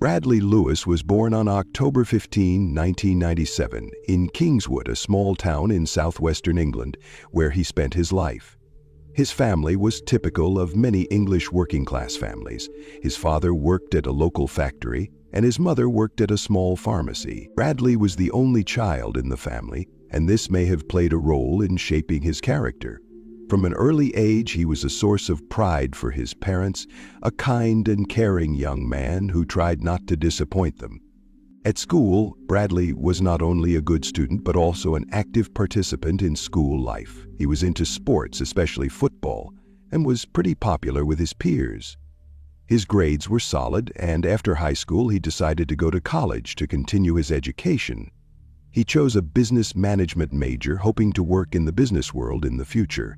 Bradley Lewis was born on October 15, 1997, in Kingswood, a small town in southwestern England, where he spent his life. His family was typical of many English working-class families. His father worked at a local factory, and his mother worked at a small pharmacy. Bradley was the only child in the family, and this may have played a role in shaping his character. From an early age, he was a source of pride for his parents, a kind and caring young man who tried not to disappoint them. At school, Bradley was not only a good student but also an active participant in school life. He was into sports, especially football, and was pretty popular with his peers. His grades were solid, and after high school he decided to go to college to continue his education. He chose a business management major, hoping to work in the business world in the future.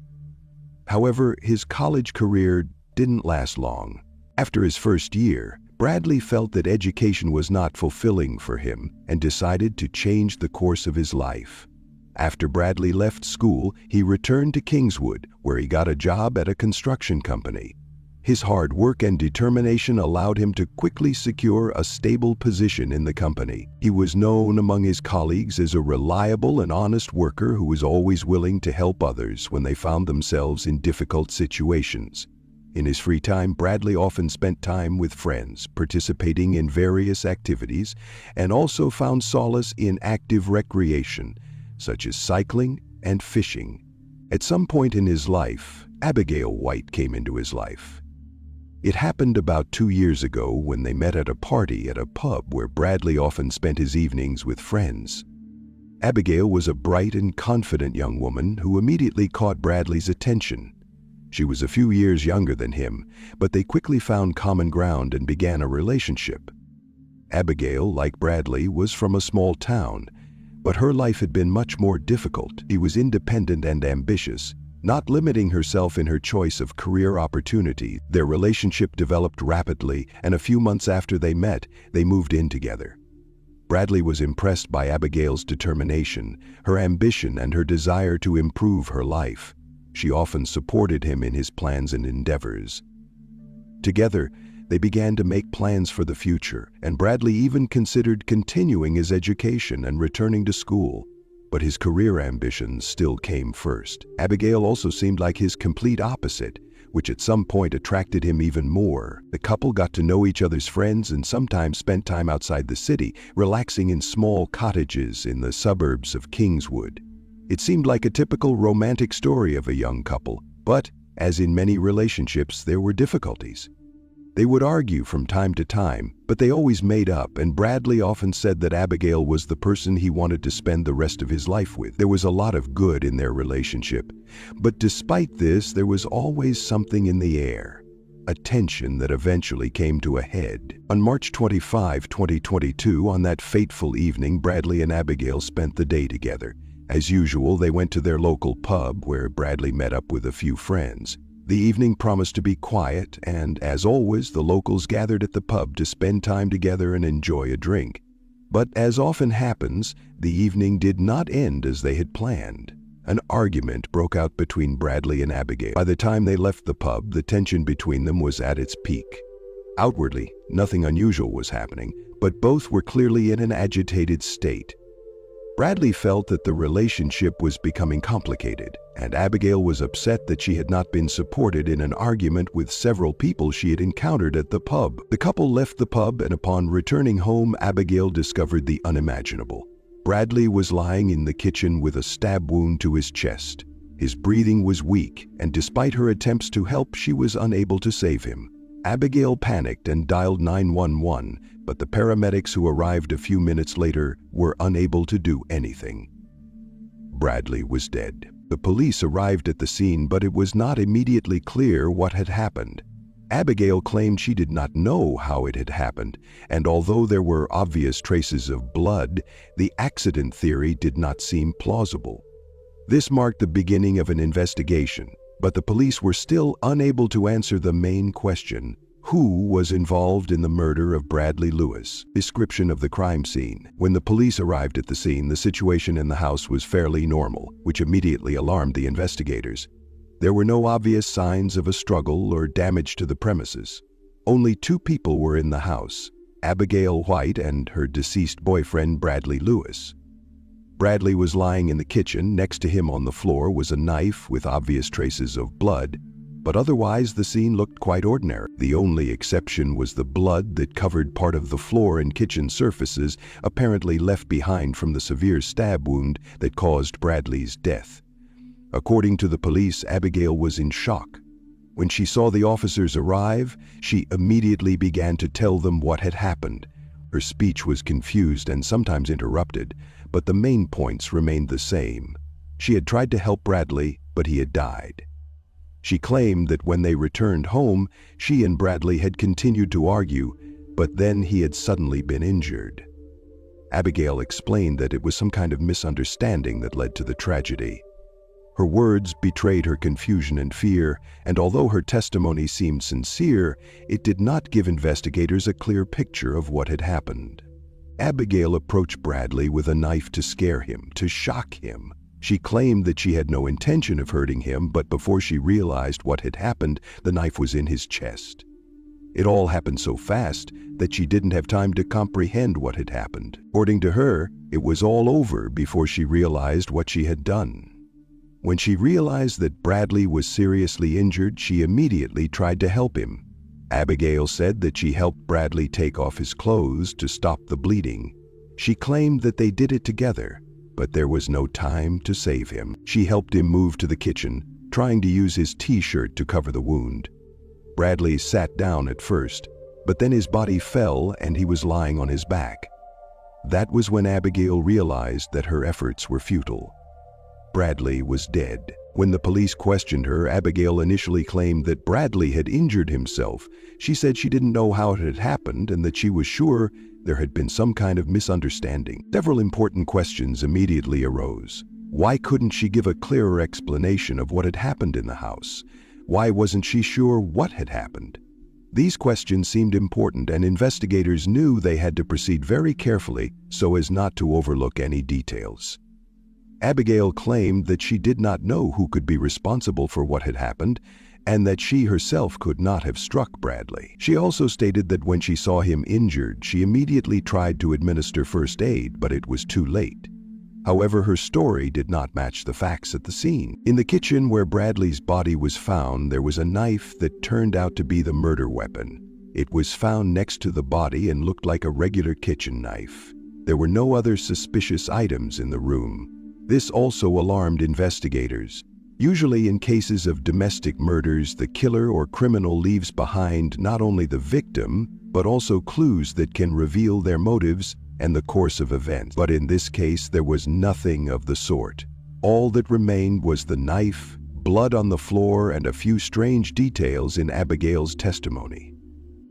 However, his college career didn't last long. After his first year, Bradley felt that education was not fulfilling for him and decided to change the course of his life. After Bradley left school, he returned to Kingswood, where he got a job at a construction company. His hard work and determination allowed him to quickly secure a stable position in the company. He was known among his colleagues as a reliable and honest worker who was always willing to help others when they found themselves in difficult situations. In his free time, Bradley often spent time with friends, participating in various activities, and also found solace in active recreation, such as cycling and fishing. At some point in his life, Abigail White came into his life. It happened about 2 years ago when they met at a party at a pub where Bradley often spent his evenings with friends. Abigail was a bright and confident young woman who immediately caught Bradley's attention. She was a few years younger than him, but they quickly found common ground and began a relationship. Abigail, like Bradley, was from a small town, but her life had been much more difficult. She was independent and ambitious, not limiting herself in her choice of career opportunity. Their relationship developed rapidly, and a few months after they met, they moved in together. Bradley was impressed by Abigail's determination, her ambition, and her desire to improve her life. She often supported him in his plans and endeavors. Together, they began to make plans for the future, and Bradley even considered continuing his education and returning to school. But his career ambitions still came first. Abigail also seemed like his complete opposite, which at some point attracted him even more. The couple got to know each other's friends and sometimes spent time outside the city, relaxing in small cottages in the suburbs of Kingswood. It seemed like a typical romantic story of a young couple, but, as in many relationships, there were difficulties. They would argue from time to time, but they always made up, and Bradley often said that Abigail was the person he wanted to spend the rest of his life with. There was a lot of good in their relationship, but despite this, there was always something in the air, a tension that eventually came to a head. On March 25, 2022, on that fateful evening, Bradley and Abigail spent the day together. As usual, they went to their local pub, where Bradley met up with a few friends. The evening promised to be quiet, and as always, the locals gathered at the pub to spend time together and enjoy a drink. But as often happens, the evening did not end as they had planned. An argument broke out between Bradley and Abigail. By the time they left the pub, the tension between them was at its peak. Outwardly, nothing unusual was happening, but both were clearly in an agitated state. Bradley felt that the relationship was becoming complicated, and Abigail was upset that she had not been supported in an argument with several people she had encountered at the pub. The couple left the pub, and upon returning home, Abigail discovered the unimaginable. Bradley was lying in the kitchen with a stab wound to his chest. His breathing was weak, and despite her attempts to help, she was unable to save him. Abigail panicked and dialed 911, but the paramedics who arrived a few minutes later were unable to do anything. Bradley was dead. The police arrived at the scene, but it was not immediately clear what had happened. Abigail claimed she did not know how it had happened, and although there were obvious traces of blood, the accident theory did not seem plausible. This marked the beginning of an investigation, but the police were still unable to answer the main question: who was involved in the murder of Bradley Lewis? Description of the crime scene. When the police arrived at the scene, the situation in the house was fairly normal, which immediately alarmed the investigators. There were no obvious signs of a struggle or damage to the premises. Only 2 people were in the house: Abigail White and her deceased boyfriend Bradley Lewis. Bradley was lying in the kitchen. Next to him on the floor was a knife with obvious traces of blood, but otherwise the scene looked quite ordinary. The only exception was the blood that covered part of the floor and kitchen surfaces, apparently left behind from the severe stab wound that caused Bradley's death. According to the police, Abigail was in shock. When she saw the officers arrive, she immediately began to tell them what had happened. Her speech was confused and sometimes interrupted, but the main points remained the same. She had tried to help Bradley, but he had died. She claimed that when they returned home, she and Bradley had continued to argue, but then he had suddenly been injured. Abigail explained that it was some kind of misunderstanding that led to the tragedy. Her words betrayed her confusion and fear, and although her testimony seemed sincere, it did not give investigators a clear picture of what had happened. Abigail approached Bradley with a knife to scare him, to shock him. She claimed that she had no intention of hurting him, but before she realized what had happened, the knife was in his chest. It all happened so fast that she didn't have time to comprehend what had happened. According to her, it was all over before she realized what she had done. When she realized that Bradley was seriously injured, she immediately tried to help him. Abigail said that she helped Bradley take off his clothes to stop the bleeding. She claimed that they did it together, but there was no time to save him. She helped him move to the kitchen, trying to use his t-shirt to cover the wound. Bradley sat down at first, but then his body fell and he was lying on his back. That was when Abigail realized that her efforts were futile. Bradley was dead. When the police questioned her, Abigail initially claimed that Bradley had injured himself. She said she didn't know how it had happened and that she was sure there had been some kind of misunderstanding. Several important questions immediately arose. Why couldn't she give a clearer explanation of what had happened in the house? Why wasn't she sure what had happened? These questions seemed important, and investigators knew they had to proceed very carefully so as not to overlook any details. Abigail claimed that she did not know who could be responsible for what had happened, and that she herself could not have struck Bradley. She also stated that when she saw him injured, she immediately tried to administer first aid, but it was too late. However, her story did not match the facts at the scene. In the kitchen where Bradley's body was found, there was a knife that turned out to be the murder weapon. It was found next to the body and looked like a regular kitchen knife. There were no other suspicious items in the room. This also alarmed investigators. Usually in cases of domestic murders, the killer or criminal leaves behind not only the victim, but also clues that can reveal their motives and the course of events. But in this case, there was nothing of the sort. All that remained was the knife, blood on the floor, and a few strange details in Abigail's testimony.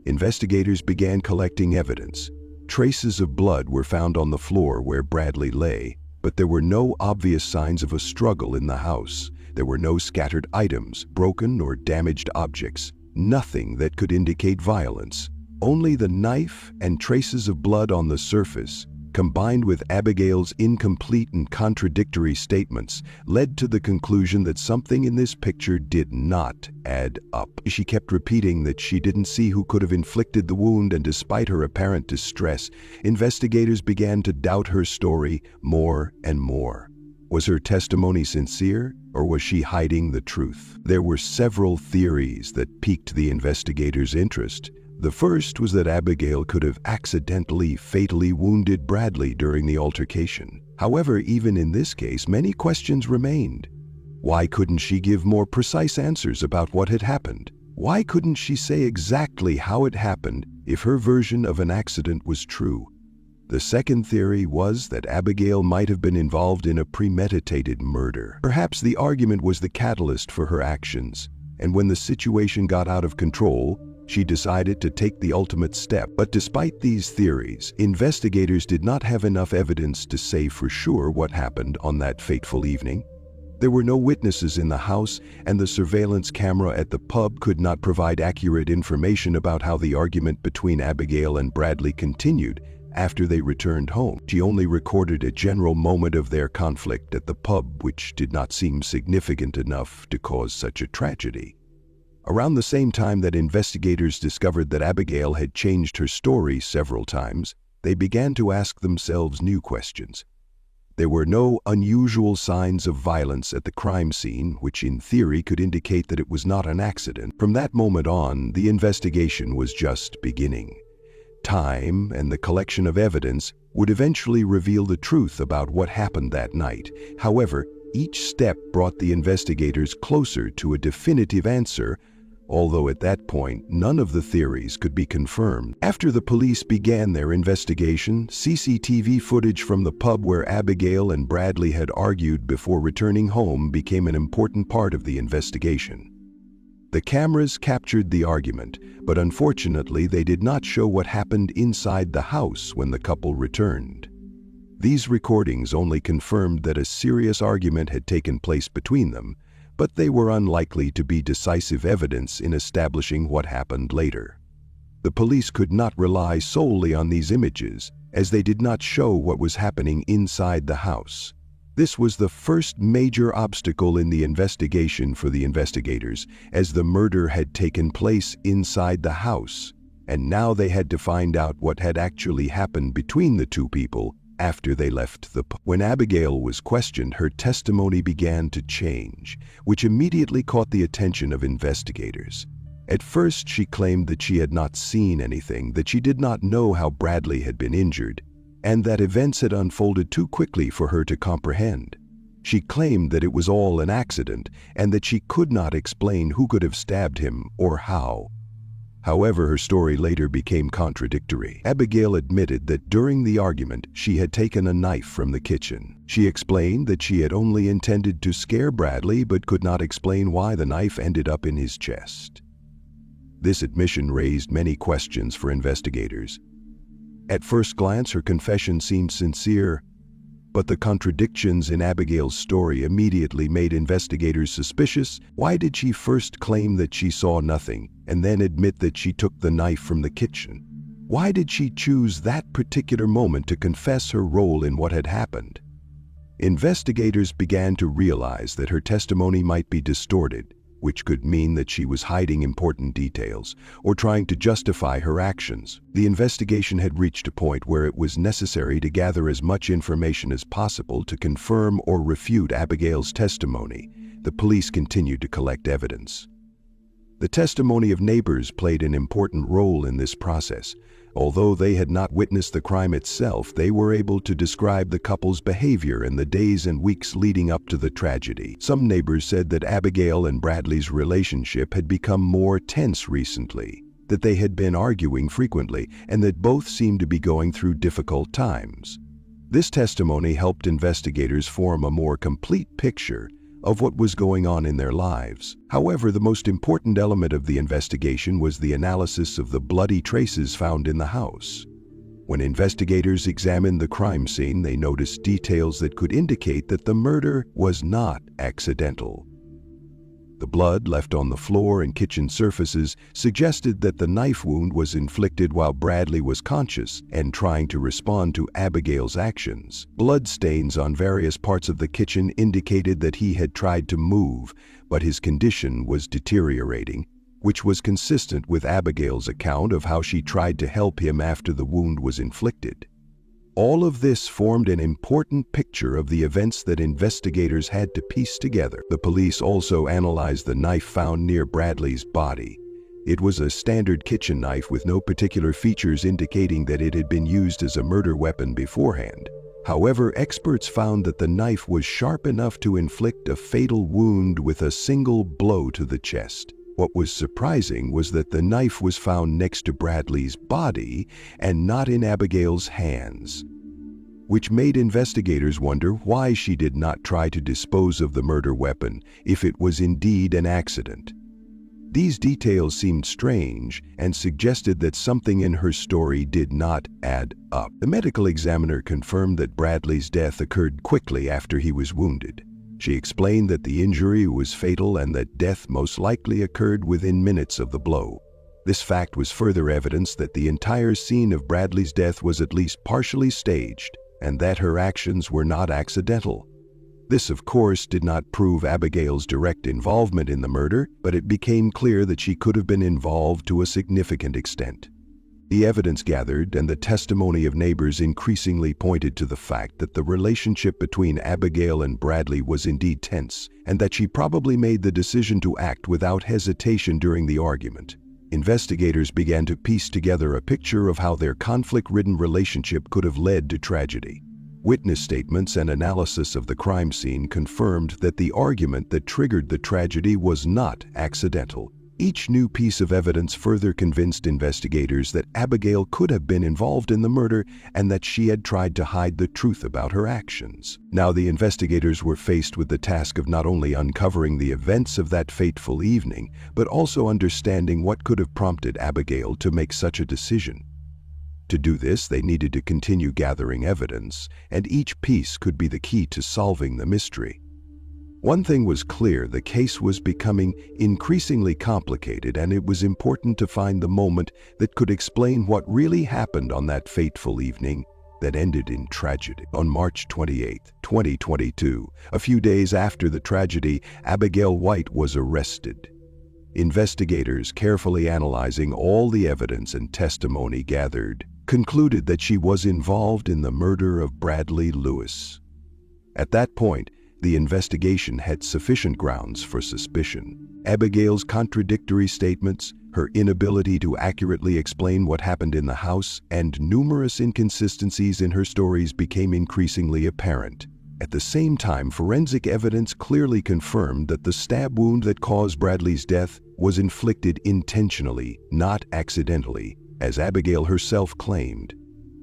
Investigators began collecting evidence. Traces of blood were found on the floor where Bradley lay, but there were no obvious signs of a struggle in the house. There were no scattered items, broken or damaged objects, nothing that could indicate violence. Only the knife and traces of blood on the surface, combined with Abigail's incomplete and contradictory statements, led to the conclusion that something in this picture did not add up. She kept repeating that she didn't see who could have inflicted the wound, and despite her apparent distress, investigators began to doubt her story more and more. Was her testimony sincere, or was she hiding the truth? There were several theories that piqued the investigators' interest. The first was that Abigail could have accidentally fatally wounded Bradley during the altercation. However, even in this case, many questions remained. Why couldn't she give more precise answers about what had happened? Why couldn't she say exactly how it happened if her version of an accident was true? The second theory was that Abigail might have been involved in a premeditated murder. Perhaps the argument was the catalyst for her actions, and when the situation got out of control, she decided to take the ultimate step. But despite these theories, investigators did not have enough evidence to say for sure what happened on that fateful evening. There were no witnesses in the house, and the surveillance camera at the pub could not provide accurate information about how the argument between Abigail and Bradley continued after they returned home. She only recorded a general moment of their conflict at the pub, which did not seem significant enough to cause such a tragedy. Around the same time that investigators discovered that Abigail had changed her story several times, they began to ask themselves new questions. There were no unusual signs of violence at the crime scene, which in theory could indicate that it was not an accident. From that moment on, the investigation was just beginning. Time and the collection of evidence would eventually reveal the truth about what happened that night. However, each step brought the investigators closer to a definitive answer, although at that point, none of the theories could be confirmed. After the police began their investigation, CCTV footage from the pub where Abigail and Bradley had argued before returning home became an important part of the investigation. The cameras captured the argument, but unfortunately they did not show what happened inside the house when the couple returned. These recordings only confirmed that a serious argument had taken place between them, but they were unlikely to be decisive evidence in establishing what happened later. The police could not rely solely on these images, as they did not show what was happening inside the house. This was the first major obstacle in the investigation for the investigators, as the murder had taken place inside the house, and now they had to find out what had actually happened between the two people after they left the pub. When Abigail was questioned, her testimony began to change, which immediately caught the attention of investigators. At first, she claimed that she had not seen anything, that she did not know how Bradley had been injured, and that events had unfolded too quickly for her to comprehend. She claimed that it was all an accident, and that she could not explain who could have stabbed him or how. However, her story later became contradictory. Abigail admitted that during the argument, she had taken a knife from the kitchen. She explained that she had only intended to scare Bradley, but could not explain why the knife ended up in his chest. This admission raised many questions for investigators. At first glance, her confession seemed sincere, but the contradictions in Abigail's story immediately made investigators suspicious. Why did she first claim that she saw nothing and then admit that she took the knife from the kitchen? Why did she choose that particular moment to confess her role in what had happened? Investigators began to realize that her testimony might be distorted, which could mean that she was hiding important details or trying to justify her actions. The investigation had reached a point where it was necessary to gather as much information as possible to confirm or refute Abigail's testimony. The police continued to collect evidence. The testimony of neighbors played an important role in this process. Although they had not witnessed the crime itself, they were able to describe the couple's behavior in the days and weeks leading up to the tragedy. Some neighbors said that Abigail and Bradley's relationship had become more tense recently, that they had been arguing frequently, and that both seemed to be going through difficult times. This testimony helped investigators form a more complete picture of what was going on in their lives. However, the most important element of the investigation was the analysis of the bloody traces found in the house. When investigators examined the crime scene, they noticed details that could indicate that the murder was not accidental. The blood left on the floor and kitchen surfaces suggested that the knife wound was inflicted while Bradley was conscious and trying to respond to Abigail's actions. Blood stains on various parts of the kitchen indicated that he had tried to move, but his condition was deteriorating, which was consistent with Abigail's account of how she tried to help him after the wound was inflicted. All of this formed an important picture of the events that investigators had to piece together. The police also analyzed the knife found near Bradley's body. It was a standard kitchen knife with no particular features indicating that it had been used as a murder weapon beforehand. However, experts found that the knife was sharp enough to inflict a fatal wound with a single blow to the chest. What was surprising was that the knife was found next to Bradley's body and not in Abigail's hands, which made investigators wonder why she did not try to dispose of the murder weapon if it was indeed an accident. These details seemed strange and suggested that something in her story did not add up. The medical examiner confirmed that Bradley's death occurred quickly after he was wounded. She explained that the injury was fatal and that death most likely occurred within minutes of the blow. This fact was further evidence that the entire scene of Bradley's death was at least partially staged and that her actions were not accidental. This, of course, did not prove Abigail's direct involvement in the murder, but it became clear that she could have been involved to a significant extent. The evidence gathered and the testimony of neighbors increasingly pointed to the fact that the relationship between Abigail and Bradley was indeed tense, and that she probably made the decision to act without hesitation during the argument. Investigators began to piece together a picture of how their conflict-ridden relationship could have led to tragedy. Witness statements and analysis of the crime scene confirmed that the argument that triggered the tragedy was not accidental. Each new piece of evidence further convinced investigators that Abigail could have been involved in the murder and that she had tried to hide the truth about her actions. Now the investigators were faced with the task of not only uncovering the events of that fateful evening, but also understanding what could have prompted Abigail to make such a decision. To do this, they needed to continue gathering evidence, and each piece could be the key to solving the mystery. One thing was clear: the case was becoming increasingly complicated, and it was important to find the moment that could explain what really happened on that fateful evening that ended in tragedy. On March 28, 2022, a few days after the tragedy, Abigail White was arrested. Investigators, carefully analyzing all the evidence and testimony gathered, concluded that she was involved in the murder of Bradley Lewis. At that point, the investigation had sufficient grounds for suspicion. Abigail's contradictory statements, her inability to accurately explain what happened in the house, and numerous inconsistencies in her stories became increasingly apparent. At the same time, forensic evidence clearly confirmed that the stab wound that caused Bradley's death was inflicted intentionally, not accidentally, as Abigail herself claimed.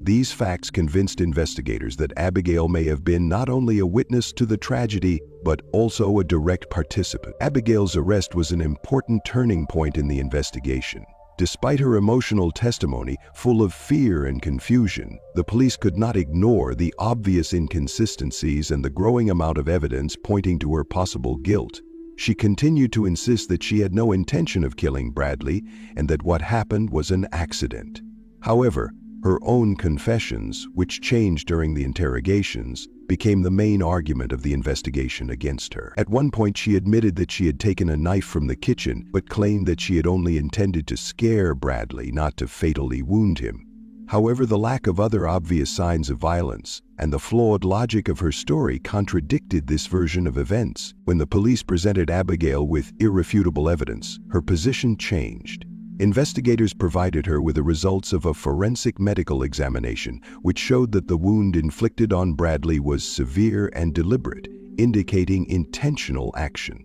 These facts convinced investigators that Abigail may have been not only a witness to the tragedy, but also a direct participant. Abigail's arrest was an important turning point in the investigation. Despite her emotional testimony, full of fear and confusion, the police could not ignore the obvious inconsistencies and the growing amount of evidence pointing to her possible guilt. She continued to insist that she had no intention of killing Bradley and that what happened was an accident. However, her own confessions, which changed during the interrogations, became the main argument of the investigation against her. At one point, she admitted that she had taken a knife from the kitchen, but claimed that she had only intended to scare Bradley, not to fatally wound him. However, the lack of other obvious signs of violence and the flawed logic of her story contradicted this version of events. When the police presented Abigail with irrefutable evidence, her position changed. Investigators provided her with the results of a forensic medical examination, which showed that the wound inflicted on Bradley was severe and deliberate, indicating intentional action.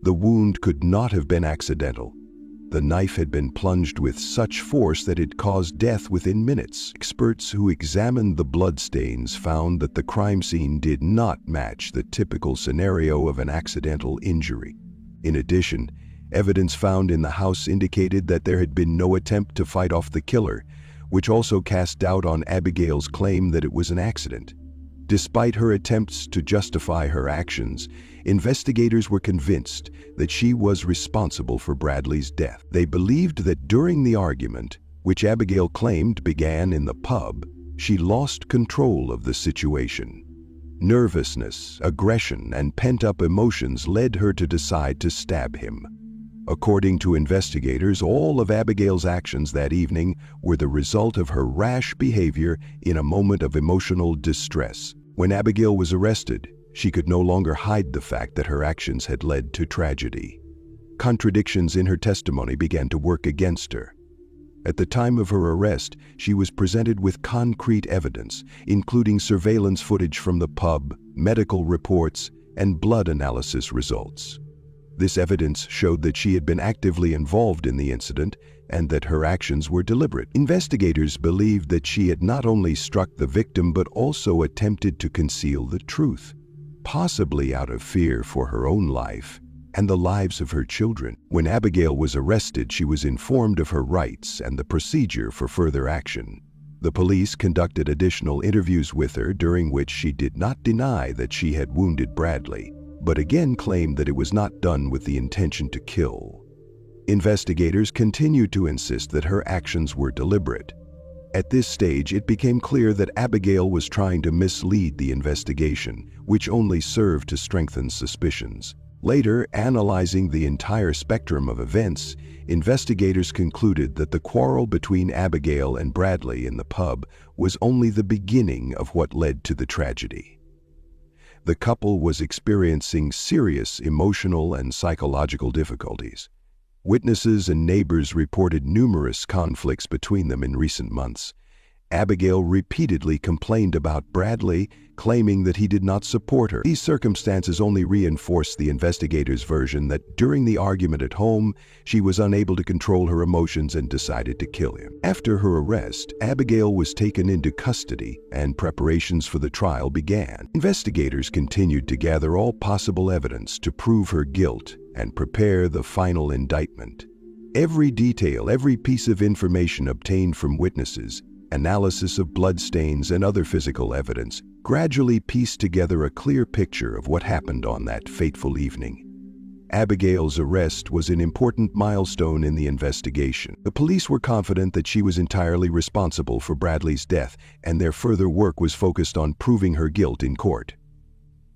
The wound could not have been accidental. The knife had been plunged with such force that it caused death within minutes. Experts who examined the bloodstains found that the crime scene did not match the typical scenario of an accidental injury. In addition, evidence found in the house indicated that there had been no attempt to fight off the killer, which also cast doubt on Abigail's claim that it was an accident. Despite her attempts to justify her actions, investigators were convinced that she was responsible for Bradley's death. They believed that during the argument, which Abigail claimed began in the pub, she lost control of the situation. Nervousness, aggression, and pent-up emotions led her to decide to stab him. According to investigators, all of Abigail's actions that evening were the result of her rash behavior in a moment of emotional distress. When Abigail was arrested, she could no longer hide the fact that her actions had led to tragedy. Contradictions in her testimony began to work against her. At the time of her arrest, she was presented with concrete evidence, including surveillance footage from the pub, medical reports, and blood analysis results. This evidence showed that she had been actively involved in the incident and that her actions were deliberate. Investigators believed that she had not only struck the victim but also attempted to conceal the truth, possibly out of fear for her own life and the lives of her children. When Abigail was arrested, she was informed of her rights and the procedure for further action. The police conducted additional interviews with her, during which she did not deny that she had wounded Bradley, but again claimed that it was not done with the intention to kill. Investigators continued to insist that her actions were deliberate. At this stage, it became clear that Abigail was trying to mislead the investigation, which only served to strengthen suspicions. Later, analyzing the entire spectrum of events, investigators concluded that the quarrel between Abigail and Bradley in the pub was only the beginning of what led to the tragedy. The couple was experiencing serious emotional and psychological difficulties. Witnesses and neighbors reported numerous conflicts between them in recent months. Abigail repeatedly complained about Bradley, claiming that he did not support her. These circumstances only reinforced the investigators' version that during the argument at home, she was unable to control her emotions and decided to kill him. After her arrest, Abigail was taken into custody and preparations for the trial began. Investigators continued to gather all possible evidence to prove her guilt and prepare the final indictment. Every detail, every piece of information obtained from witnesses, analysis of bloodstains and other physical evidence gradually pieced together a clear picture of what happened on that fateful evening. Abigail's arrest was an important milestone in the investigation. The police were confident that she was entirely responsible for Bradley's death, and their further work was focused on proving her guilt in court.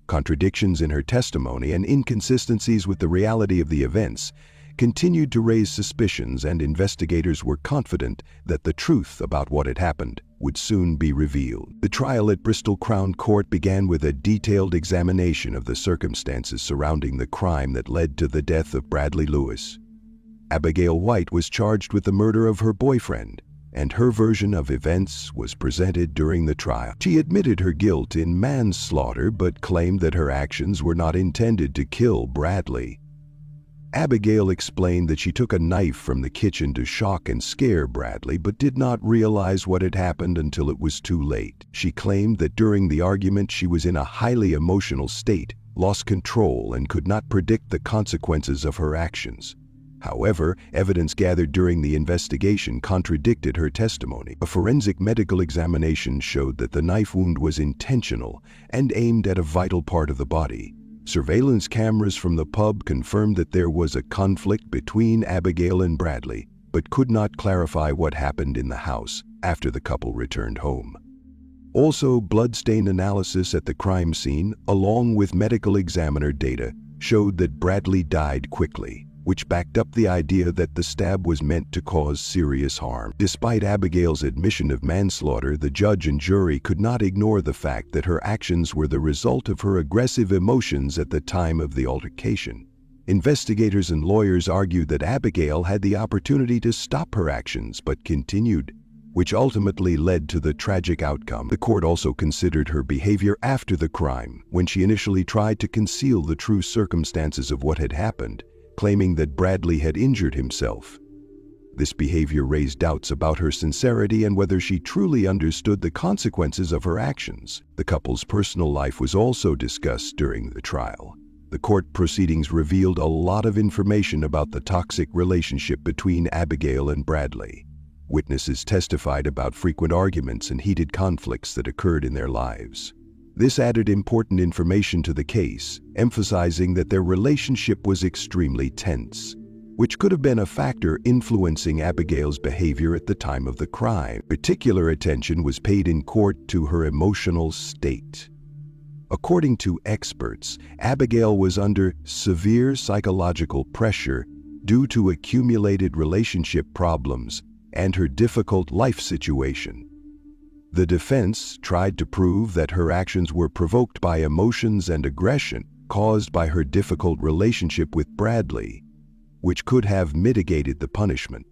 Contradictions in her testimony and inconsistencies with the reality of the events continued to raise suspicions, and investigators were confident that the truth about what had happened would soon be revealed. The trial at Bristol Crown Court began with a detailed examination of the circumstances surrounding the crime that led to the death of Bradley Lewis. Abigail White was charged with the murder of her boyfriend, and her version of events was presented during the trial. She admitted her guilt in manslaughter but claimed that her actions were not intended to kill Bradley. Abigail explained that she took a knife from the kitchen to shock and scare Bradley, but did not realize what had happened until it was too late. She claimed that during the argument she was in a highly emotional state, lost control, and could not predict the consequences of her actions. However, evidence gathered during the investigation contradicted her testimony. A forensic medical examination showed that the knife wound was intentional and aimed at a vital part of the body. Surveillance cameras from the pub confirmed that there was a conflict between Abigail and Bradley, but could not clarify what happened in the house after the couple returned home. Also, bloodstain analysis at the crime scene, along with medical examiner data, showed that Bradley died quickly, which backed up the idea that the stab was meant to cause serious harm. Despite Abigail's admission of manslaughter, the judge and jury could not ignore the fact that her actions were the result of her aggressive emotions at the time of the altercation. Investigators and lawyers argued that Abigail had the opportunity to stop her actions but continued, which ultimately led to the tragic outcome. The court also considered her behavior after the crime, when she initially tried to conceal the true circumstances of what had happened, claiming that Bradley had injured himself. This behavior raised doubts about her sincerity and whether she truly understood the consequences of her actions. The couple's personal life was also discussed during the trial. The court proceedings revealed a lot of information about the toxic relationship between Abigail and Bradley. Witnesses testified about frequent arguments and heated conflicts that occurred in their lives. This added important information to the case, emphasizing that their relationship was extremely tense, which could have been a factor influencing Abigail's behavior at the time of the crime. Particular attention was paid in court to her emotional state. According to experts, Abigail was under severe psychological pressure due to accumulated relationship problems and her difficult life situation. The defense tried to prove that her actions were provoked by emotions and aggression caused by her difficult relationship with Bradley, which could have mitigated the punishment.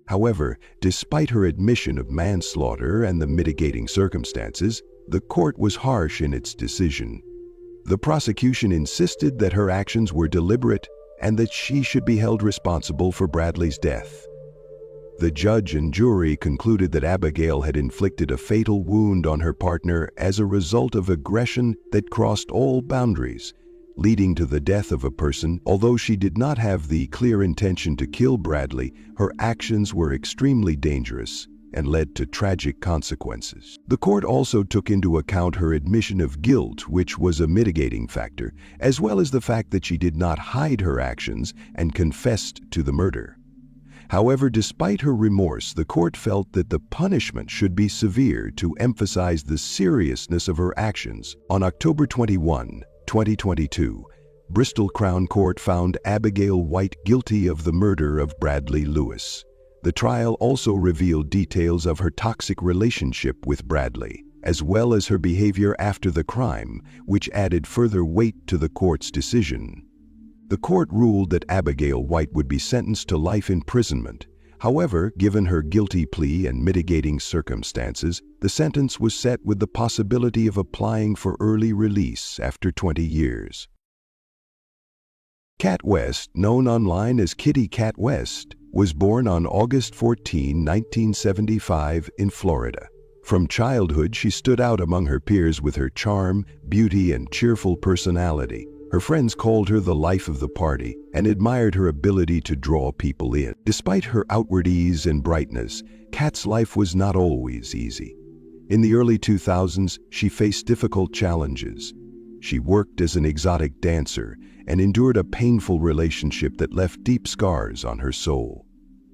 However, despite her admission of manslaughter and the mitigating circumstances, the court was harsh in its decision. The prosecution insisted that her actions were deliberate and that she should be held responsible for Bradley's death. The judge and jury concluded that Abigail had inflicted a fatal wound on her partner as a result of aggression that crossed all boundaries, leading to the death of a person. Although she did not have the clear intention to kill Bradley, her actions were extremely dangerous and led to tragic consequences. The court also took into account her admission of guilt, which was a mitigating factor, as well as the fact that she did not hide her actions and confessed to the murder. However, despite her remorse, the court felt that the punishment should be severe to emphasize the seriousness of her actions. On October 21, 2022, Bristol Crown Court found Abigail White guilty of the murder of Bradley Lewis. The trial also revealed details of her toxic relationship with Bradley, as well as her behavior after the crime, which added further weight to the court's decision. The court ruled that Abigail White would be sentenced to life imprisonment. However, given her guilty plea and mitigating circumstances, the sentence was set with the possibility of applying for early release after 20 years. Cat West, known online as Kitty Cat West, was born on August 14, 1975 in Florida. From childhood, she stood out among her peers with her charm, beauty, and cheerful personality. Her friends called her the life of the party and admired her ability to draw people in. Despite her outward ease and brightness, Kat's life was not always easy. In the early 2000s, she faced difficult challenges. She worked as an exotic dancer and endured a painful relationship that left deep scars on her soul.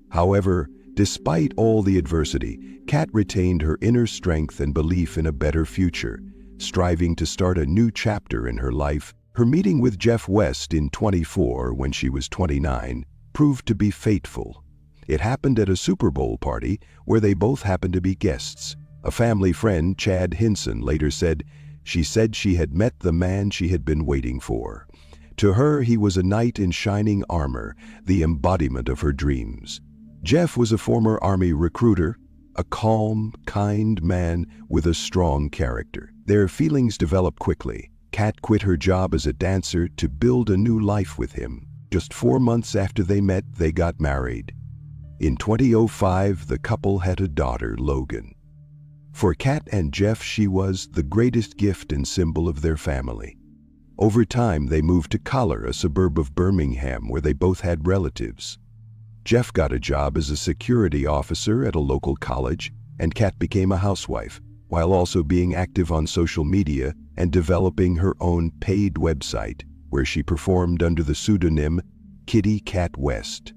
However, despite all the adversity, Kat retained her inner strength and belief in a better future, striving to start a new chapter in her life. Her meeting with Jeff West in 24, when she was 29, proved to be fateful. It happened at a Super Bowl party where they both happened to be guests. A family friend, Chad Hinson, later said, "She said she had met the man she had been waiting for. To her, he was a knight in shining armor, the embodiment of her dreams." Jeff was a former Army recruiter, a calm, kind man with a strong character. Their feelings developed quickly. Kat quit her job as a dancer to build a new life with him. Just 4 months after they met, they got married. In 2005, the couple had a daughter, Logan. For Kat and Jeff, she was the greatest gift and symbol of their family. Over time, they moved to Collar, a suburb of Birmingham, where they both had relatives. Jeff got a job as a security officer at a local college, and Kat became a housewife, while also being active on social media and developing her own paid website, where she performed under the pseudonym Kitty Cat West.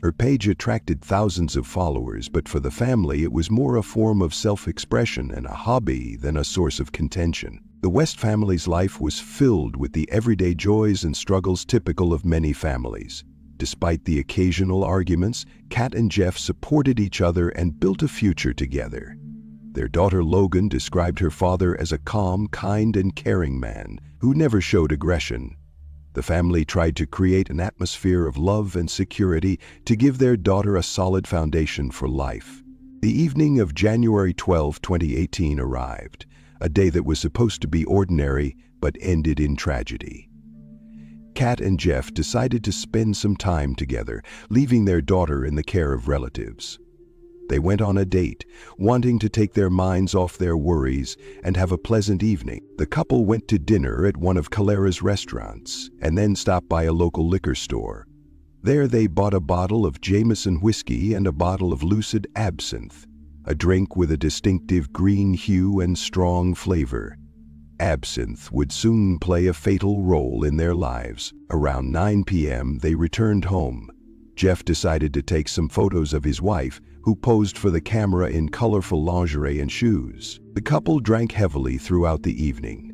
Her page attracted thousands of followers, but for the family it was more a form of self-expression and a hobby than a source of contention. The West family's life was filled with the everyday joys and struggles typical of many families. Despite the occasional arguments, Kat and Jeff supported each other and built a future together. Their daughter Logan described her father as a calm, kind, and caring man who never showed aggression. The family tried to create an atmosphere of love and security to give their daughter a solid foundation for life. The evening of January 12, 2018 arrived, a day that was supposed to be ordinary but ended in tragedy. Kat and Jeff decided to spend some time together, leaving their daughter in the care of relatives. They went on a date, wanting to take their minds off their worries and have a pleasant evening. The couple went to dinner at one of Calera's restaurants and then stopped by a local liquor store. There they bought a bottle of Jameson whiskey and a bottle of Lucid Absinthe, a drink with a distinctive green hue and strong flavor. Absinthe would soon play a fatal role in their lives. Around 9 p.m. they returned home. Jeff decided to take some photos of his wife, who posed for the camera in colorful lingerie and shoes. The couple drank heavily throughout the evening.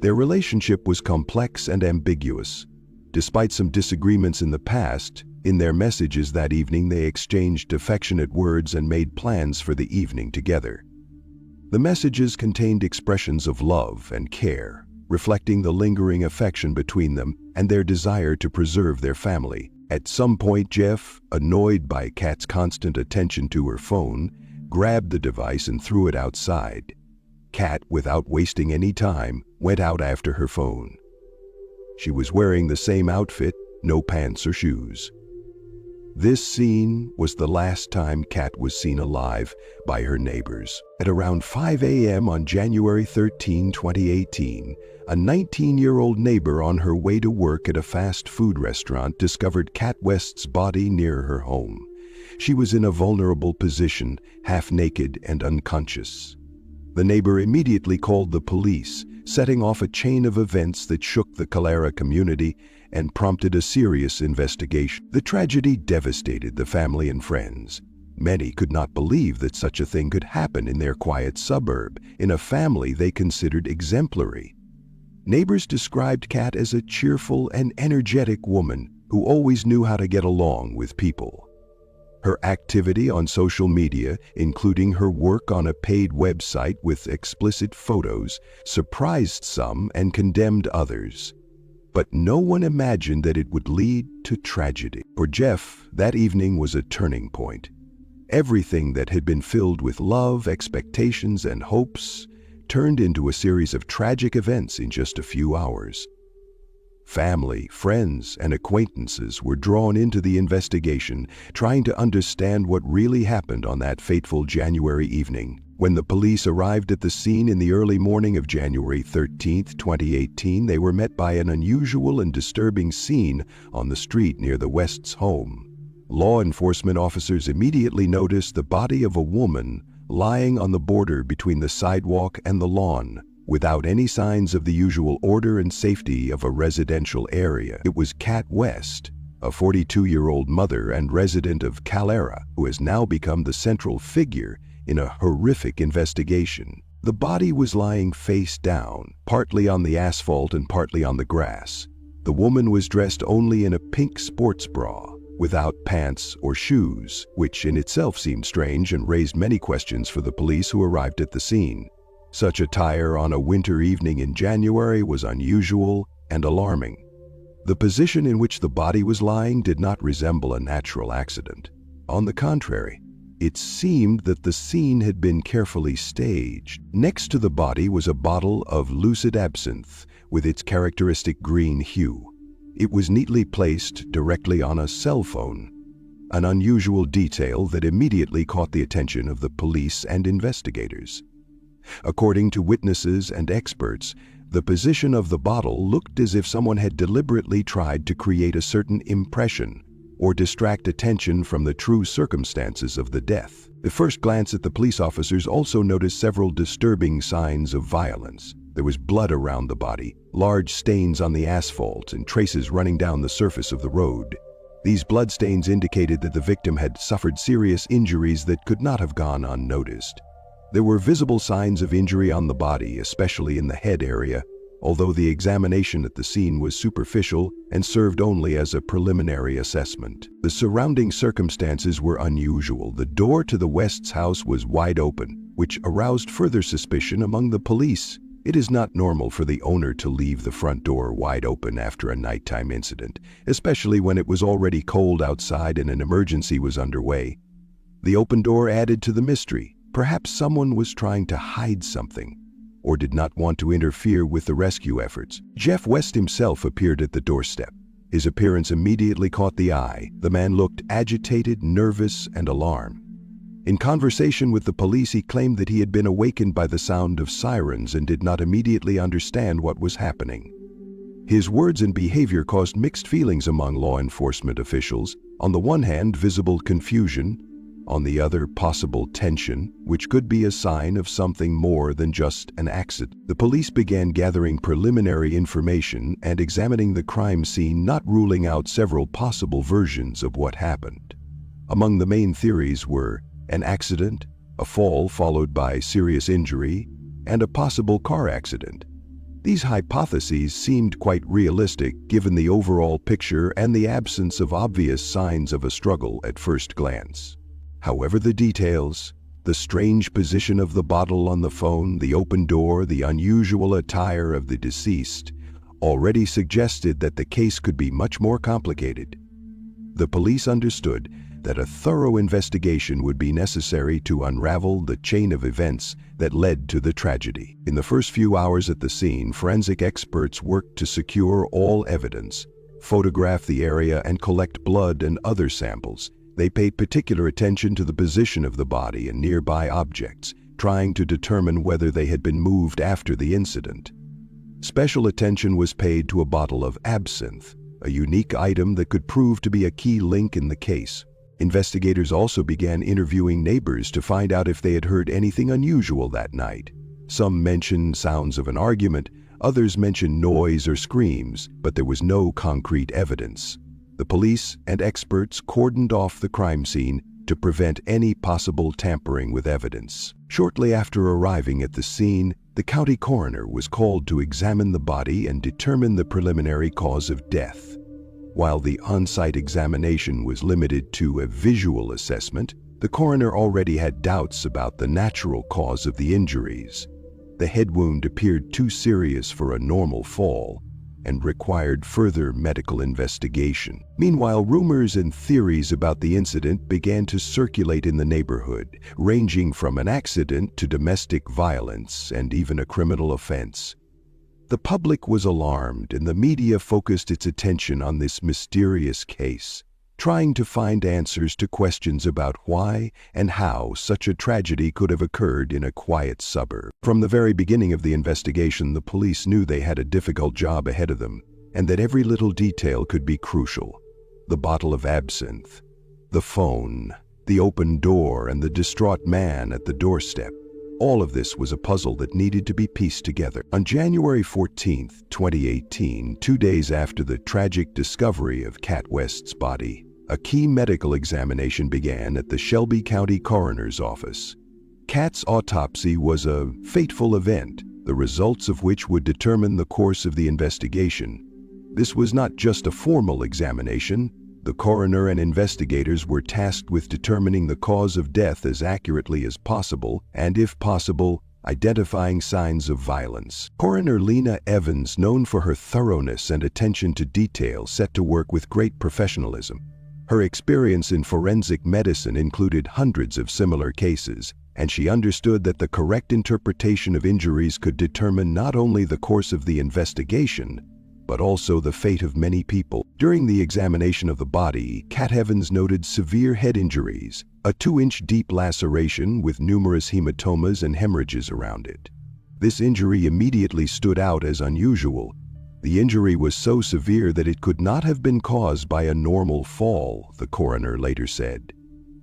Their relationship was complex and ambiguous. Despite some disagreements in the past, in their messages that evening they exchanged affectionate words and made plans for the evening together. The messages contained expressions of love and care, reflecting the lingering affection between them and their desire to preserve their family. At some point, Jeff, annoyed by Kat's constant attention to her phone, grabbed the device and threw it outside. Kat, without wasting any time, went out after her phone. She was wearing the same outfit, no pants or shoes. This scene was the last time Kat was seen alive by her neighbors. At around 5 a.m. on January 13, 2018, a 19-year-old neighbor on her way to work at a fast food restaurant discovered Kat West's body near her home. She was in a vulnerable position, half naked and unconscious. The neighbor immediately called the police, setting off a chain of events that shook the Calera community and prompted a serious investigation. The tragedy devastated the family and friends. Many could not believe that such a thing could happen in their quiet suburb, in a family they considered exemplary. Neighbors described Kat as a cheerful and energetic woman who always knew how to get along with people. Her activity on social media, including her work on a paid website with explicit photos, surprised some and condemned others. But no one imagined that it would lead to tragedy. For Jeff, that evening was a turning point. Everything that had been filled with love, expectations, and hopes turned into a series of tragic events in just a few hours. Family, friends, and acquaintances were drawn into the investigation, trying to understand what really happened on that fateful January evening. When the police arrived at the scene in the early morning of January 13, 2018, they were met by an unusual and disturbing scene on the street near the West's home. Law enforcement officers immediately noticed the body of a woman lying on the border between the sidewalk and the lawn, without any signs of the usual order and safety of a residential area. It was Kat West, a 42-year-old mother and resident of Calera, who has now become the central figure in a horrific investigation. The body was lying face down, partly on the asphalt and partly on the grass. The woman was dressed only in a pink sports bra, without pants or shoes, which in itself seemed strange and raised many questions for the police who arrived at the scene. Such attire on a winter evening in January was unusual and alarming. The position in which the body was lying did not resemble a natural accident. On the contrary, it seemed that the scene had been carefully staged. Next to the body was a bottle of lucid absinthe with its characteristic green hue. It was neatly placed directly on a cell phone, an unusual detail that immediately caught the attention of the police and investigators. According to witnesses and experts, the position of the bottle looked as if someone had deliberately tried to create a certain impression or distract attention from the true circumstances of the death. The first glance at the police officers also noticed several disturbing signs of violence. There was blood around the body, large stains on the asphalt, and traces running down the surface of the road. These bloodstains indicated that the victim had suffered serious injuries that could not have gone unnoticed. There were visible signs of injury on the body, especially in the head area, although the examination at the scene was superficial and served only as a preliminary assessment. The surrounding circumstances were unusual. The door to the West's house was wide open, which aroused further suspicion among the police. It is not normal for the owner to leave the front door wide open after a nighttime incident, especially when it was already cold outside and an emergency was underway. The open door added to the mystery. Perhaps someone was trying to hide something, or did not want to interfere with the rescue efforts. Jeff West himself appeared at the doorstep. His appearance immediately caught the eye. The man looked agitated, nervous, and alarmed. In conversation with the police, he claimed that he had been awakened by the sound of sirens and did not immediately understand what was happening. His words and behavior caused mixed feelings among law enforcement officials. On the one hand, visible confusion, on the other, possible tension, which could be a sign of something more than just an accident. The police began gathering preliminary information and examining the crime scene, not ruling out several possible versions of what happened. Among the main theories were an accident, a fall followed by serious injury, and a possible car accident. These hypotheses seemed quite realistic given the overall picture and the absence of obvious signs of a struggle at first glance. However, the details, the strange position of the bottle on the phone, the open door, the unusual attire of the deceased, already suggested that the case could be much more complicated. The police understood that a thorough investigation would be necessary to unravel the chain of events that led to the tragedy. In the first few hours at the scene, forensic experts worked to secure all evidence, photograph the area, and collect blood and other samples. They paid particular attention to the position of the body and nearby objects, trying to determine whether they had been moved after the incident. Special attention was paid to a bottle of absinthe, a unique item that could prove to be a key link in the case. Investigators also began interviewing neighbors to find out if they had heard anything unusual that night. Some mentioned sounds of an argument, others mentioned noise or screams, but there was no concrete evidence. The police and experts cordoned off the crime scene to prevent any possible tampering with evidence. Shortly after arriving at the scene, the county coroner was called to examine the body and determine the preliminary cause of death. While the on-site examination was limited to a visual assessment, the coroner already had doubts about the natural cause of the injuries. The head wound appeared too serious for a normal fall and required further medical investigation. Meanwhile, rumors and theories about the incident began to circulate in the neighborhood, ranging from an accident to domestic violence and even a criminal offense. The public was alarmed, and the media focused its attention on this mysterious case, trying to find answers to questions about why and how such a tragedy could have occurred in a quiet suburb. From the very beginning of the investigation, the police knew they had a difficult job ahead of them, and that every little detail could be crucial. The bottle of absinthe, the phone, the open door, and the distraught man at the doorstep. All of this was a puzzle that needed to be pieced together. On January 14, 2018, 2 days after the tragic discovery of Kat West's body, a key medical examination began at the Shelby County Coroner's Office. Kat's autopsy was a fateful event, the results of which would determine the course of the investigation. This was not just a formal examination. The coroner and investigators were tasked with determining the cause of death as accurately as possible, and if possible, identifying signs of violence. Coroner Lena Evans, known for her thoroughness and attention to detail, set to work with great professionalism. Her experience in forensic medicine included hundreds of similar cases, and she understood that the correct interpretation of injuries could determine not only the course of the investigation, but also the fate of many people. During the examination of the body, Kat Evans noted severe head injuries, a 2-inch deep laceration with numerous hematomas and hemorrhages around it. This injury immediately stood out as unusual. The injury was so severe that it could not have been caused by a normal fall, the coroner later said.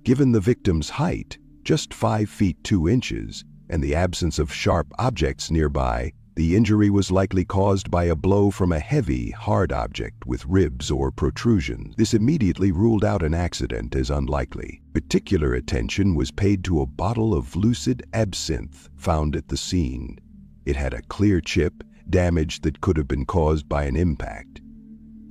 Given the victim's height, just 5 feet 2 inches, and the absence of sharp objects nearby, the injury was likely caused by a blow from a heavy, hard object with ribs or protrusions. This immediately ruled out an accident as unlikely. Particular attention was paid to a bottle of lucid absinthe found at the scene. It had a clear chip, damage that could have been caused by an impact.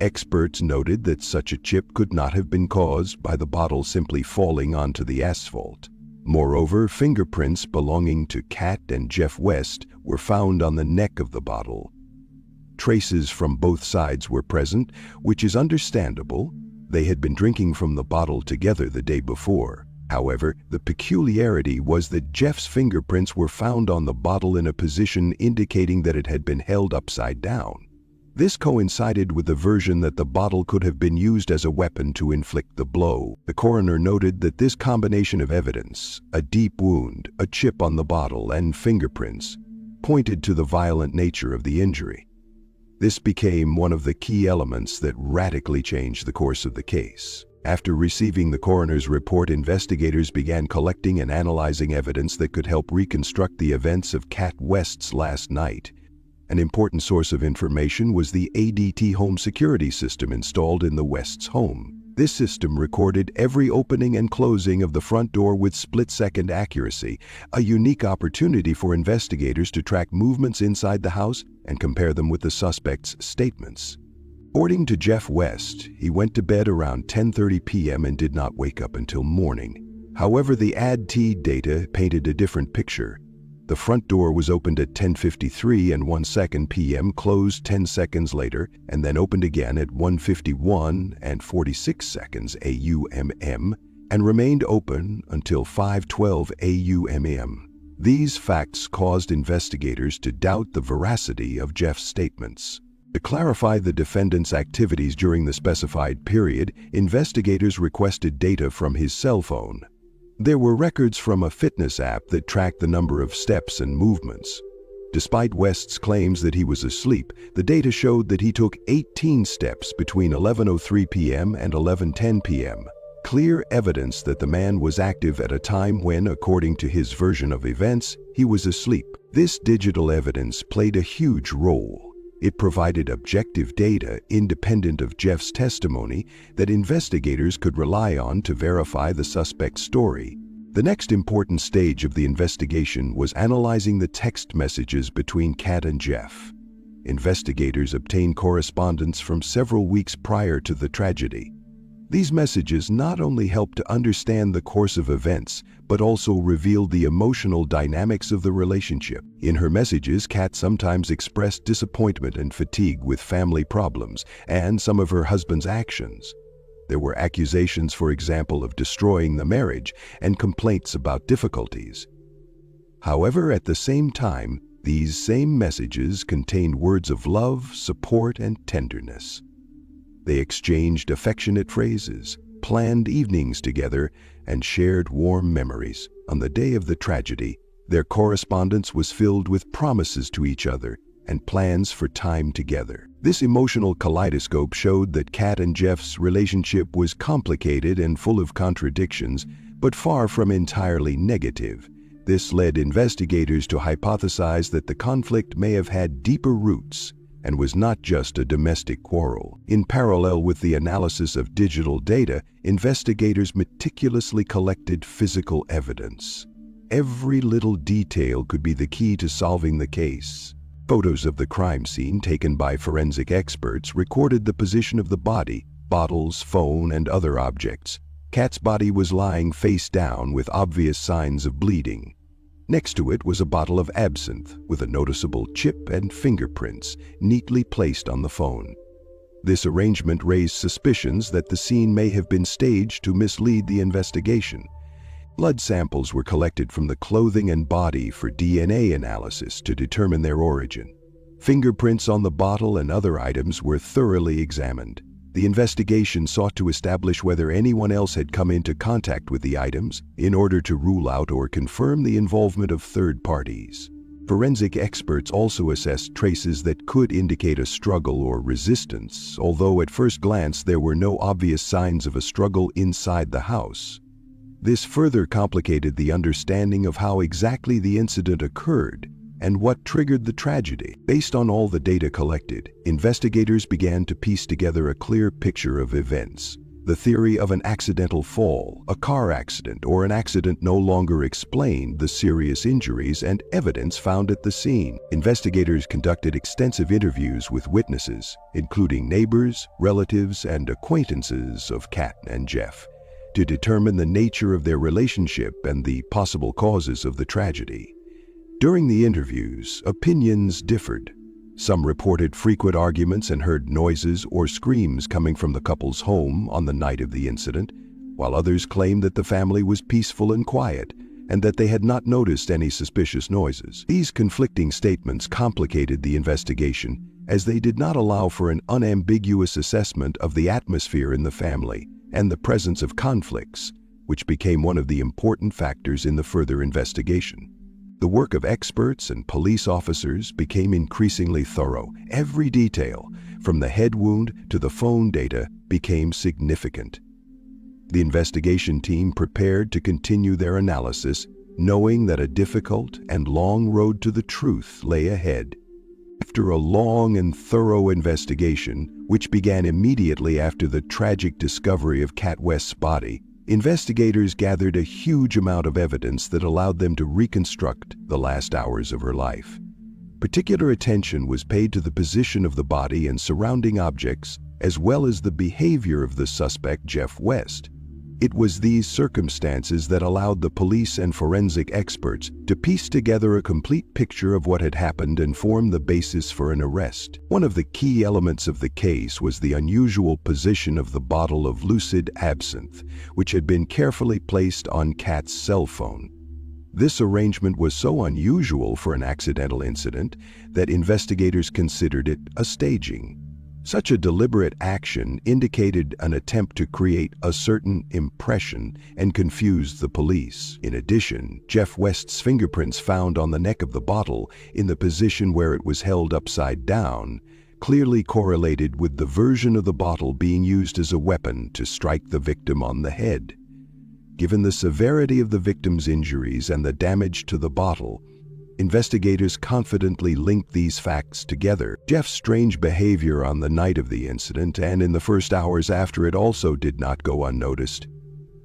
Experts noted that such a chip could not have been caused by the bottle simply falling onto the asphalt. Moreover, fingerprints belonging to Kat and Jeff West were found on the neck of the bottle. Traces from both sides were present, which is understandable. They had been drinking from the bottle together the day before. However, the peculiarity was that Jeff's fingerprints were found on the bottle in a position indicating that it had been held upside down. This coincided with the version that the bottle could have been used as a weapon to inflict the blow. The coroner noted that this combination of evidence, a deep wound, a chip on the bottle, and fingerprints, pointed to the violent nature of the injury. This became one of the key elements that radically changed the course of the case. After receiving the coroner's report, investigators began collecting and analyzing evidence that could help reconstruct the events of Kat West's last night. An important source of information was the ADT home security system installed in the West's home. This system recorded every opening and closing of the front door with split-second accuracy, a unique opportunity for investigators to track movements inside the house and compare them with the suspect's statements. According to Jeff West, he went to bed around 10:30 p.m. and did not wake up until morning. However, the ADT data painted a different picture. The front door was opened at 10:53 and 1 second p.m., closed 10 seconds later, and then opened again at 1:51 and 46 seconds AUMM, and remained open until 5:12 AUMM. These facts caused investigators to doubt the veracity of Jeff's statements. To clarify the defendant's activities during the specified period, investigators requested data from his cell phone. There were records from a fitness app that tracked the number of steps and movements. Despite West's claims that he was asleep, the data showed that he took 18 steps between 11:03 p.m. and 11:10 p.m. clear evidence that the man was active at a time when, according to his version of events, he was asleep. This digital evidence played a huge role. It provided objective data independent of Jeff's testimony that investigators could rely on to verify the suspect's story. The next important stage of the investigation was analyzing the text messages between Kat and Jeff. Investigators obtained correspondence from several weeks prior to the tragedy. These messages not only helped to understand the course of events, but also revealed the emotional dynamics of the relationship. In her messages, Kat sometimes expressed disappointment and fatigue with family problems and some of her husband's actions. There were accusations, for example, of destroying the marriage and complaints about difficulties. However, at the same time, these same messages contained words of love, support, and tenderness. They exchanged affectionate phrases, planned evenings together, and shared warm memories. On the day of the tragedy, their correspondence was filled with promises to each other and plans for time together. This emotional kaleidoscope showed that Kat and Jeff's relationship was complicated and full of contradictions, but far from entirely negative. This led investigators to hypothesize that the conflict may have had deeper roots and was not just a domestic quarrel. In parallel with the analysis of digital data, investigators meticulously collected physical evidence. Every little detail could be the key to solving the case. Photos of the crime scene taken by forensic experts recorded the position of the body, bottles, phone, and other objects. Kat's body was lying face down with obvious signs of bleeding. Next to it was a bottle of absinthe with a noticeable chip and fingerprints neatly placed on the phone. This arrangement raised suspicions that the scene may have been staged to mislead the investigation. Blood samples were collected from the clothing and body for DNA analysis to determine their origin. Fingerprints on the bottle and other items were thoroughly examined. The investigation sought to establish whether anyone else had come into contact with the items in order to rule out or confirm the involvement of third parties. Forensic experts also assessed traces that could indicate a struggle or resistance, although at first glance there were no obvious signs of a struggle inside the house. This further complicated the understanding of how exactly the incident occurred and what triggered the tragedy. Based on all the data collected, investigators began to piece together a clear picture of events. The theory of an accidental fall, a car accident, or an accident no longer explained the serious injuries and evidence found at the scene. Investigators conducted extensive interviews with witnesses, including neighbors, relatives, and acquaintances of Kat and Jeff, to determine the nature of their relationship and the possible causes of the tragedy. During the interviews, opinions differed. Some reported frequent arguments and heard noises or screams coming from the couple's home on the night of the incident, while others claimed that the family was peaceful and quiet and that they had not noticed any suspicious noises. These conflicting statements complicated the investigation as they did not allow for an unambiguous assessment of the atmosphere in the family and the presence of conflicts, which became one of the important factors in the further investigation. The work of experts and police officers became increasingly thorough. Every detail, from the head wound to the phone data, became significant. The investigation team prepared to continue their analysis, knowing that a difficult and long road to the truth lay ahead. After a long and thorough investigation, which began immediately after the tragic discovery of Kat West's body, investigators gathered a huge amount of evidence that allowed them to reconstruct the last hours of her life. Particular attention was paid to the position of the body and surrounding objects, as well as the behavior of the suspect, Jeff West. It was these circumstances that allowed the police and forensic experts to piece together a complete picture of what had happened and form the basis for an arrest. One of the key elements of the case was the unusual position of the bottle of lucid absinthe, which had been carefully placed on Kat's cell phone. This arrangement was so unusual for an accidental incident that investigators considered it a staging. Such a deliberate action indicated an attempt to create a certain impression and confuse the police. In addition, Jeff West's fingerprints found on the neck of the bottle, in the position where it was held upside down, clearly correlated with the version of the bottle being used as a weapon to strike the victim on the head. Given the severity of the victim's injuries and the damage to the bottle, investigators confidently linked these facts together. Jeff's strange behavior on the night of the incident and in the first hours after it also did not go unnoticed.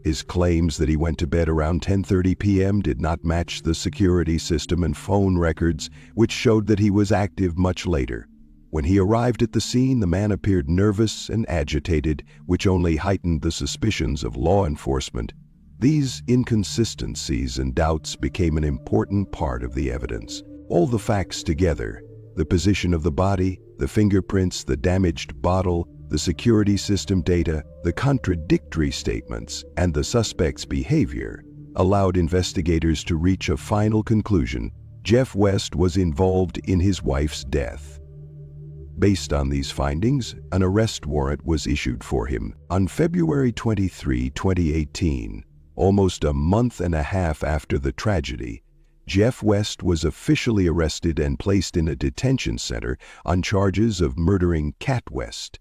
His claims that he went to bed around 10:30 p.m. did not match the security system and phone records, which showed that he was active much later. When he arrived at the scene, the man appeared nervous and agitated, which only heightened the suspicions of law enforcement. These inconsistencies and doubts became an important part of the evidence. All the facts together, the position of the body, the fingerprints, the damaged bottle, the security system data, the contradictory statements, and the suspect's behavior, allowed investigators to reach a final conclusion: Jeff West was involved in his wife's death. Based on these findings, an arrest warrant was issued for him. On February 23, 2018, almost a month and a half after the tragedy, Jeff West was officially arrested and placed in a detention center on charges of murdering Kat West.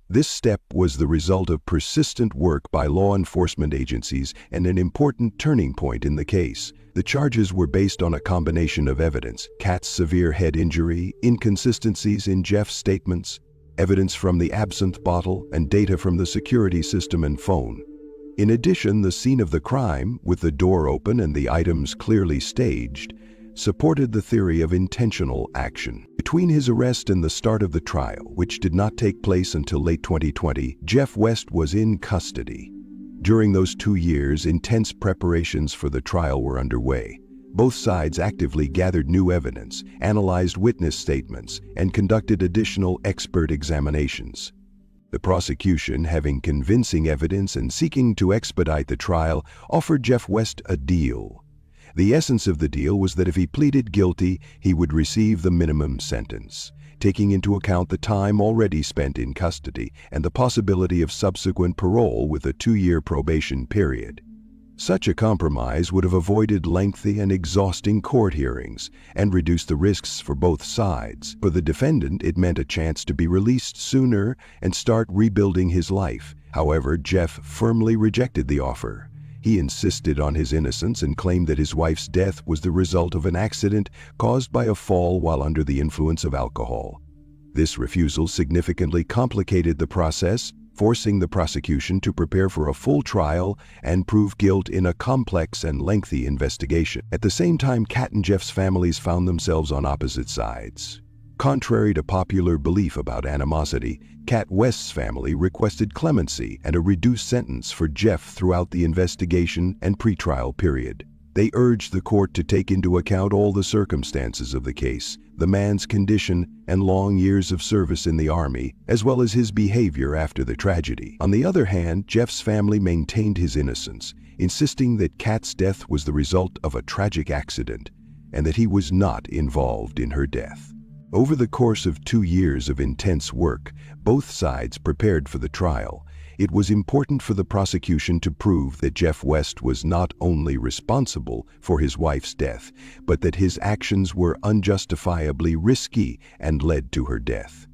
This step was the result of persistent work by law enforcement agencies and an important turning point in the case. The charges were based on a combination of evidence: Kat's severe head injury, inconsistencies in Jeff's statements, evidence from the absinthe bottle, and data from the security system and phone. In addition, the scene of the crime, with the door open and the items clearly staged, supported the theory of intentional action. Between his arrest and the start of the trial, which did not take place until late 2020, Jeff West was in custody. During those 2 years, intense preparations for the trial were underway. Both sides actively gathered new evidence, analyzed witness statements, and conducted additional expert examinations. The prosecution, having convincing evidence and seeking to expedite the trial, offered Jeff West a deal. The essence of the deal was that if he pleaded guilty, he would receive the minimum sentence, taking into account the time already spent in custody and the possibility of subsequent parole with a 2-year probation period. Such a compromise would have avoided lengthy and exhausting court hearings and reduced the risks for both sides. For the defendant, it meant a chance to be released sooner and start rebuilding his life. However, Jeff firmly rejected the offer. He insisted on his innocence and claimed that his wife's death was the result of an accident caused by a fall while under the influence of alcohol. This refusal significantly complicated the process, forcing the prosecution to prepare for a full trial and prove guilt in a complex and lengthy investigation. At the same time, Kat and Jeff's families found themselves on opposite sides. Contrary to popular belief about animosity, Kat West's family requested clemency and a reduced sentence for Jeff throughout the investigation and pretrial period. They urged the court to take into account all the circumstances of the case, the man's condition and long years of service in the Army, as well as his behavior after the tragedy. On the other hand, Jeff's family maintained his innocence, insisting that Kat's death was the result of a tragic accident and that he was not involved in her death. Over the course of 2 years of intense work, both sides prepared for the trial. It was important for the prosecution to prove that Jeff West was not only responsible for his wife's death, but that his actions were unjustifiably risky and led to her death.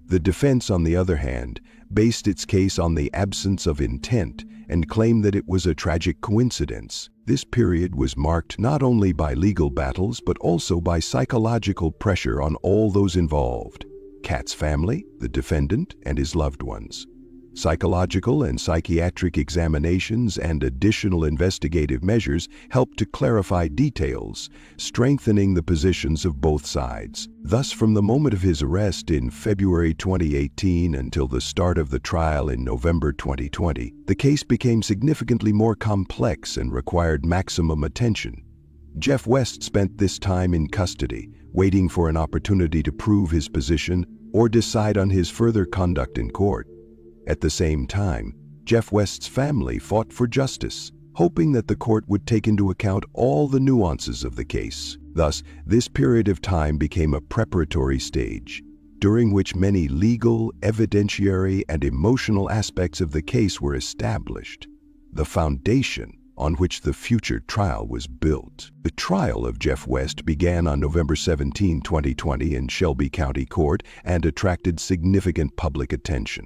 The defense, on the other hand, based its case on the absence of intent and claimed that it was a tragic coincidence. This period was marked not only by legal battles but also by psychological pressure on all those involved: Kat's family, the defendant, and his loved ones. Psychological and psychiatric examinations and additional investigative measures helped to clarify details, strengthening the positions of both sides. Thus, from the moment of his arrest in February 2018 until the start of the trial in November 2020, the case became significantly more complex and required maximum attention. Jeff West spent this time in custody, waiting for an opportunity to prove his position or decide on his further conduct in court. At the same time, Jeff West's family fought for justice, hoping that the court would take into account all the nuances of the case. Thus, this period of time became a preparatory stage, during which many legal, evidentiary, and emotional aspects of the case were established. The foundation on which the future trial was built. The trial of Jeff West began on November 17, 2020 in Shelby County Court and attracted significant public attention.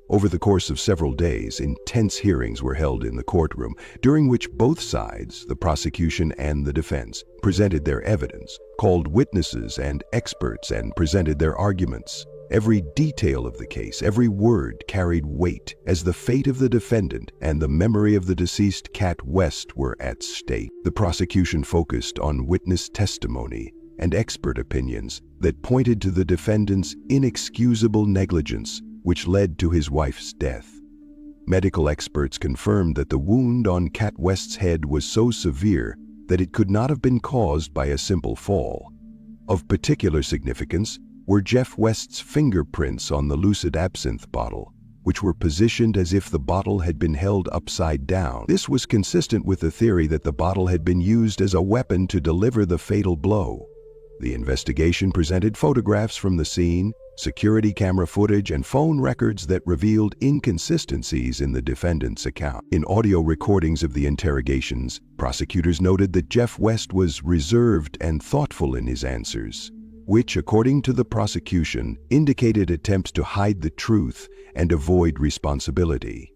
Over the course of several days, intense hearings were held in the courtroom, during which both sides, the prosecution and the defense, presented their evidence, called witnesses and experts, and presented their arguments. Every detail of the case, every word carried weight, as the fate of the defendant and the memory of the deceased Cat West were at stake. The prosecution focused on witness testimony and expert opinions that pointed to the defendant's inexcusable negligence, which led to his wife's death. Medical experts confirmed that the wound on Cat West's head was so severe that it could not have been caused by a simple fall. Of particular significance were Jeff West's fingerprints on the lucid absinthe bottle, which were positioned as if the bottle had been held upside down. This was consistent with the theory that the bottle had been used as a weapon to deliver the fatal blow. The investigation presented photographs from the scene, security camera footage, and phone records that revealed inconsistencies in the defendant's account. In audio recordings of the interrogations, prosecutors noted that Jeff West was reserved and thoughtful in his answers, which, according to the prosecution, indicated attempts to hide the truth and avoid responsibility.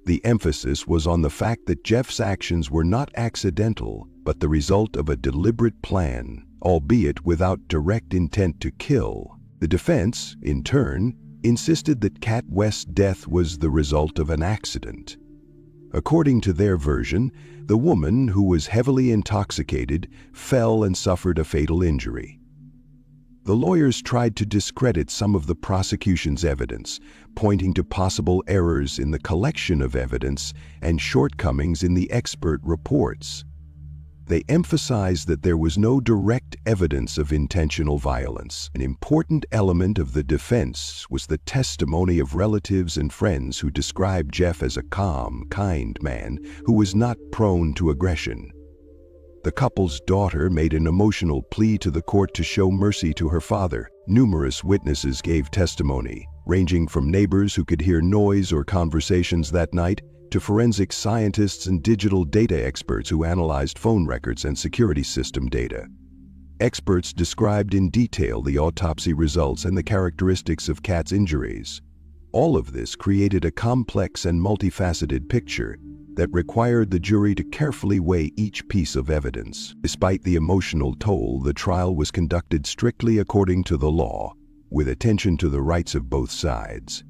The emphasis was on the fact that Jeff's actions were not accidental, but the result of a deliberate plan, albeit without direct intent to kill. The defense, in turn, insisted that Cat West's death was the result of an accident. According to their version, the woman, who was heavily intoxicated, fell and suffered a fatal injury. The lawyers tried to discredit some of the prosecution's evidence, pointing to possible errors in the collection of evidence and shortcomings in the expert reports. They emphasized that there was no direct evidence of intentional violence. An important element of the defense was the testimony of relatives and friends who described Jeff as a calm, kind man who was not prone to aggression. The couple's daughter made an emotional plea to the court to show mercy to her father. Numerous witnesses gave testimony, ranging from neighbors who could hear noise or conversations that night to forensic scientists and digital data experts who analyzed phone records and security system data. Experts described in detail the autopsy results and the characteristics of Cat's injuries. All of this created a complex and multifaceted picture that required the jury to carefully weigh each piece of evidence. Despite the emotional toll, the trial was conducted strictly according to the law, with attention to the rights of both sides.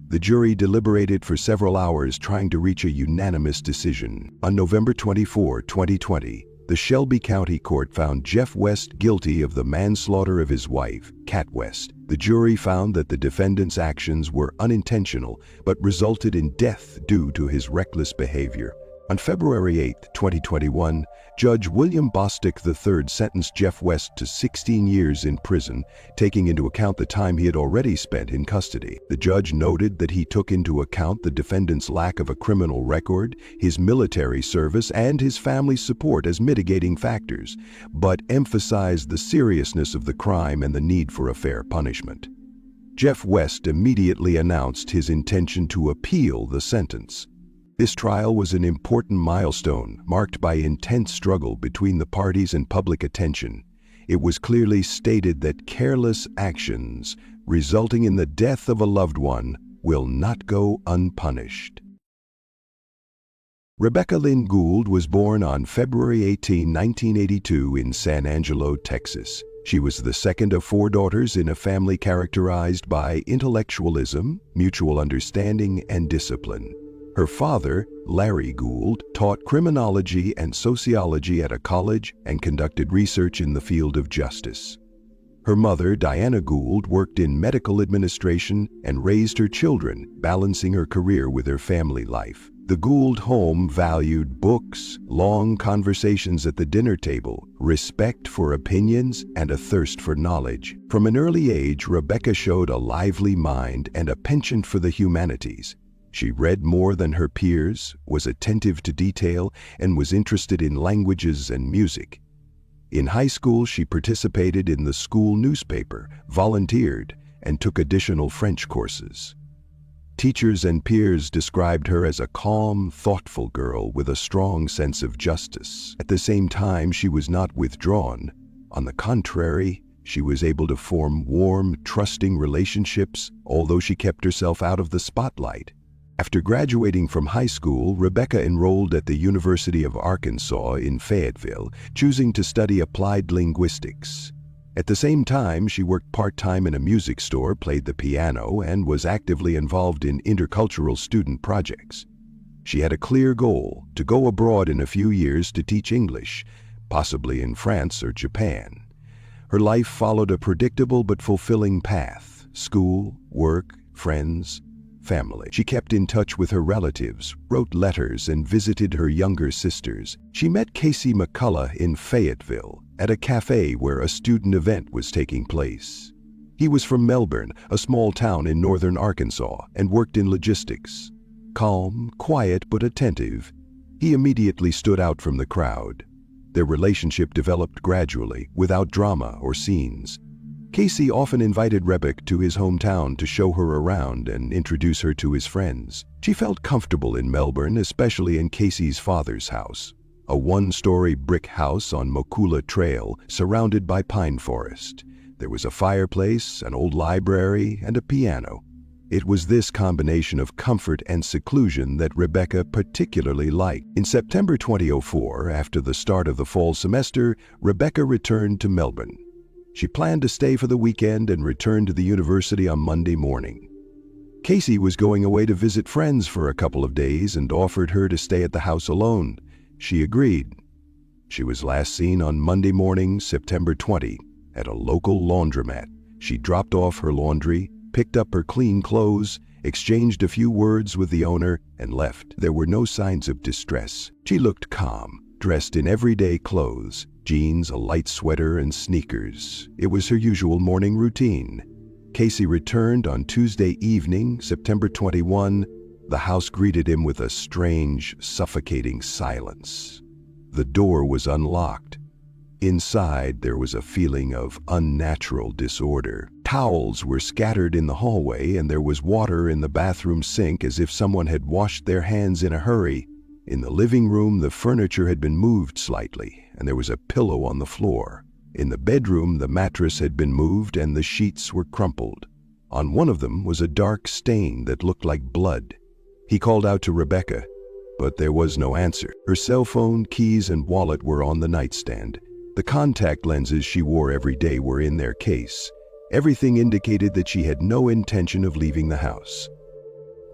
The jury deliberated for several hours, trying to reach a unanimous decision. On November 24, 2020, the Shelby County Court found Jeff West guilty of the manslaughter of his wife, Cat West. The jury found that the defendant's actions were unintentional but resulted in death due to his reckless behavior. On February 8, 2021, Judge William Bostick III sentenced Jeff West to 16 years in prison, taking into account the time he had already spent in custody. The judge noted that he took into account the defendant's lack of a criminal record, his military service, and his family's support as mitigating factors, but emphasized the seriousness of the crime and the need for a fair punishment. Jeff West immediately announced his intention to appeal the sentence. This trial was an important milestone, marked by intense struggle between the parties and public attention. It was clearly stated that careless actions resulting in the death of a loved one will not go unpunished. Rebecca Lynn Gould was born on February 18, 1982 in San Angelo, Texas. She was the second of 4 daughters in a family characterized by intellectualism, mutual understanding, and discipline. Her father, Larry Gould, taught criminology and sociology at a college and conducted research in the field of justice. Her mother, Diana Gould, worked in medical administration and raised her children, balancing her career with her family life. The Gould home valued books, long conversations at the dinner table, respect for opinions, and a thirst for knowledge. From an early age, Rebecca showed a lively mind and a penchant for the humanities. She read more than her peers, was attentive to detail, and was interested in languages and music. In high school, she participated in the school newspaper, volunteered, and took additional French courses. Teachers and peers described her as a calm, thoughtful girl with a strong sense of justice. At the same time, she was not withdrawn. On the contrary, she was able to form warm, trusting relationships, although she kept herself out of the spotlight. After graduating from high school, Rebecca enrolled at the University of Arkansas in Fayetteville, choosing to study applied linguistics. At the same time, she worked part-time in a music store, played the piano, and was actively involved in intercultural student projects. She had a clear goal: to go abroad in a few years to teach English, possibly in France or Japan. Her life followed a predictable but fulfilling path: school, work, friends, family. She kept in touch with her relatives, wrote letters, and visited her younger sisters. She met Casey McCullough in Fayetteville at a cafe where a student event was taking place. He was from Melbourne, a small town in northern Arkansas, and worked in logistics. Calm, quiet, but attentive, he immediately stood out from the crowd. Their relationship developed gradually, without drama or scenes. Casey often invited Rebecca to his hometown to show her around and introduce her to his friends. She felt comfortable in Melbourne, especially in Casey's father's house, a one-story brick house on Mokula Trail surrounded by pine forest. There was a fireplace, an old library, and a piano. It was this combination of comfort and seclusion that Rebecca particularly liked. In September 2004, after the start of the fall semester, Rebecca returned to Melbourne. She planned to stay for the weekend and return to the university on Monday morning. Casey was going away to visit friends for a couple of days and offered her to stay at the house alone. She agreed. She was last seen on Monday morning, September 20, at a local laundromat. She dropped off her laundry, picked up her clean clothes, exchanged a few words with the owner, and left. There were no signs of distress. She looked calm, dressed in everyday clothes, jeans, a light sweater, and sneakers. It was her usual morning routine. Casey returned on Tuesday evening, September 21. The house greeted him with a strange, suffocating silence. The door was unlocked. Inside, there was a feeling of unnatural disorder. Towels were scattered in the hallway, and there was water in the bathroom sink as if someone had washed their hands in a hurry. In the living room, the furniture had been moved slightly, and there was a pillow on the floor. In the bedroom, the mattress had been moved and the sheets were crumpled. On one of them was a dark stain that looked like blood. He called out to Rebecca, but there was no answer. Her cell phone, keys, and wallet were on the nightstand. The contact lenses she wore every day were in their case. Everything indicated that she had no intention of leaving the house.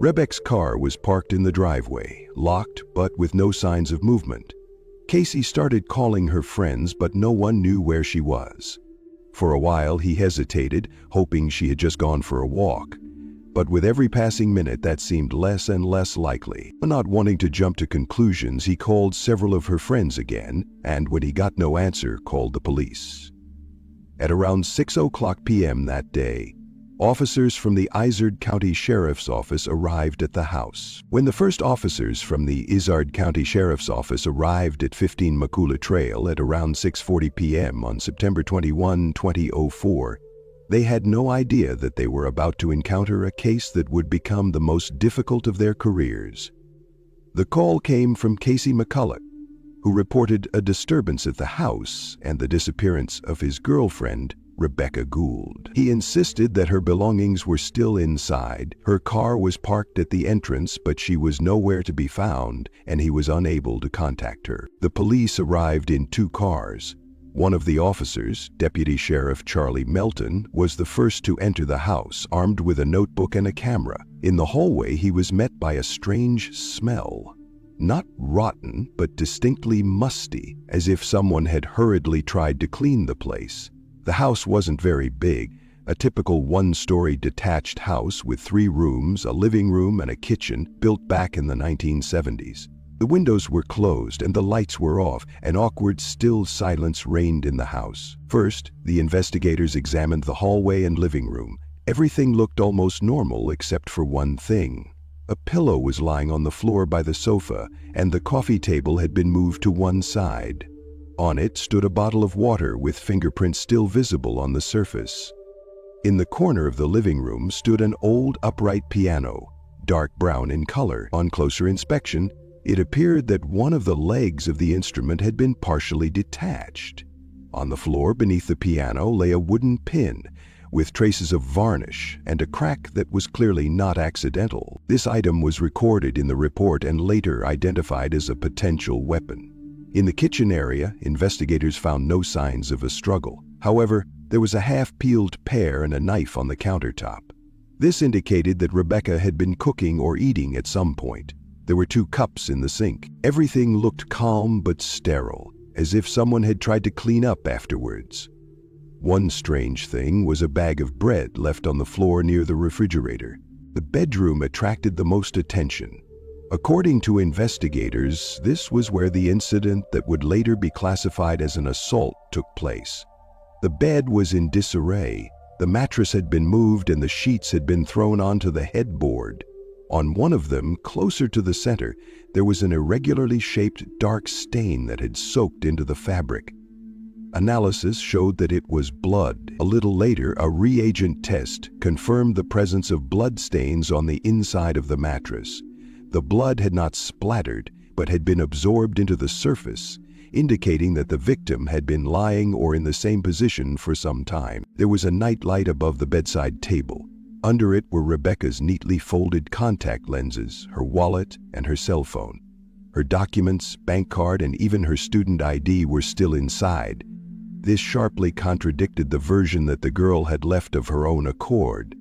Rebecca's car was parked in the driveway, locked but with no signs of movement. Casey started calling her friends, but no one knew where she was. For a while he hesitated, hoping she had just gone for a walk. But with every passing minute that seemed less and less likely. Not wanting to jump to conclusions, he called several of her friends again, and when he got no answer, called the police. At around 6:00 p.m. that day, officers from the Izard County Sheriff's Office arrived at the house. When the first officers from the Izard County Sheriff's Office arrived at 15 Mokula Trail at around 6:40 p.m. on September 21, 2004, they had no idea that they were about to encounter a case that would become the most difficult of their careers. The call came from Casey McCullough, who reported a disturbance at the house and the disappearance of his girlfriend, Rebecca Gould. He insisted that her belongings were still inside. Her car was parked at the entrance, but she was nowhere to be found, and he was unable to contact her. The police arrived in 2 cars. One of the officers, Deputy Sheriff Charlie Melton, was the first to enter the house, armed with a notebook and a camera. In the hallway, he was met by a strange smell. Not rotten, but distinctly musty, as if someone had hurriedly tried to clean the place. The house wasn't very big, a typical one-story detached house with 3 rooms, a living room, and a kitchen, built back in the 1970s. The windows were closed and the lights were off. An awkward, still silence reigned in the house. First, the investigators examined the hallway and living room. Everything looked almost normal except for one thing. A pillow was lying on the floor by the sofa, and the coffee table had been moved to one side. On it stood a bottle of water with fingerprints still visible on the surface. In the corner of the living room stood an old upright piano, dark brown in color. On closer inspection, it appeared that one of the legs of the instrument had been partially detached. On the floor beneath the piano lay a wooden pin with traces of varnish and a crack that was clearly not accidental. This item was recorded in the report and later identified as a potential weapon. In the kitchen area, investigators found no signs of a struggle. However, there was a half-peeled pear and a knife on the countertop. This indicated that Rebecca had been cooking or eating at some point. There were 2 cups in the sink. Everything looked calm but sterile, as if someone had tried to clean up afterwards. One strange thing was a bag of bread left on the floor near the refrigerator. The bedroom attracted the most attention. According to investigators, this was where the incident that would later be classified as an assault took place. The bed was in disarray. The mattress had been moved and the sheets had been thrown onto the headboard. On one of them, closer to the center, there was an irregularly shaped dark stain that had soaked into the fabric. Analysis showed that it was blood. A little later, a reagent test confirmed the presence of blood stains on the inside of the mattress. The blood had not splattered, but had been absorbed into the surface, indicating that the victim had been lying or in the same position for some time. There was a nightlight above the bedside table. Under it were Rebecca's neatly folded contact lenses, her wallet, and her cell phone. Her documents, bank card, and even her student ID were still inside. This sharply contradicted the version that the girl had left of her own accord.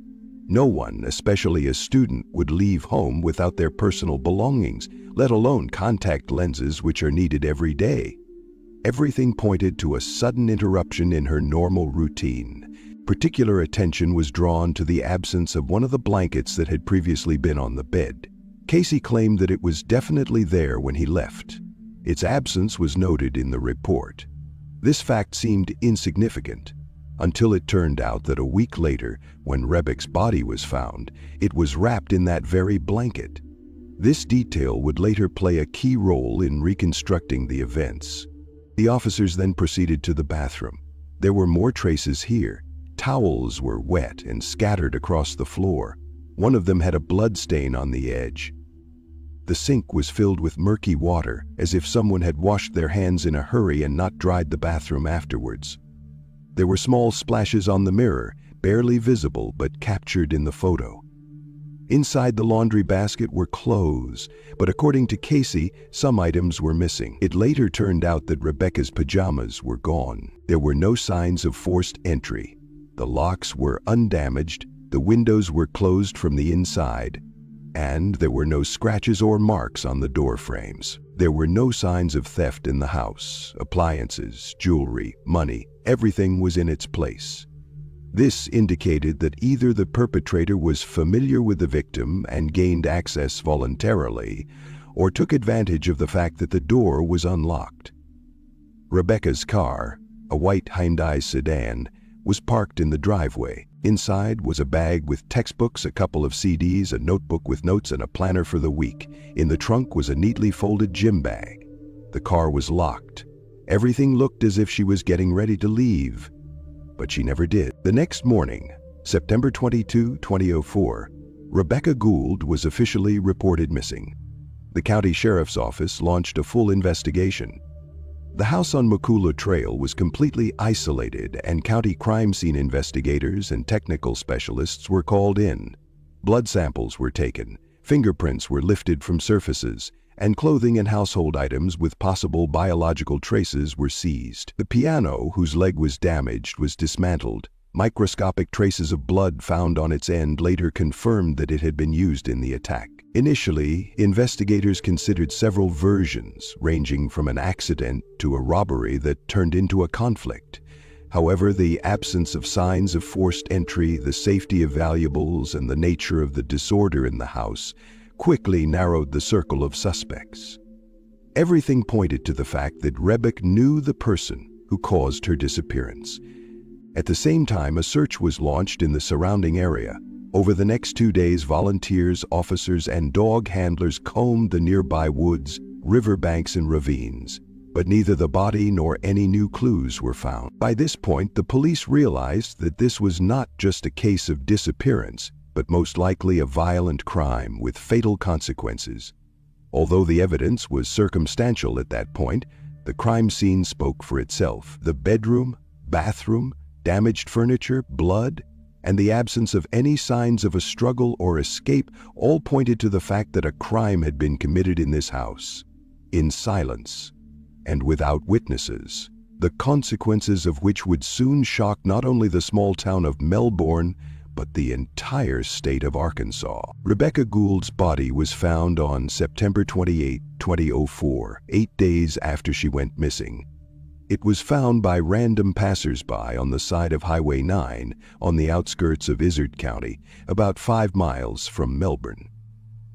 No one, especially a student, would leave home without their personal belongings, let alone contact lenses which are needed every day. Everything pointed to a sudden interruption in her normal routine. Particular attention was drawn to the absence of one of the blankets that had previously been on the bed. Casey claimed that it was definitely there when he left. Its absence was noted in the report. This fact seemed insignificant, until it turned out that a week later, when Rebecca's body was found, it was wrapped in that very blanket. This detail would later play a key role in reconstructing the events. The officers then proceeded to the bathroom. There were more traces here. Towels were wet and scattered across the floor. One of them had a blood stain on the edge. The sink was filled with murky water, as if someone had washed their hands in a hurry and not dried the bathroom afterwards. There were small splashes on the mirror, barely visible but captured in the photo. Inside the laundry basket were clothes, but according to Casey, some items were missing. It later turned out that Rebecca's pajamas were gone. There were no signs of forced entry. The locks were undamaged, the windows were closed from the inside, and there were no scratches or marks on the door frames. There were no signs of theft in the house. Appliances, jewelry, money, everything was in its place. This indicated that either the perpetrator was familiar with the victim and gained access voluntarily, or took advantage of the fact that the door was unlocked. Rebecca's car, a white Hyundai sedan, was parked in the driveway. Inside was a bag with textbooks, a couple of CDs, a notebook with notes, and a planner for the week. In the trunk was a neatly folded gym bag. The car was locked. Everything looked as if she was getting ready to leave, but she never did. The next morning, September 22, 2004, Rebecca Gould was officially reported missing. The county sheriff's office launched a full investigation. The house on Makula Trail was completely isolated, and county crime scene investigators and technical specialists were called in. Blood samples were taken, fingerprints were lifted from surfaces, and clothing and household items with possible biological traces were seized. The piano, whose leg was damaged, was dismantled. Microscopic traces of blood found on its end later confirmed that it had been used in the attack. Initially, investigators considered several versions, ranging from an accident to a robbery that turned into a conflict. However, the absence of signs of forced entry, the safety of valuables, and the nature of the disorder in the house quickly narrowed the circle of suspects. Everything pointed to the fact that Rebecca knew the person who caused her disappearance. At the same time, a search was launched in the surrounding area. Over the next 2 days, volunteers, officers, and dog handlers combed the nearby woods, riverbanks, and ravines, but neither the body nor any new clues were found. By this point, the police realized that this was not just a case of disappearance, but most likely a violent crime with fatal consequences. Although the evidence was circumstantial at that point, the crime scene spoke for itself. The bedroom, bathroom, damaged furniture, blood, and the absence of any signs of a struggle or escape all pointed to the fact that a crime had been committed in this house, in silence, and without witnesses, the consequences of which would soon shock not only the small town of Melbourne, but the entire state of Arkansas. Rebecca Gould's body was found on September 28, 2004, 8 days after she went missing. It was found by random passers-by on the side of Highway 9 on the outskirts of Izard County, about 5 miles from Melbourne.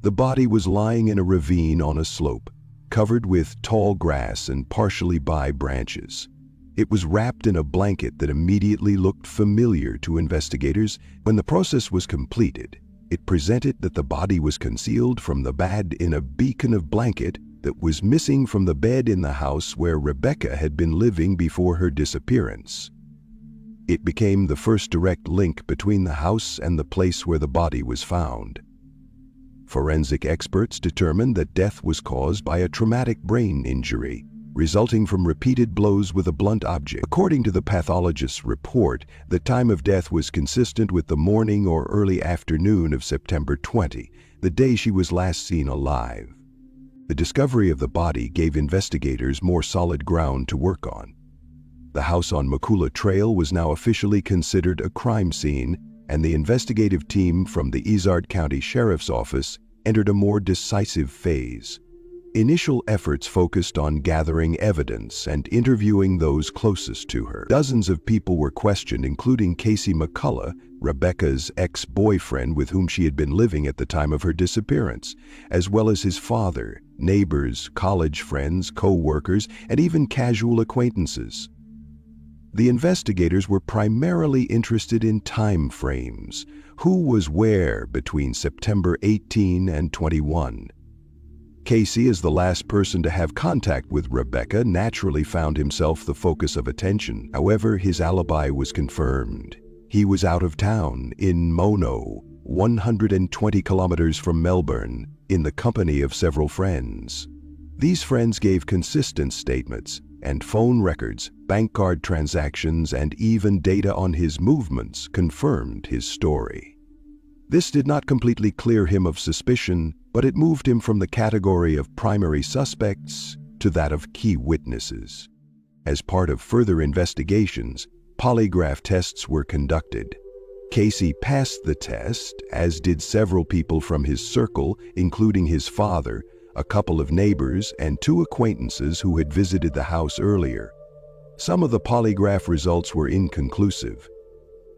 The body was lying in a ravine on a slope, covered with tall grass and partially by branches. It was wrapped in a blanket that immediately looked familiar to investigators. When the process was completed, it presented that the body was concealed from the bed in a beacon of blanket that was missing from the bed in the house where Rebecca had been living before her disappearance. It became the first direct link between the house and the place where the body was found. Forensic experts determined that death was caused by a traumatic brain injury, resulting from repeated blows with a blunt object. According to the pathologist's report, the time of death was consistent with the morning or early afternoon of September 20, the day she was last seen alive. The discovery of the body gave investigators more solid ground to work on. The house on Makula Trail was now officially considered a crime scene, and the investigative team from the Izard County Sheriff's Office entered a more decisive phase. Initial efforts focused on gathering evidence and interviewing those closest to her. Dozens of people were questioned, including Casey McCullough, Rebecca's ex-boyfriend with whom she had been living at the time of her disappearance, as well as his father, neighbors, college friends, co-workers, and even casual acquaintances. The investigators were primarily interested in time frames. Who was where between September 18 and 21? Casey, as the last person to have contact with Rebecca, naturally found himself the focus of attention. However, his alibi was confirmed. He was out of town, in Mono, 120 kilometers from Melbourne, in the company of several friends. These friends gave consistent statements, and phone records, bank card transactions, and even data on his movements confirmed his story. This did not completely clear him of suspicion, but it moved him from the category of primary suspects to that of key witnesses. As part of further investigations, polygraph tests were conducted. Casey passed the test, as did several people from his circle, including his father, a couple of neighbors, and 2 acquaintances who had visited the house earlier. Some of the polygraph results were inconclusive.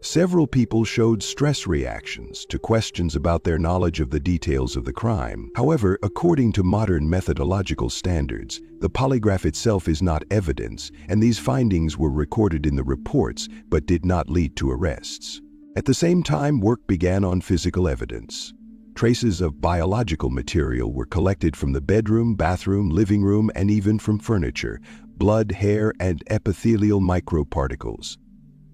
Several people showed stress reactions to questions about their knowledge of the details of the crime. However, according to modern methodological standards, the polygraph itself is not evidence, and these findings were recorded in the reports but did not lead to arrests. At the same time, work began on physical evidence. Traces of biological material were collected from the bedroom, bathroom, living room, and even from furniture, blood, hair, and epithelial microparticles.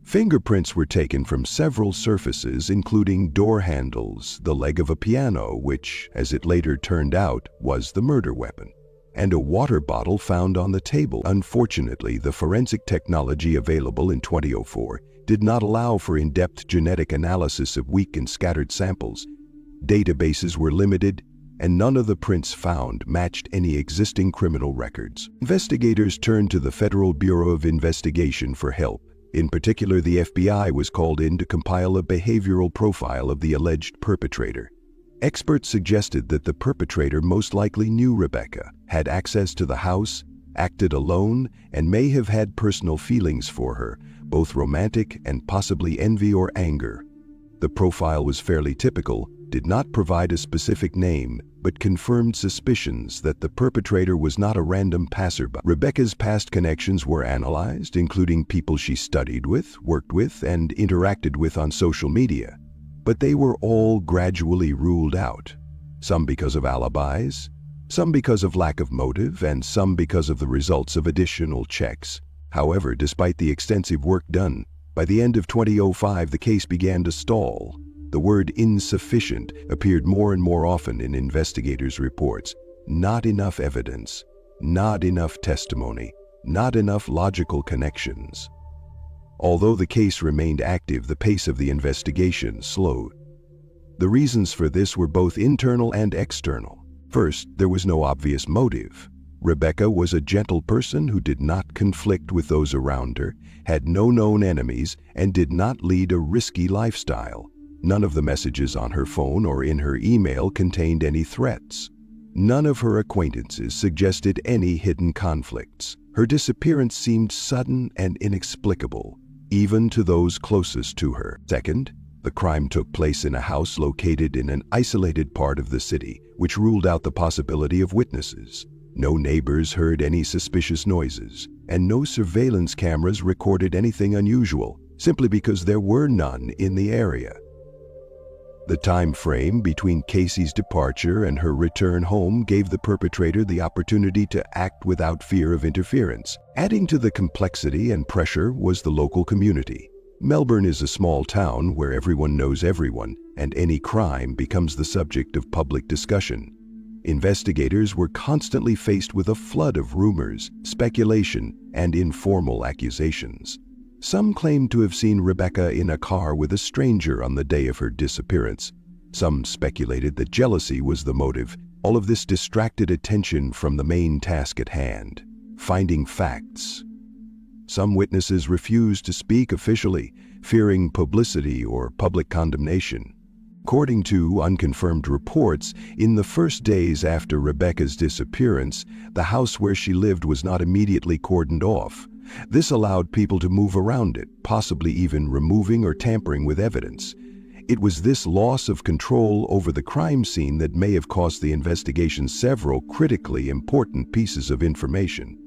Fingerprints were taken from several surfaces, including door handles, the leg of a piano, which, as it later turned out, was the murder weapon, and a water bottle found on the table. Unfortunately, the forensic technology available in 2004 did not allow for in-depth genetic analysis of weak and scattered samples. Databases were limited, and none of the prints found matched any existing criminal records. Investigators turned to the Federal Bureau of Investigation for help. In particular, the FBI was called in to compile a behavioral profile of the alleged perpetrator. Experts suggested that the perpetrator most likely knew Rebecca, had access to the house, acted alone, and may have had personal feelings for her, both romantic and possibly envy or anger. The profile was fairly typical, did not provide a specific name, but confirmed suspicions that the perpetrator was not a random passerby. Rebecca's past connections were analyzed, including people she studied with, worked with, and interacted with on social media. But they were all gradually ruled out, some because of alibis, some because of lack of motive, and some because of the results of additional checks. However, despite the extensive work done, by the end of 2005 the case began to stall. The word insufficient appeared more and more often in investigators' reports. Not enough evidence, not enough testimony, not enough logical connections. Although the case remained active, the pace of the investigation slowed. The reasons for this were both internal and external. First, there was no obvious motive. Rebecca was a gentle person who did not conflict with those around her, had no known enemies, and did not lead a risky lifestyle. None of the messages on her phone or in her email contained any threats. None of her acquaintances suggested any hidden conflicts. Her disappearance seemed sudden and inexplicable, even to those closest to her. Second, the crime took place in a house located in an isolated part of the city, which ruled out the possibility of witnesses. No neighbors heard any suspicious noises, and no surveillance cameras recorded anything unusual, simply because there were none in the area. The time frame between Casey's departure and her return home gave the perpetrator the opportunity to act without fear of interference. Adding to the complexity and pressure was the local community. Melbourne is a small town where everyone knows everyone, and any crime becomes the subject of public discussion. Investigators were constantly faced with a flood of rumors, speculation, and informal accusations. Some claimed to have seen Rebecca in a car with a stranger on the day of her disappearance. Some speculated that jealousy was the motive. All of this distracted attention from the main task at hand, finding facts. Some witnesses refused to speak officially, fearing publicity or public condemnation. According to unconfirmed reports, in the first days after Rebecca's disappearance, the house where she lived was not immediately cordoned off. This allowed people to move around it, possibly even removing or tampering with evidence. It was this loss of control over the crime scene that may have cost the investigation several critically important pieces of information.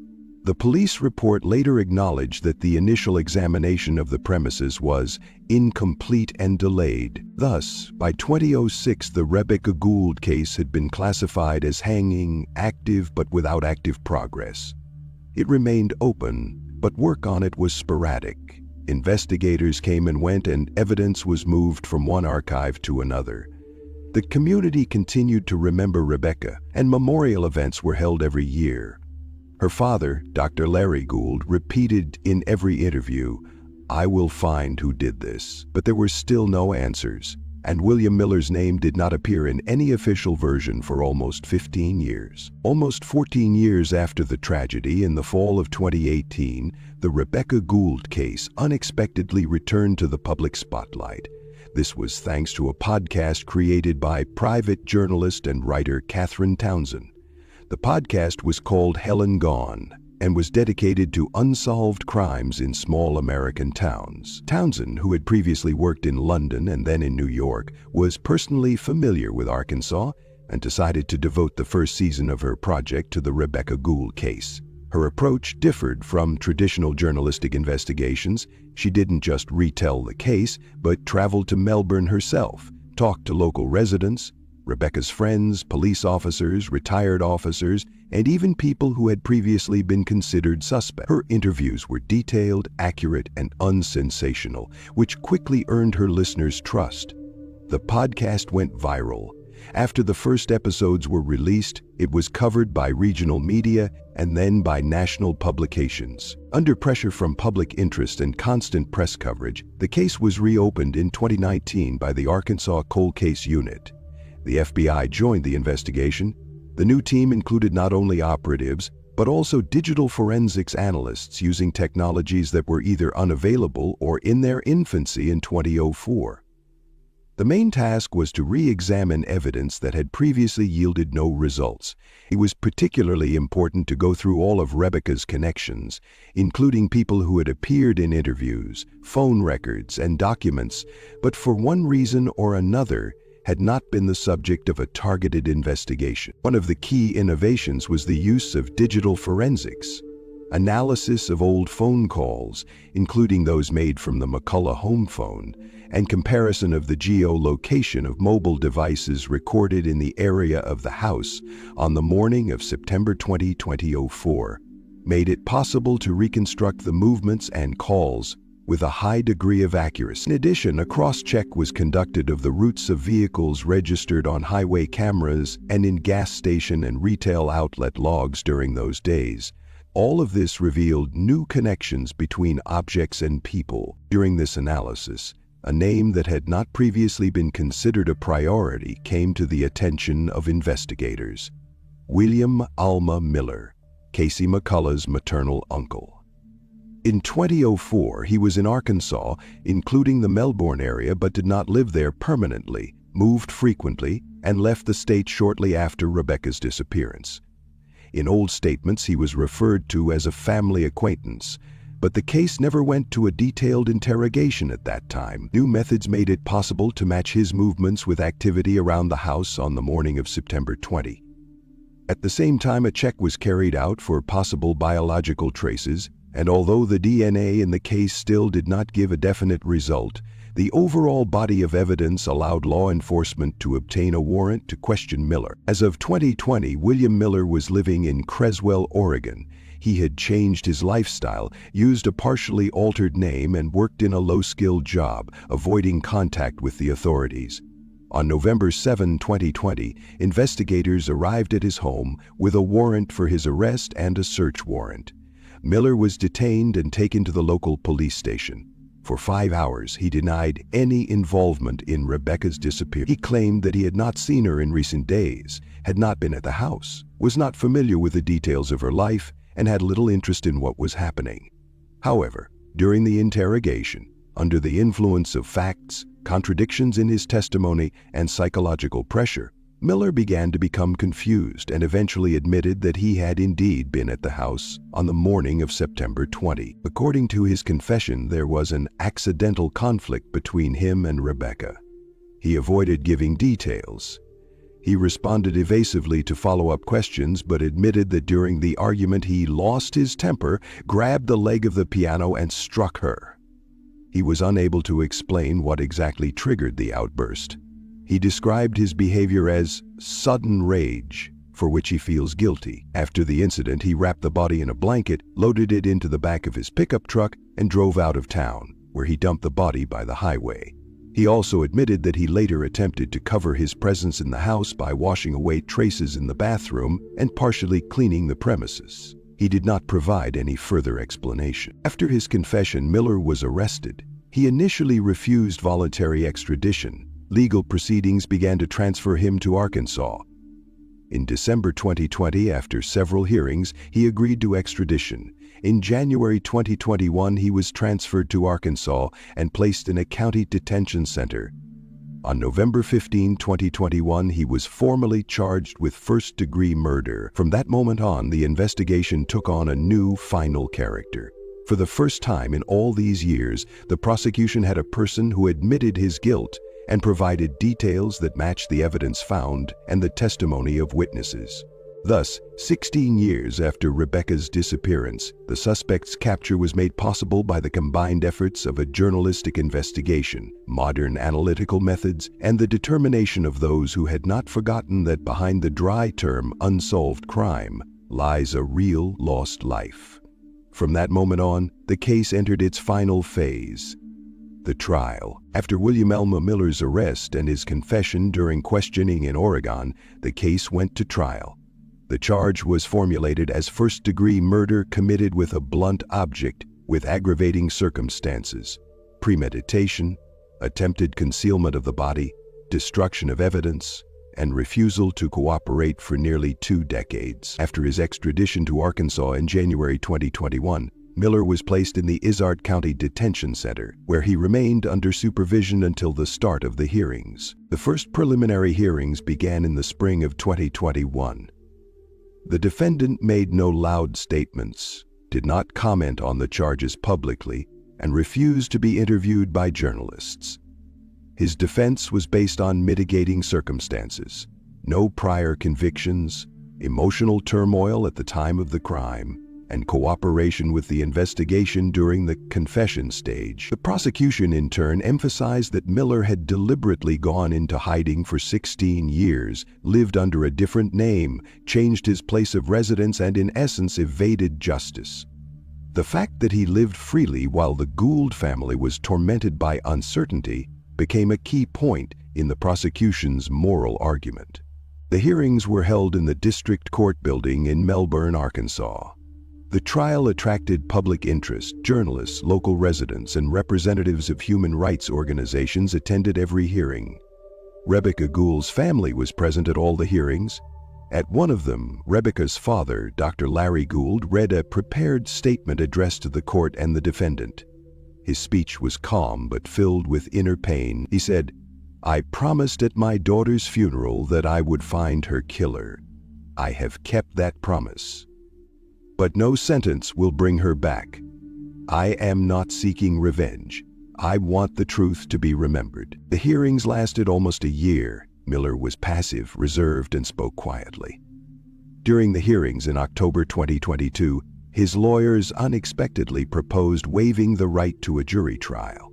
The police report later acknowledged that the initial examination of the premises was incomplete and delayed. Thus, by 2006, the Rebecca Gould case had been classified as hanging, active but without active progress. It remained open, but work on it was sporadic. Investigators came and went, and evidence was moved from one archive to another. The community continued to remember Rebecca, and memorial events were held every year. Her father, Dr. Larry Gould, repeated in every interview, "I will find who did this." But there were still no answers, and William Miller's name did not appear in any official version for almost 15 years. Almost 14 years after the tragedy, in the fall of 2018, the Rebecca Gould case unexpectedly returned to the public spotlight. This was thanks to a podcast created by private journalist and writer Catherine Townsend. The podcast was called Helen Gone and was dedicated to unsolved crimes in small American towns. Townsend, who had previously worked in London and then in New York, was personally familiar with Arkansas and decided to devote the first season of her project to the Rebecca Gould case. Her approach differed from traditional journalistic investigations. She didn't just retell the case, but traveled to Melbourne herself, talked to local residents, Rebecca's friends, police officers, retired officers, and even people who had previously been considered suspects. Her interviews were detailed, accurate, and unsensational, which quickly earned her listeners' trust. The podcast went viral. After the first episodes were released, it was covered by regional media and then by national publications. Under pressure from public interest and constant press coverage, the case was reopened in 2019 by the Arkansas Cold Case Unit. The FBI joined the investigation. The new team included not only operatives, but also digital forensics analysts using technologies that were either unavailable or in their infancy in 2004. The main task was to re-examine evidence that had previously yielded no results. It was particularly important to go through all of Rebecca's connections, including people who had appeared in interviews, phone records, and documents, but for one reason or another, had not been the subject of a targeted investigation. One of the key innovations was the use of digital forensics. Analysis of old phone calls, including those made from the McCullough home phone, and comparison of the geolocation of mobile devices recorded in the area of the house on the morning of September 20, 2004, made it possible to reconstruct the movements and calls with a high degree of accuracy. In addition, a cross-check was conducted of the routes of vehicles registered on highway cameras and in gas station and retail outlet logs during those days. All of this revealed new connections between objects and people. During this analysis, a name that had not previously been considered a priority came to the attention of investigators. William Alma Miller, Casey McCullough's maternal uncle. In 2004, he was in Arkansas, including the Melbourne area, but did not live there permanently, moved frequently, and left the state shortly after Rebecca's disappearance. In old statements, he was referred to as a family acquaintance, but the case never went to a detailed interrogation at that time. New methods made it possible to match his movements with activity around the house on the morning of September 20. At the same time, a check was carried out for possible biological traces, and although the DNA in the case still did not give a definite result, the overall body of evidence allowed law enforcement to obtain a warrant to question Miller. As of 2020, William Miller was living in Creswell, Oregon. He had changed his lifestyle, used a partially altered name, and worked in a low-skilled job, avoiding contact with the authorities. On November 7, 2020, investigators arrived at his home with a warrant for his arrest and a search warrant. Miller was detained and taken to the local police station. For 5 hours, he denied any involvement in Rebecca's disappearance. He claimed that he had not seen her in recent days, had not been at the house, was not familiar with the details of her life, and had little interest in what was happening. However, during the interrogation, under the influence of facts, contradictions in his testimony, and psychological pressure, Miller began to become confused and eventually admitted that he had indeed been at the house on the morning of September 20. According to his confession, there was an accidental conflict between him and Rebecca. He avoided giving details. He responded evasively to follow-up questions, but admitted that during the argument he lost his temper, grabbed the leg of the piano, and struck her. He was unable to explain what exactly triggered the outburst. He described his behavior as sudden rage, for which he feels guilty. After the incident, he wrapped the body in a blanket, loaded it into the back of his pickup truck, and drove out of town, where he dumped the body by the highway. He also admitted that he later attempted to cover his presence in the house by washing away traces in the bathroom and partially cleaning the premises. He did not provide any further explanation. After his confession, Miller was arrested. He initially refused voluntary extradition. Legal proceedings began to transfer him to Arkansas. In December 2020, after several hearings, he agreed to extradition. In January 2021, he was transferred to Arkansas and placed in a county detention center. On November 15, 2021, he was formally charged with first-degree murder. From that moment on, the investigation took on a new, final character. For the first time in all these years, the prosecution had a person who admitted his guilt and provided details that matched the evidence found and the testimony of witnesses. Thus, 16 years after Rebecca's disappearance, the suspect's capture was made possible by the combined efforts of a journalistic investigation, modern analytical methods, and the determination of those who had not forgotten that behind the dry term unsolved crime lies a real lost life. From that moment on, the case entered its final phase, the trial. After William Alma Miller's arrest and his confession during questioning in Oregon, the case went to trial. The charge was formulated as first-degree murder committed with a blunt object with aggravating circumstances, premeditation, attempted concealment of the body, destruction of evidence, and refusal to cooperate for nearly 2 decades. After his extradition to Arkansas in January 2021, Miller was placed in the Izard County Detention Center, where he remained under supervision until the start of the hearings. The first preliminary hearings began in the spring of 2021. The defendant made no loud statements, did not comment on the charges publicly, and refused to be interviewed by journalists. His defense was based on mitigating circumstances, no prior convictions, emotional turmoil at the time of the crime, and cooperation with the investigation during the confession stage. The prosecution, in turn, emphasized that Miller had deliberately gone into hiding for 16 years, lived under a different name, changed his place of residence, and in essence evaded justice. The fact that he lived freely while the Gould family was tormented by uncertainty became a key point in the prosecution's moral argument. The hearings were held in the District Court building in Melbourne, Arkansas. The trial attracted public interest. Journalists, local residents, and representatives of human rights organizations attended every hearing. Rebecca Gould's family was present at all the hearings. At one of them, Rebecca's father, Dr. Larry Gould, read a prepared statement addressed to the court and the defendant. His speech was calm but filled with inner pain. He said, "I promised at my daughter's funeral that I would find her killer. I have kept that promise. But no sentence will bring her back. I am not seeking revenge. I want the truth to be remembered." The hearings lasted almost a year. Miller was passive, reserved, and spoke quietly. During the hearings in October 2022, his lawyers unexpectedly proposed waiving the right to a jury trial.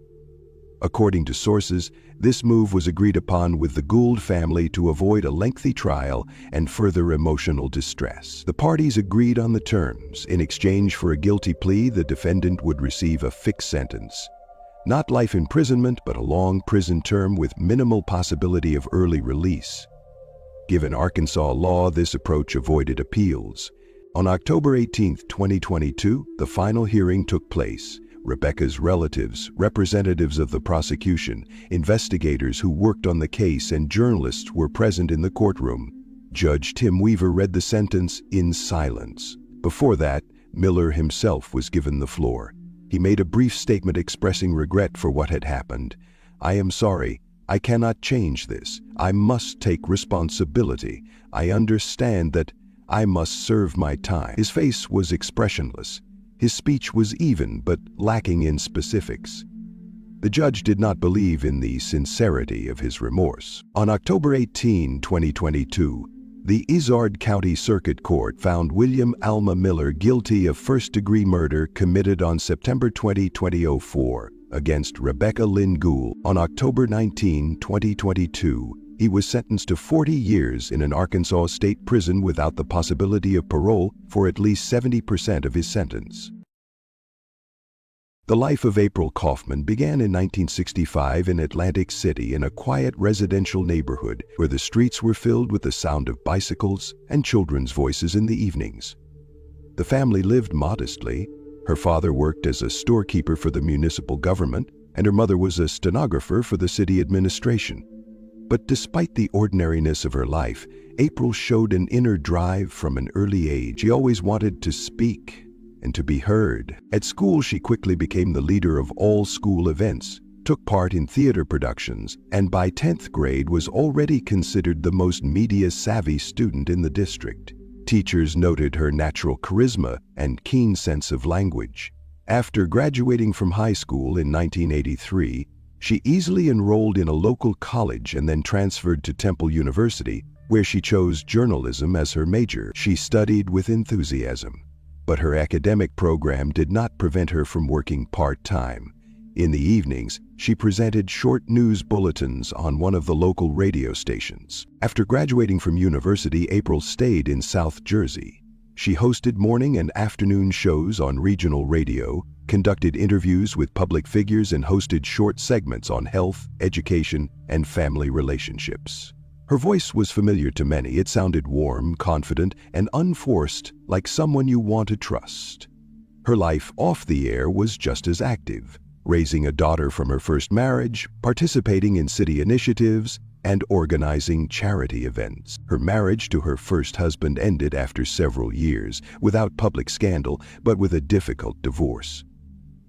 According to sources, this move was agreed upon with the Gould family to avoid a lengthy trial and further emotional distress. The parties agreed on the terms. In exchange for a guilty plea, the defendant would receive a fixed sentence. Not life imprisonment, but a long prison term with minimal possibility of early release. Given Arkansas law, this approach avoided appeals. On October 18, 2022, the final hearing took place. Rebecca's relatives, representatives of the prosecution, investigators who worked on the case, and journalists were present in the courtroom. Judge Tim Weaver read the sentence in silence. Before that, Miller himself was given the floor. He made a brief statement expressing regret for what had happened. "I am sorry. I cannot change this. I must take responsibility. I understand that I must serve my time." His face was expressionless. His speech was even but lacking in specifics. The judge did not believe in the sincerity of his remorse. On October 18, 2022, the Izard County Circuit Court found William Alma Miller guilty of first-degree murder committed on September 20, 2004, against Rebecca Lynn Gould. On October 19, 2022, he was sentenced to 40 years in an Arkansas state prison without the possibility of parole for at least 70% of his sentence. The life of April Kaufman began in 1965 in Atlantic City in a quiet residential neighborhood where the streets were filled with the sound of bicycles and children's voices in the evenings. The family lived modestly. Her father worked as a storekeeper for the municipal government, and her mother was a stenographer for the city administration. But despite the ordinariness of her life, April showed an inner drive from an early age. She always wanted to speak and to be heard. At school, she quickly became the leader of all school events, took part in theater productions, and by 10th grade was already considered the most media-savvy student in the district. Teachers noted her natural charisma and keen sense of language. After graduating from high school in 1983, she easily enrolled in a local college and then transferred to Temple University, where she chose journalism as her major. She studied with enthusiasm, but her academic program did not prevent her from working part-time. In the evenings, she presented short news bulletins on one of the local radio stations. After graduating from university, April stayed in South Jersey. She hosted morning and afternoon shows on regional radio, conducted interviews with public figures, and hosted short segments on health, education, and family relationships. Her voice was familiar to many. It sounded warm, confident, and unforced, like someone you want to trust. Her life off the air was just as active, raising a daughter from her first marriage, participating in city initiatives, and organizing charity events. Her marriage to her first husband ended after several years, without public scandal, but with a difficult divorce.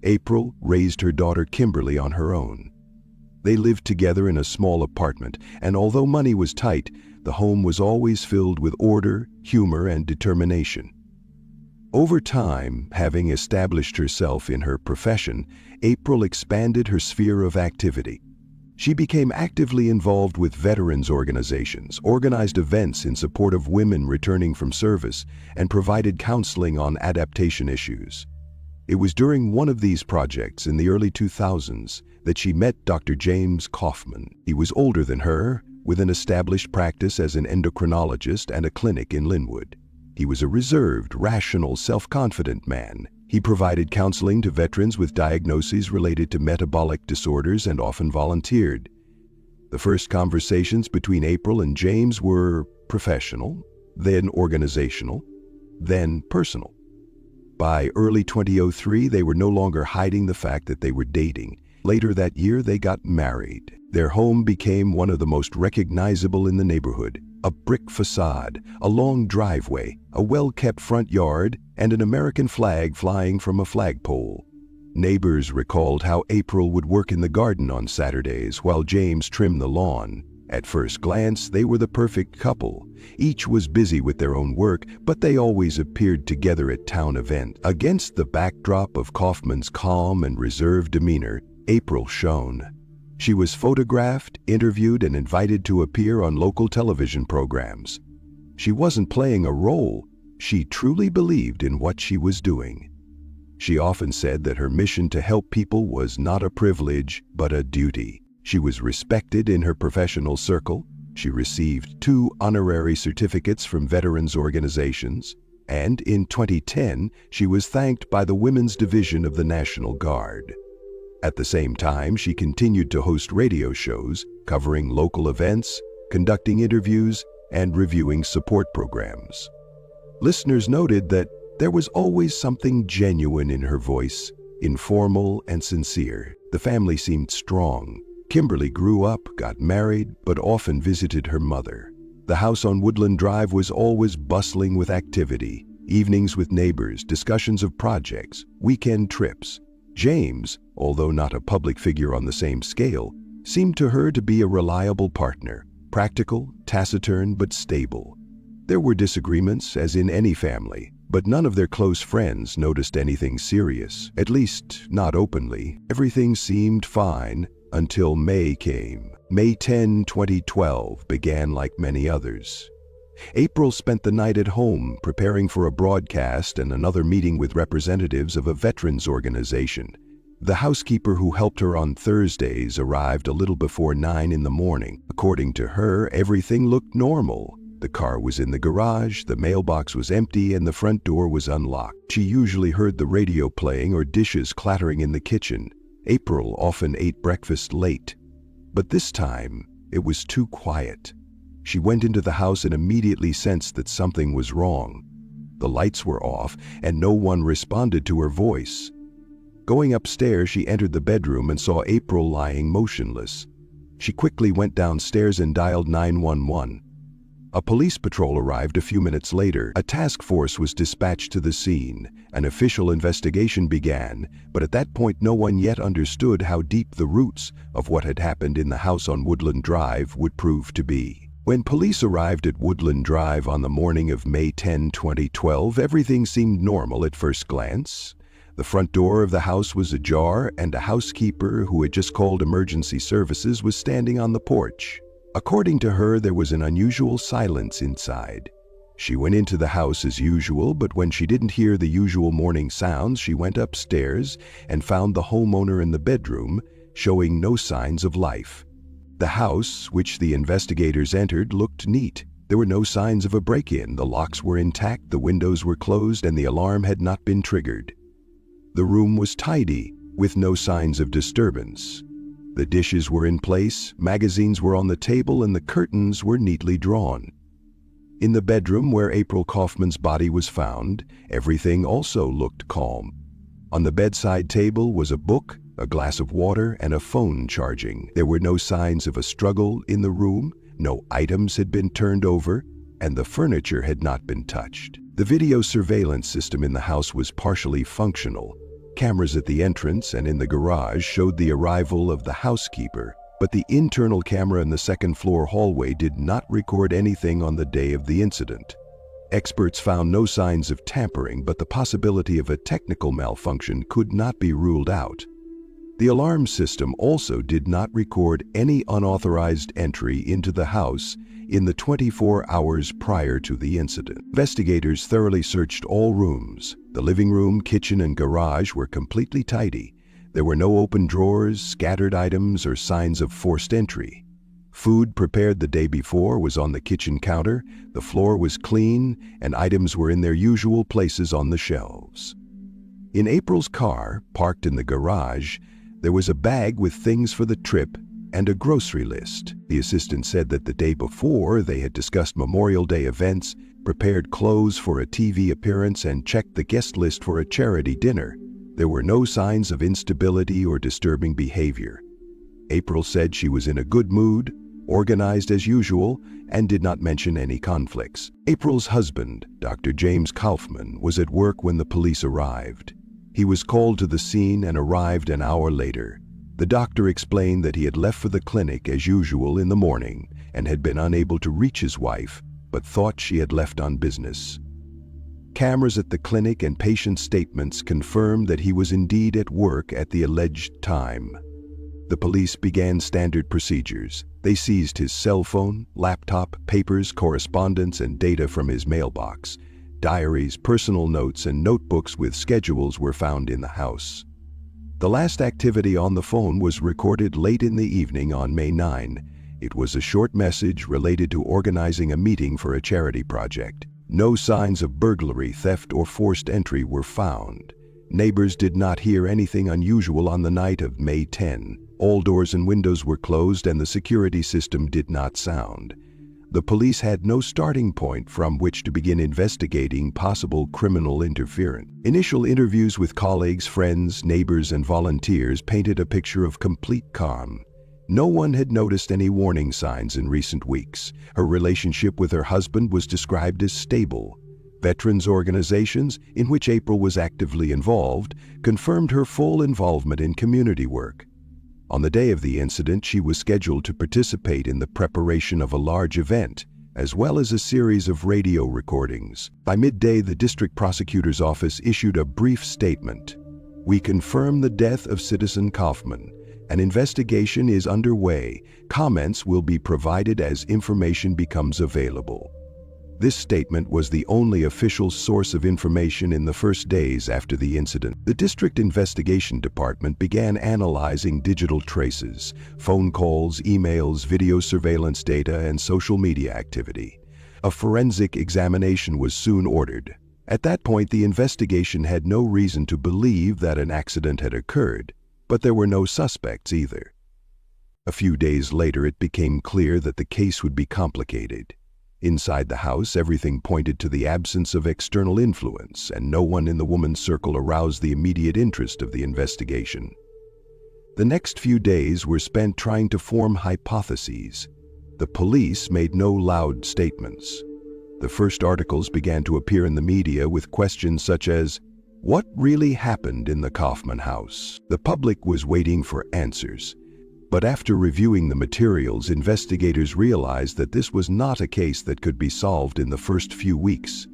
April raised her daughter Kimberly on her own. They lived together in a small apartment, and although money was tight, the home was always filled with order, humor, and determination. Over time, having established herself in her profession, April expanded her sphere of activity. She became actively involved with veterans organizations, organized events in support of women returning from service, and provided counseling on adaptation issues. It was during one of these projects in the early 2000s that she met Dr. James Kaufman. He was older than her, with an established practice as an endocrinologist and a clinic in Linwood. He was a reserved, rational, self-confident man, He provided counseling to veterans with diagnoses related to metabolic disorders and often volunteered. The first conversations between April and James were professional, then organizational, then personal. By early 2003, they were no longer hiding the fact that they were dating. Later that year, they got married. Their home became one of the most recognizable in the neighborhood. A brick facade, a long driveway, a well-kept front yard, and an American flag flying from a flagpole. Neighbors recalled how April would work in the garden on Saturdays while James trimmed the lawn. At first glance, they were the perfect couple. Each was busy with their own work, but they always appeared together at town events. Against the backdrop of Kaufman's calm and reserved demeanor, April shone. She was photographed, interviewed, and invited to appear on local television programs. She wasn't playing a role. She truly believed in what she was doing. She often said that her mission to help people was not a privilege, but a duty. She was respected in her professional circle. She received 2 honorary certificates from veterans organizations, and in 2010, she was thanked by the Women's Division of the National Guard. At the same time, she continued to host radio shows, covering local events, conducting interviews, and reviewing support programs. Listeners noted that there was always something genuine in her voice, informal and sincere. The family seemed strong. Kimberly grew up, got married, but often visited her mother. The house on Woodland Drive was always bustling with activity, evenings with neighbors, discussions of projects, weekend trips. James, although not a public figure on the same scale, seemed to her to be a reliable partner, practical, taciturn, but stable. There were disagreements, as in any family, but none of their close friends noticed anything serious, at least not openly. Everything seemed fine until May came. May 10, 2012 began like many others. April spent the night at home preparing for a broadcast and another meeting with representatives of a veterans organization. The housekeeper who helped her on Thursdays arrived a little before 9 in the morning. According to her, everything looked normal. The car was in the garage, the mailbox was empty, and the front door was unlocked. She usually heard the radio playing or dishes clattering in the kitchen. April often ate breakfast late, but this time it was too quiet. She went into the house and immediately sensed that something was wrong. The lights were off, and no one responded to her voice. Going upstairs, she entered the bedroom and saw April lying motionless. She quickly went downstairs and dialed 911. A police patrol arrived a few minutes later. A task force was dispatched to the scene. An official investigation began, but at that point no one yet understood how deep the roots of what had happened in the house on Woodland Drive would prove to be. When police arrived at Woodland Drive on the morning of May 10, 2012, everything seemed normal at first glance. The front door of the house was ajar, and a housekeeper who had just called emergency services was standing on the porch. According to her, there was an unusual silence inside. She went into the house as usual, but when she didn't hear the usual morning sounds, she went upstairs and found the homeowner in the bedroom, showing no signs of life. The house, which the investigators entered, looked neat. There were no signs of a break-in. The locks were intact, the windows were closed, and the alarm had not been triggered. The room was tidy, with no signs of disturbance. The dishes were in place, magazines were on the table, and the curtains were neatly drawn. In the bedroom where April Kaufman's body was found, everything also looked calm. On the bedside table was a book, a glass of water, and a phone charging. There were no signs of a struggle in the room, no items had been turned over, and the furniture had not been touched. The video surveillance system in the house was partially functional. Cameras at the entrance and in the garage showed the arrival of the housekeeper, but the internal camera in the second-floor hallway did not record anything on the day of the incident. Experts found no signs of tampering, but the possibility of a technical malfunction could not be ruled out. The alarm system also did not record any unauthorized entry into the house in the 24 hours prior to the incident. Investigators thoroughly searched all rooms. The living room, kitchen, and garage were completely tidy. There were no open drawers, scattered items, or signs of forced entry. Food prepared the day before was on the kitchen counter, the floor was clean, and items were in their usual places on the shelves. In April's car, parked in the garage, there was a bag with things for the trip and a grocery list. The assistant said that the day before they had discussed Memorial Day events, prepared clothes for a TV appearance, and checked the guest list for a charity dinner. There were no signs of instability or disturbing behavior. April said she was in a good mood, organized as usual, and did not mention any conflicts. April's husband, Dr. James Kaufman, was at work when the police arrived. He was called to the scene and arrived an hour later. The doctor explained that he had left for the clinic as usual in the morning and had been unable to reach his wife, but thought she had left on business. Cameras at the clinic and patient statements confirmed that he was indeed at work at the alleged time. The police began standard procedures. They seized his cell phone, laptop, papers, correspondence, and data from his mailbox. Diaries, personal notes, and notebooks with schedules were found in the house. The last activity on the phone was recorded late in the evening on May 9. It was a short message related to organizing a meeting for a charity project. No signs of burglary, theft, or forced entry were found. Neighbors did not hear anything unusual on the night of May 10. All doors and windows were closed and the security system did not sound. The police had no starting point from which to begin investigating possible criminal interference. Initial interviews with colleagues, friends, neighbors, and volunteers painted a picture of complete calm. No one had noticed any warning signs in recent weeks. Her relationship with her husband was described as stable. Veterans organizations, in which April was actively involved, confirmed her full involvement in community work. On the day of the incident, she was scheduled to participate in the preparation of a large event, as well as a series of radio recordings. By midday, the district prosecutor's office issued a brief statement. "We confirm the death of Citizen Kaufman. An investigation is underway. Comments will be provided as information becomes available." This statement was the only official source of information in the first days after the incident. The District Investigation Department began analyzing digital traces, phone calls, emails, video surveillance data, and social media activity. A forensic examination was soon ordered. At that point, the investigation had no reason to believe that an accident had occurred, but there were no suspects either. A few days later, it became clear that the case would be complicated. Inside the house, everything pointed to the absence of external influence, and no one in the woman's circle aroused the immediate interest of the investigation. The next few days were spent trying to form hypotheses. The police made no loud statements. The first articles began to appear in the media with questions such as, "What really happened in the Kaufman house?" The public was waiting for answers. But after reviewing the materials, investigators realized that this was not a case that could be solved in the first few weeks.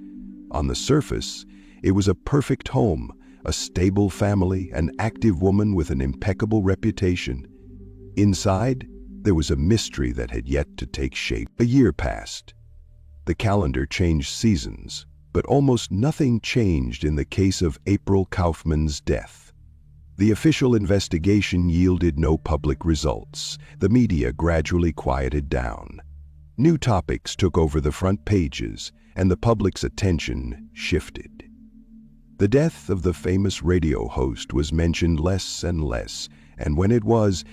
On the surface, it was a perfect home, a stable family, an active woman with an impeccable reputation. Inside, there was a mystery that had yet to take shape. A year passed. The calendar changed seasons, but almost nothing changed in the case of April Kaufman's death. The official investigation yielded no public results. The media gradually quieted down. New topics took over the front pages, and the public's attention shifted. The death of the famous radio host was mentioned less and less, and when it was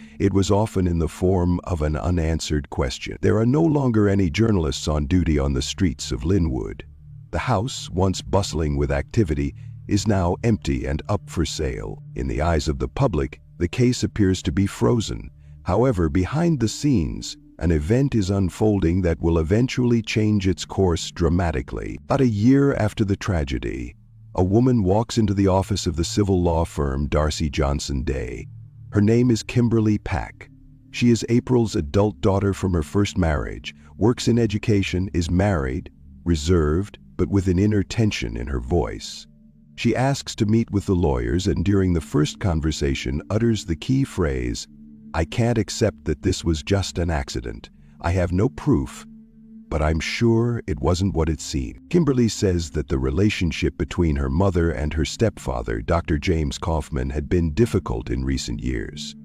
often in the form of an unanswered question. There are no longer any journalists on duty on the streets of Linwood. The house, once bustling with activity, is now empty and up for sale. In the eyes of the public, the case appears to be frozen. However, behind the scenes, an event is unfolding that will eventually change its course dramatically. About a year after the tragedy, a woman walks into the office of the civil law firm Darcy Johnson Day. Her name is Kimberly Pack. She is April's adult daughter from her first marriage, works in education, is married, reserved, but with an inner tension in her voice. She asks to meet with the lawyers and during the first conversation utters the key phrase, "I can't accept that this was just an accident. I have no proof, but I'm sure it wasn't what it seemed." Kimberly says that the relationship between her mother and her stepfather, Dr. James Kaufman, had been difficult in recent years.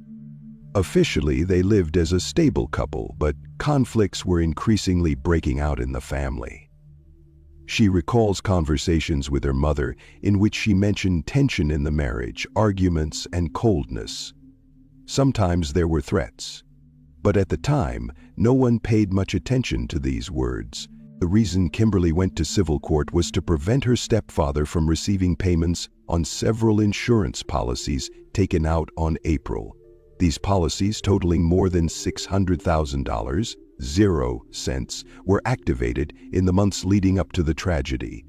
Officially, they lived as a stable couple, but conflicts were increasingly breaking out in the family. She recalls conversations with her mother in which she mentioned tension in the marriage, arguments, and coldness. Sometimes there were threats. But at the time, no one paid much attention to these words. The reason Kimberly went to civil court was to prevent her stepfather from receiving payments on several insurance policies taken out on April. These policies, totaling more than $600,000, 0 cents, were activated in the months leading up to the tragedy.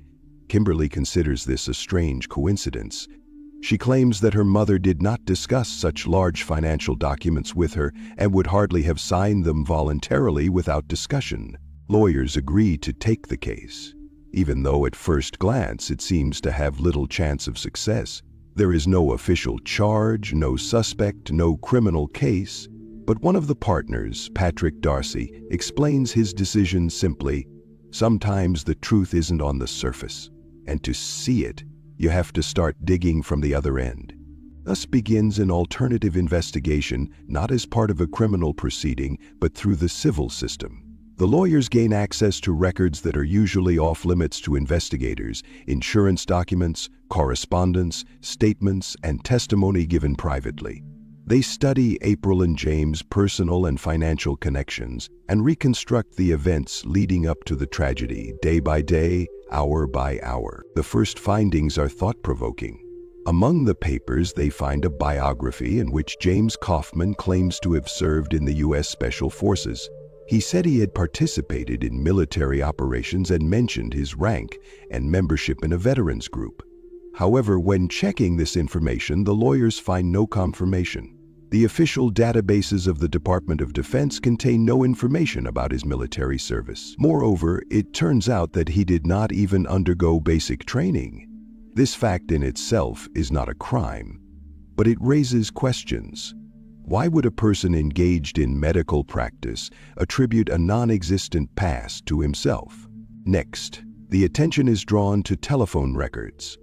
Kimberly considers this a strange coincidence. She claims that her mother did not discuss such large financial documents with her and would hardly have signed them voluntarily without discussion. Lawyers agree to take the case, even though at first glance it seems to have little chance of success. There is no official charge, no suspect, no criminal case, but one of the partners, Patrick Darcy, explains his decision simply: sometimes the truth isn't on the surface, and to see it, you have to start digging from the other end. Thus begins an alternative investigation, not as part of a criminal proceeding, but through the civil system. The lawyers gain access to records that are usually off-limits to investigators: insurance documents, correspondence, statements, and testimony given privately. They study April and James' personal and financial connections and reconstruct the events leading up to the tragedy, day by day, hour by hour. The first findings are thought-provoking. Among the papers, they find a biography in which James Kaufman claims to have served in the U.S. Special Forces. He said he had participated in military operations and mentioned his rank and membership in a veterans group. However, when checking this information, the lawyers find no confirmation. The official databases of the Department of Defense contain no information about his military service. Moreover, it turns out that he did not even undergo basic training. This fact in itself is not a crime, but it raises questions. Why would a person engaged in medical practice attribute a non-existent past to himself? Next, the attention is drawn to telephone records.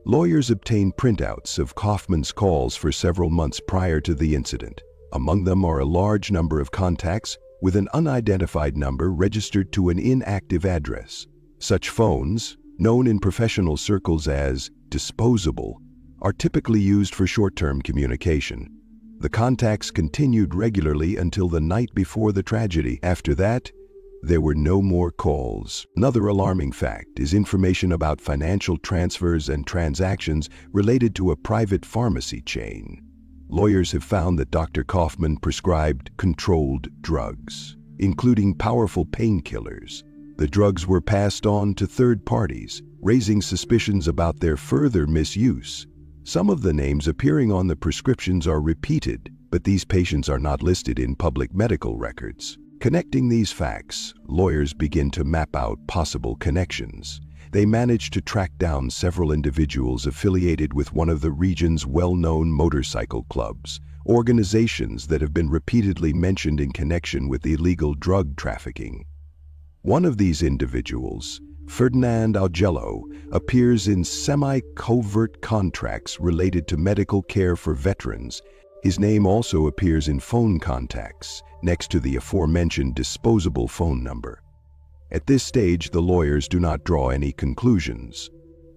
Lawyers obtain printouts of Kaufman's calls for several months prior to the incident. Among them are a large number of contacts with an unidentified number registered to an inactive address. Such phones, known in professional circles as disposable, are typically used for short-term communication. The contacts continued regularly until the night before the tragedy. After that, there were no more calls. Another alarming fact is information about financial transfers and transactions related to a private pharmacy chain. Lawyers have found that Dr. Kaufman prescribed controlled drugs, including powerful painkillers. The drugs were passed on to third parties, raising suspicions about their further misuse. Some of the names appearing on the prescriptions are repeated, but these patients are not listed in public medical records. Connecting these facts, lawyers begin to map out possible connections. They manage to track down several individuals affiliated with one of the region's well-known motorcycle clubs, organizations that have been repeatedly mentioned in connection with illegal drug trafficking. One of these individuals, Ferdinand Augello, appears in semi-covert contracts related to medical care for veterans. His name also appears in phone contacts, next to the aforementioned disposable phone number. At this stage, the lawyers do not draw any conclusions.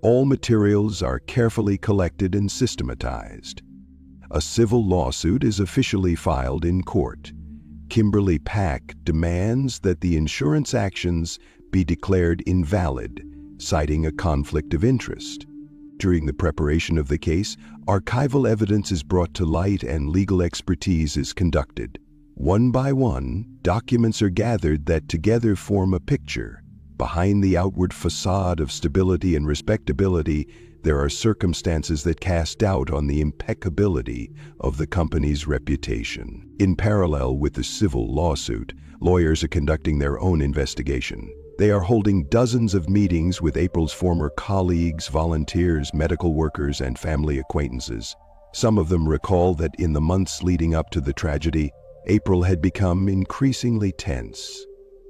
All materials are carefully collected and systematized. A civil lawsuit is officially filed in court. Kimberly Pack demands that the insurance actions be declared invalid, citing a conflict of interest. During the preparation of the case, archival evidence is brought to light and legal expertise is conducted. One by one, documents are gathered that together form a picture. Behind the outward facade of stability and respectability, there are circumstances that cast doubt on the impeccability of the company's reputation. In parallel with the civil lawsuit, lawyers are conducting their own investigation. They are holding dozens of meetings with April's former colleagues, volunteers, medical workers, and family acquaintances. Some of them recall that in the months leading up to the tragedy, April had become increasingly tense.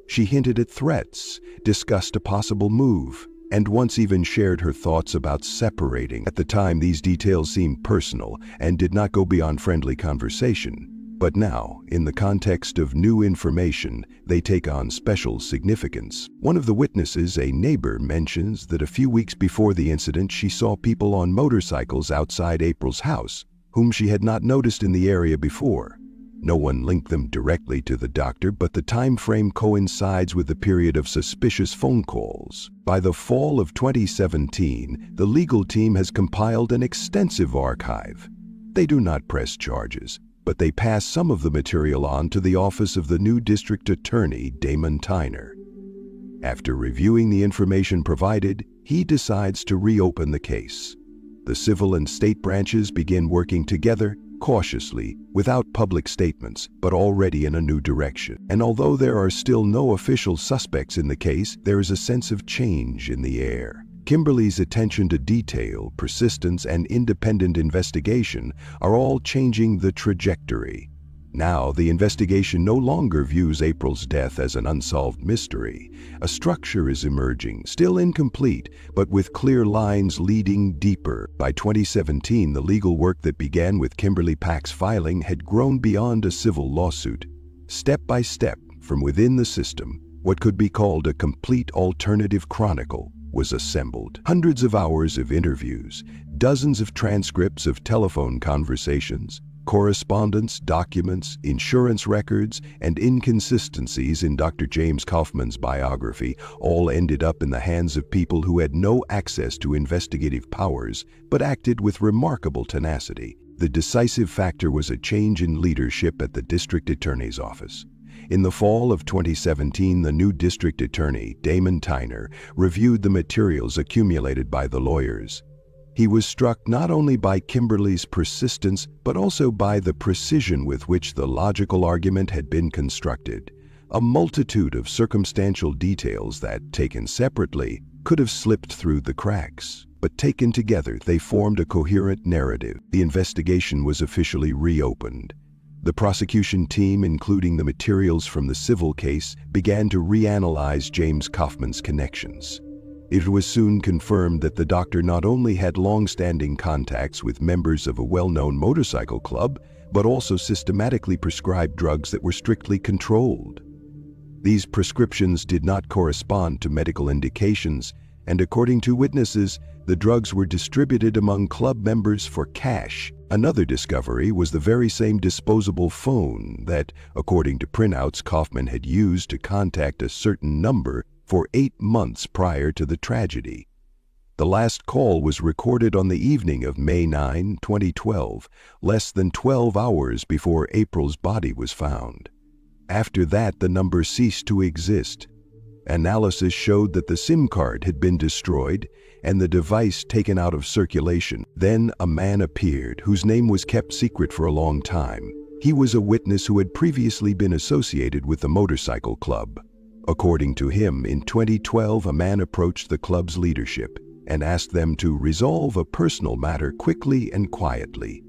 She hinted at threats, discussed a possible move, and once even shared her thoughts about separating. At the time, these details seemed personal and did not go beyond friendly conversation. But now, in the context of new information, they take on special significance. One of the witnesses, a neighbor, mentions that a few weeks before the incident she saw people on motorcycles outside April's house, whom she had not noticed in the area before. No one linked them directly to the doctor, but the time frame coincides with the period of suspicious phone calls. By the fall of 2017, the legal team has compiled an extensive archive. They do not press charges, but they pass some of the material on to the office of the new district attorney, Damon Tyner. After reviewing the information provided, he decides to reopen the case. The civil and state branches begin working together, cautiously, without public statements, but already in a new direction. And although there are still no official suspects in the case, there is a sense of change in the air. Kimberly's attention to detail, persistence, and independent investigation are all changing the trajectory. Now, the investigation no longer views April's death as an unsolved mystery. A structure is emerging, still incomplete, but with clear lines leading deeper. By 2017, the legal work that began with Kimberly Pack's filing had grown beyond a civil lawsuit. Step by step, from within the system, what could be called a complete alternative chronicle was assembled. Hundreds of hours of interviews, dozens of transcripts of telephone conversations, correspondence, documents, insurance records, and inconsistencies in Dr. James Kaufman's biography all ended up in the hands of people who had no access to investigative powers but acted with remarkable tenacity. The decisive factor was a change in leadership at the district attorney's office. In the fall of 2017, the new district attorney, Damon Tyner, reviewed the materials accumulated by the lawyers. He was struck not only by Kimberly's persistence, but also by the precision with which the logical argument had been constructed. A multitude of circumstantial details that, taken separately, could have slipped through the cracks. But taken together, they formed a coherent narrative. The investigation was officially reopened. The prosecution team, including the materials from the civil case, began to reanalyze James Kaufman's connections. It was soon confirmed that the doctor not only had long-standing contacts with members of a well-known motorcycle club, but also systematically prescribed drugs that were strictly controlled. These prescriptions did not correspond to medical indications, and according to witnesses, the drugs were distributed among club members for cash. Another discovery was the very same disposable phone that, according to printouts, Kaufman had used to contact a certain number for 8 months prior to the tragedy. The last call was recorded on the evening of May 9, 2012, less than 12 hours before April's body was found. After that, the number ceased to exist. Analysis showed that the SIM card had been destroyed and the device taken out of circulation. Then a man appeared whose name was kept secret for a long time. He was a witness who had previously been associated with the motorcycle club. According to him, in 2012, a man approached the club's leadership and asked them to resolve a personal matter quickly and quietly.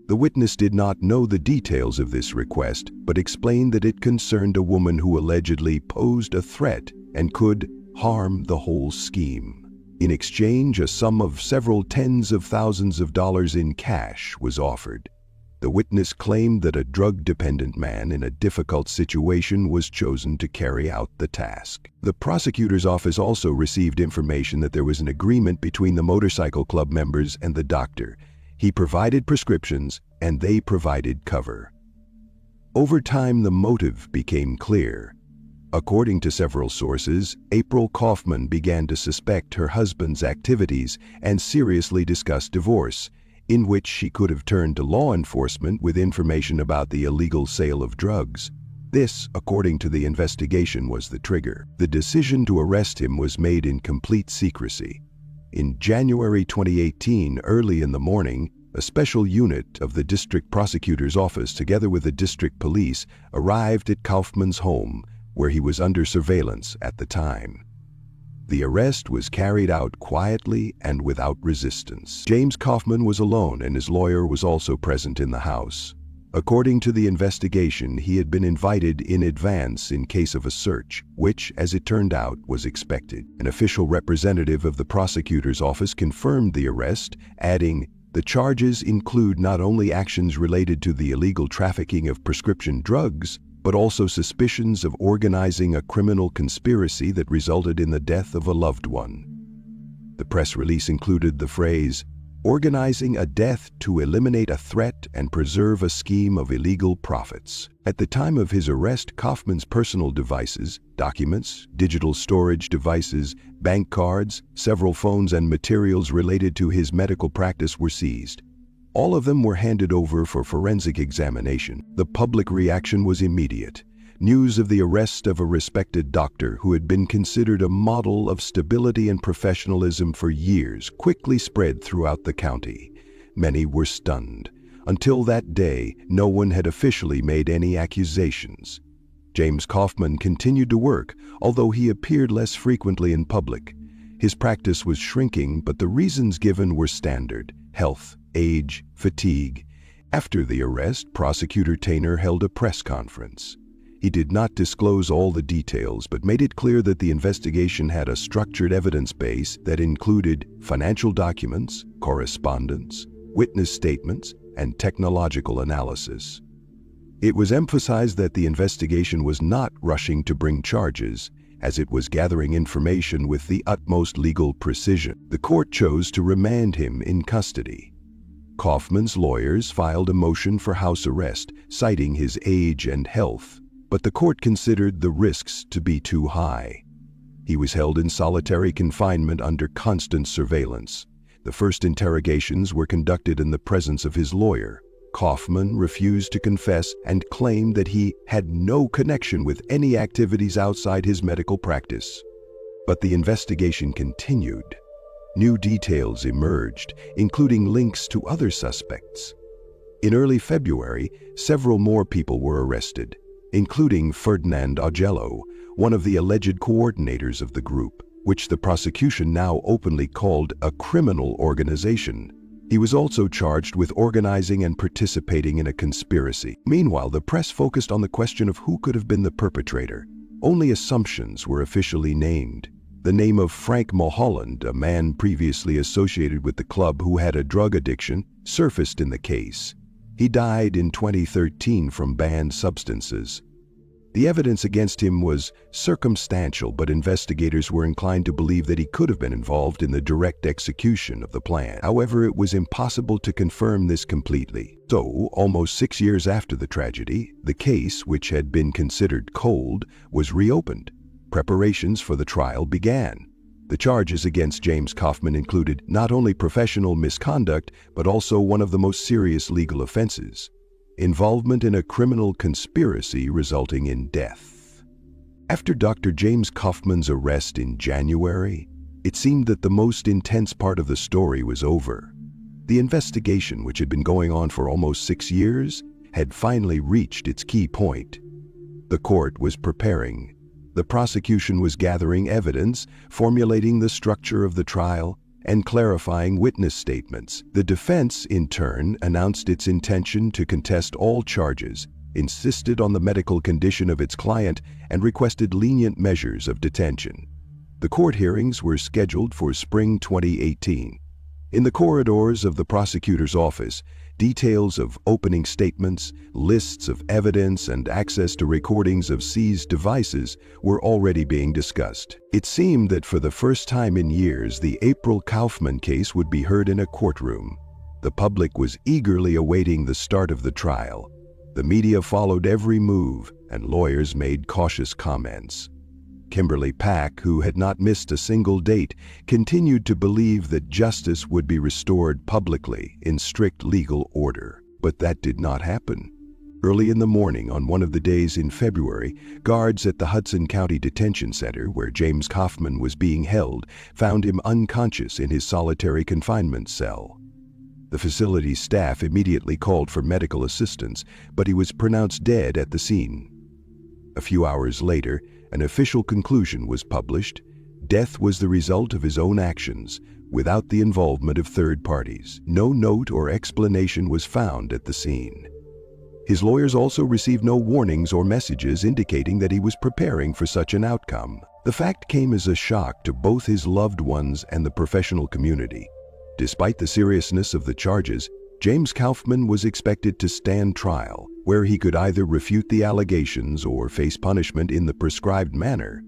The witness did not know the details of this request, but explained that it concerned a woman who allegedly posed a threat and could harm the whole scheme. In exchange, a sum of several tens of thousands of dollars in cash was offered. The witness claimed that a drug-dependent man in a difficult situation was chosen to carry out the task. The prosecutor's office also received information that there was an agreement between the motorcycle club members and the doctor. He provided prescriptions, and they provided cover. Over time, the motive became clear. According to several sources, April Kaufman began to suspect her husband's activities and seriously discussed divorce, in which she could have turned to law enforcement with information about the illegal sale of drugs. This, according to the investigation, was the trigger. The decision to arrest him was made in complete secrecy. In January 2018, early in the morning, a special unit of the district prosecutor's office, together with the district police, arrived at Kaufman's home, where he was under surveillance at the time. The arrest was carried out quietly and without resistance. James Kaufman was alone, and his lawyer was also present in the house. According to the investigation, he had been invited in advance in case of a search, which, as it turned out, was expected. An official representative of the prosecutor's office confirmed the arrest, adding, The charges include not only actions related to the illegal trafficking of prescription drugs, but also suspicions of organizing a criminal conspiracy that resulted in the death of a loved one. The press release included the phrase, "organizing a death to eliminate a threat and preserve a scheme of illegal profits." At the time of his arrest, Kaufman's personal devices, documents, digital storage devices, bank cards, several phones, and materials related to his medical practice were seized. All of them were handed over for forensic examination. The public reaction was immediate. News of the arrest of a respected doctor who had been considered a model of stability and professionalism for years quickly spread throughout the county. Many were stunned. Until that day, no one had officially made any accusations. James Kaufman continued to work, although he appeared less frequently in public. His practice was shrinking, but the reasons given were standard: health, age, fatigue. After the arrest, Prosecutor Tainer held a press conference. He did not disclose all the details, but made it clear that the investigation had a structured evidence base that included financial documents, correspondence, witness statements, and technological analysis. It was emphasized that the investigation was not rushing to bring charges, as it was gathering information with the utmost legal precision. The court chose to remand him in custody. Kaufman's lawyers filed a motion for house arrest, citing his age and health, but the court considered the risks to be too high. He was held in solitary confinement under constant surveillance. The first interrogations were conducted in the presence of his lawyer. Kaufman refused to confess and claimed that he had no connection with any activities outside his medical practice. But the investigation continued. New details emerged, including links to other suspects. In early February, several more people were arrested, including Ferdinand Augello, one of the alleged coordinators of the group, which the prosecution now openly called a criminal organization. He was also charged with organizing and participating in a conspiracy. Meanwhile, the press focused on the question of who could have been the perpetrator. Only assumptions were officially named. The name of Frank Mulholland, a man previously associated with the club who had a drug addiction, surfaced in the case. He died in 2013 from banned substances. The evidence against him was circumstantial, but investigators were inclined to believe that he could have been involved in the direct execution of the plan. However, it was impossible to confirm this completely. So, almost 6 years after the tragedy, the case, which had been considered cold, was reopened. Preparations for the trial began. The charges against James Kaufman included not only professional misconduct, but also one of the most serious legal offenses: involvement in a criminal conspiracy resulting in death. After Dr. James Kaufman's arrest in January, it seemed that the most intense part of the story was over. The investigation, which had been going on for almost 6 years, had finally reached its key point. The court was preparing. The prosecution was gathering evidence, formulating the structure of the trial, and clarifying witness statements. The defense, in turn, announced its intention to contest all charges, insisted on the medical condition of its client, and requested lenient measures of detention. The court hearings were scheduled for spring 2018. In the corridors of the prosecutor's office, details of opening statements, lists of evidence, and access to recordings of seized devices were already being discussed. It seemed that for the first time in years, the April Kaufman case would be heard in a courtroom. The public was eagerly awaiting the start of the trial. The media followed every move, and lawyers made cautious comments. Kimberly Pack, who had not missed a single date, continued to believe that justice would be restored publicly in strict legal order. But that did not happen. Early in the morning on one of the days in February, guards at the Hudson County Detention Center, where James Kaufman was being held, found him unconscious in his solitary confinement cell. The facility's staff immediately called for medical assistance, but he was pronounced dead at the scene. A few hours later, an official conclusion was published. Death was the result of his own actions, without the involvement of third parties. No note or explanation was found at the scene. His lawyers also received no warnings or messages indicating that he was preparing for such an outcome. The fact came as a shock to both his loved ones and the professional community. Despite the seriousness of the charges, James Kaufman was expected to stand trial, where he could either refute the allegations or face punishment in the prescribed manner.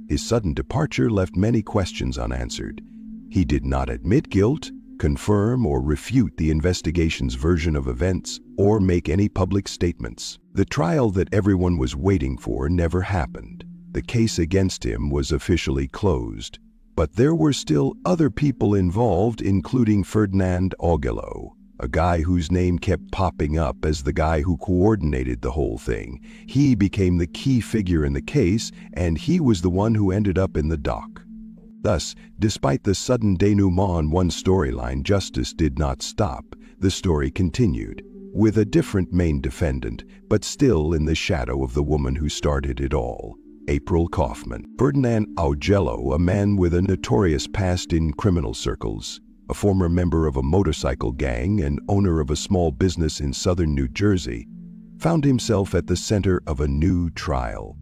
His sudden departure left many questions unanswered. He did not admit guilt, confirm or refute the investigation's version of events, or make any public statements. The trial that everyone was waiting for never happened. The case against him was officially closed. But there were still other people involved, including Ferdinand Augello, a guy whose name kept popping up as the guy who coordinated the whole thing. He became the key figure in the case, and he was the one who ended up in the dock. Thus, despite the sudden denouement on one storyline, justice did not stop. The story continued, with a different main defendant, but still in the shadow of the woman who started it all, April Kaufman. Ferdinand Augello, a man with a notorious past in criminal circles, a former member of a motorcycle gang and owner of a small business in southern New Jersey, found himself at the center of a new trial.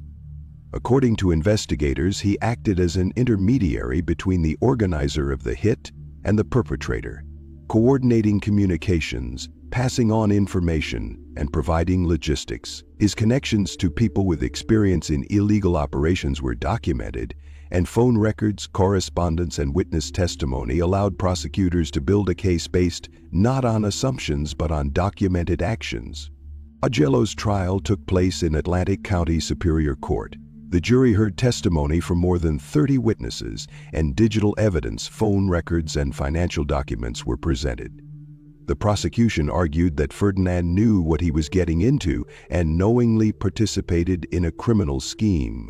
According to investigators, he acted as an intermediary between the organizer of the hit and the perpetrator, coordinating communications, passing on information, and providing logistics. His connections to people with experience in illegal operations were documented, and phone records, correspondence, and witness testimony allowed prosecutors to build a case based not on assumptions but on documented actions. Augello's trial took place in Atlantic County Superior Court. The jury heard testimony from more than 30 witnesses, and digital evidence, phone records, and financial documents were presented. The prosecution argued that Ferdinand knew what he was getting into and knowingly participated in a criminal scheme.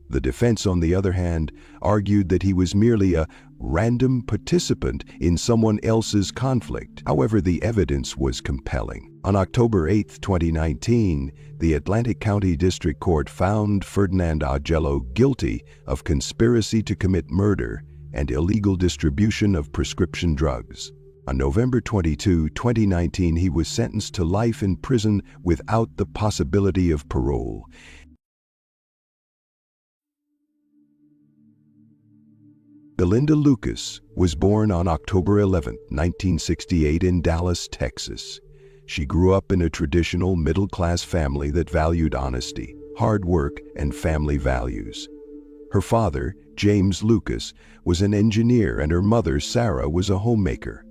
The defense, on the other hand, argued that he was merely a random participant in someone else's conflict. However, the evidence was compelling. On October 8, 2019, the Atlantic County District Court found Ferdinand Augello guilty of conspiracy to commit murder and illegal distribution of prescription drugs. On November 22, 2019, he was sentenced to life in prison without the possibility of parole. Belinda Lucas was born on October 11, 1968 in Dallas, Texas. She grew up in a traditional middle-class family that valued honesty, hard work, and family values. Her father, James Lucas, was an engineer, and her mother, Sarah, was a homemaker.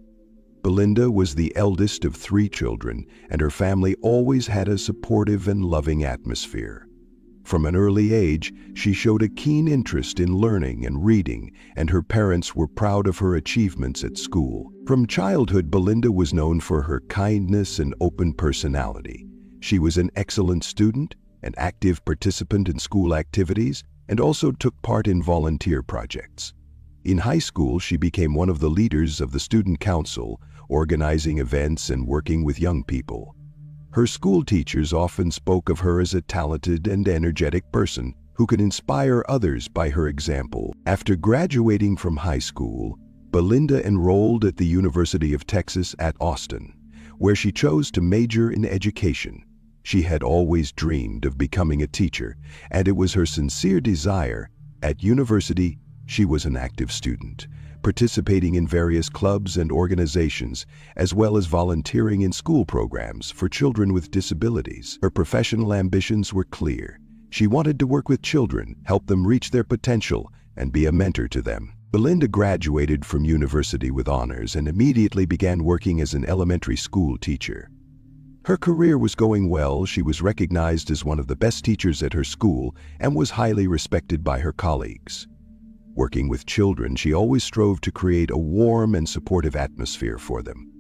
Belinda was the eldest of 3 children, and her family always had a supportive and loving atmosphere. From an early age, she showed a keen interest in learning and reading, and her parents were proud of her achievements at school. From childhood, Belinda was known for her kindness and open personality. She was an excellent student, an active participant in school activities, and also took part in volunteer projects. In high school, she became one of the leaders of the student council, organizing events and working with young people. Her school teachers often spoke of her as a talented and energetic person who could inspire others by her example. After graduating from high school, Belinda enrolled at the University of Texas at Austin, where she chose to major in education. She had always dreamed of becoming a teacher, and it was her sincere desire. At university, she was an active student, participating in various clubs and organizations, as well as volunteering in school programs for children with disabilities. Her professional ambitions were clear. She wanted to work with children, help them reach their potential, and be a mentor to them. Belinda graduated from university with honors and immediately began working as an elementary school teacher. Her career was going well. She was recognized as one of the best teachers at her school and was highly respected by her colleagues. Working with children, she always strove to create a warm and supportive atmosphere for them.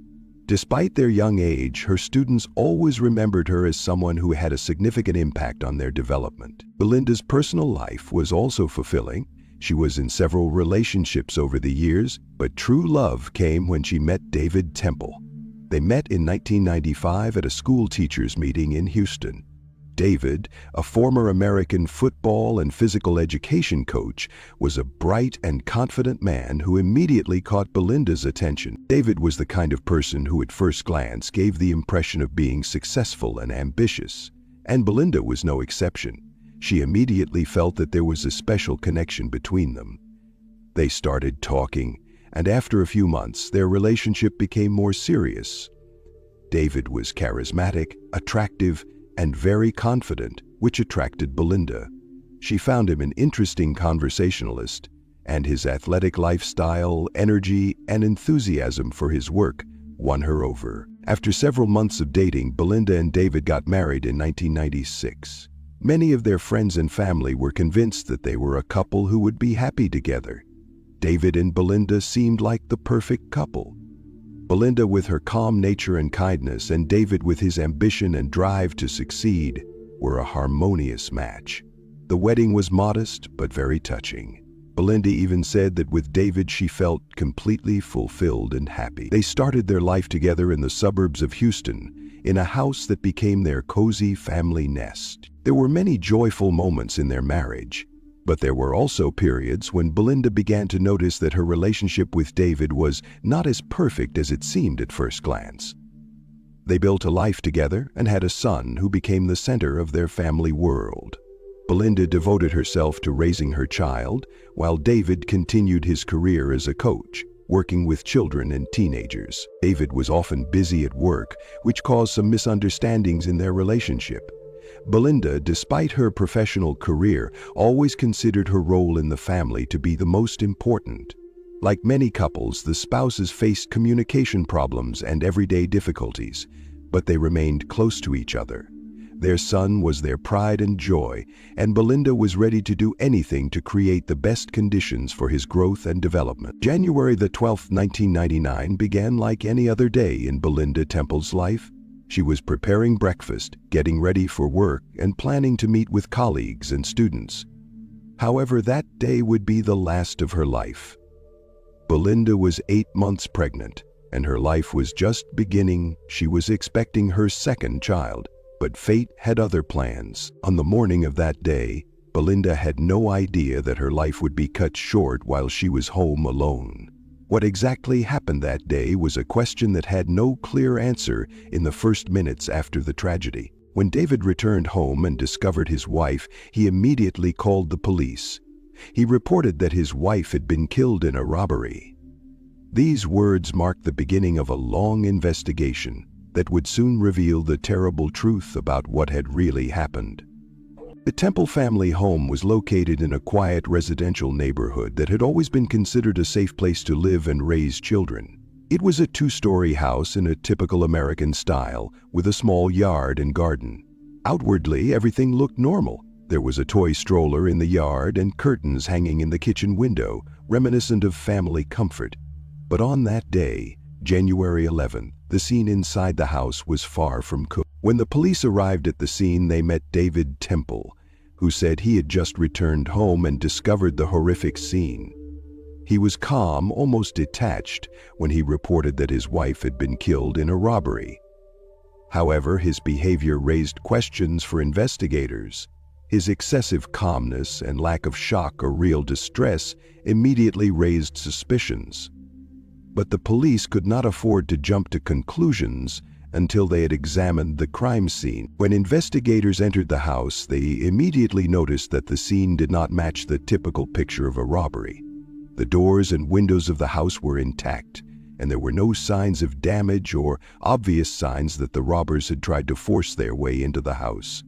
Despite their young age, her students always remembered her as someone who had a significant impact on their development. Belinda's personal life was also fulfilling. She was in several relationships over the years, but true love came when she met David Temple. They met in 1995 at a school teachers meeting in Houston. David, a former American football and physical education coach, was a bright and confident man who immediately caught Belinda's attention. David was the kind of person who at first glance gave the impression of being successful and ambitious, and Belinda was no exception. She immediately felt that there was a special connection between them. They started talking, and after a few months, their relationship became more serious. David was charismatic, attractive, and very confident, which attracted Belinda. She found him an interesting conversationalist, and his athletic lifestyle, energy, and enthusiasm for his work won her over. After several months of dating, Belinda and David got married in 1996. Many of their friends and family were convinced that they were a couple who would be happy together. David and Belinda seemed like the perfect couple. Belinda with her calm nature and kindness, and David with his ambition and drive to succeed, were a harmonious match. The wedding was modest but very touching. Belinda even said that with David she felt completely fulfilled and happy. They started their life together in the suburbs of Houston, in a house that became their cozy family nest. There were many joyful moments in their marriage, but there were also periods when Belinda began to notice that her relationship with David was not as perfect as it seemed at first glance. They built a life together and had a son who became the center of their family world. Belinda devoted herself to raising her child, while David continued his career as a coach, working with children and teenagers. David was often busy at work, which caused some misunderstandings in their relationship. Belinda, despite her professional career, always considered her role in the family to be the most important. Like many couples, the spouses faced communication problems and everyday difficulties, but they remained close to each other. Their son was their pride and joy, and Belinda was ready to do anything to create the best conditions for his growth and development. January the 12th, 1999 began like any other day in Belinda Temple's life. She was preparing breakfast, getting ready for work, and planning to meet with colleagues and students. However, that day would be the last of her life. Belinda was 8 months pregnant, and her life was just beginning. She was expecting her second child. But fate had other plans. On the morning of that day, Belinda had no idea that her life would be cut short while she was home alone. What exactly happened that day was a question that had no clear answer in the first minutes after the tragedy. When David returned home and discovered his wife, he immediately called the police. He reported that his wife had been killed in a robbery. These words marked the beginning of a long investigation that would soon reveal the terrible truth about what had really happened. The Temple family home was located in a quiet residential neighborhood that had always been considered a safe place to live and raise children. It was a 2-story house in a typical American style, with a small yard and garden. Outwardly, everything looked normal. There was a toy stroller in the yard and curtains hanging in the kitchen window, reminiscent of family comfort. But on that day, January 11th, the scene inside the house was far from cool. When the police arrived at the scene, they met David Temple, who said he had just returned home and discovered the horrific scene. He was calm, almost detached, when he reported that his wife had been killed in a robbery. However, his behavior raised questions for investigators. His excessive calmness and lack of shock or real distress immediately raised suspicions. But the police could not afford to jump to conclusions until they had examined the crime scene. When investigators entered the house, they immediately noticed that the scene did not match the typical picture of a robbery. The doors and windows of the house were intact, and there were no signs of damage or obvious signs that the robbers had tried to force their way into the house.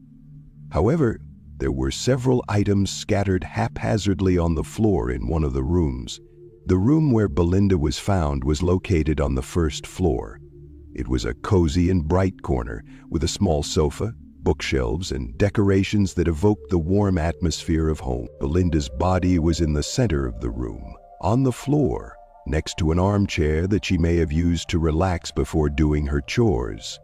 However, there were several items scattered haphazardly on the floor in one of the rooms. The room where Belinda was found was located on the first floor. It was a cozy and bright corner with a small sofa, bookshelves, and decorations that evoked the warm atmosphere of home. Belinda's body was in the center of the room, on the floor, next to an armchair that she may have used to relax before doing her chores.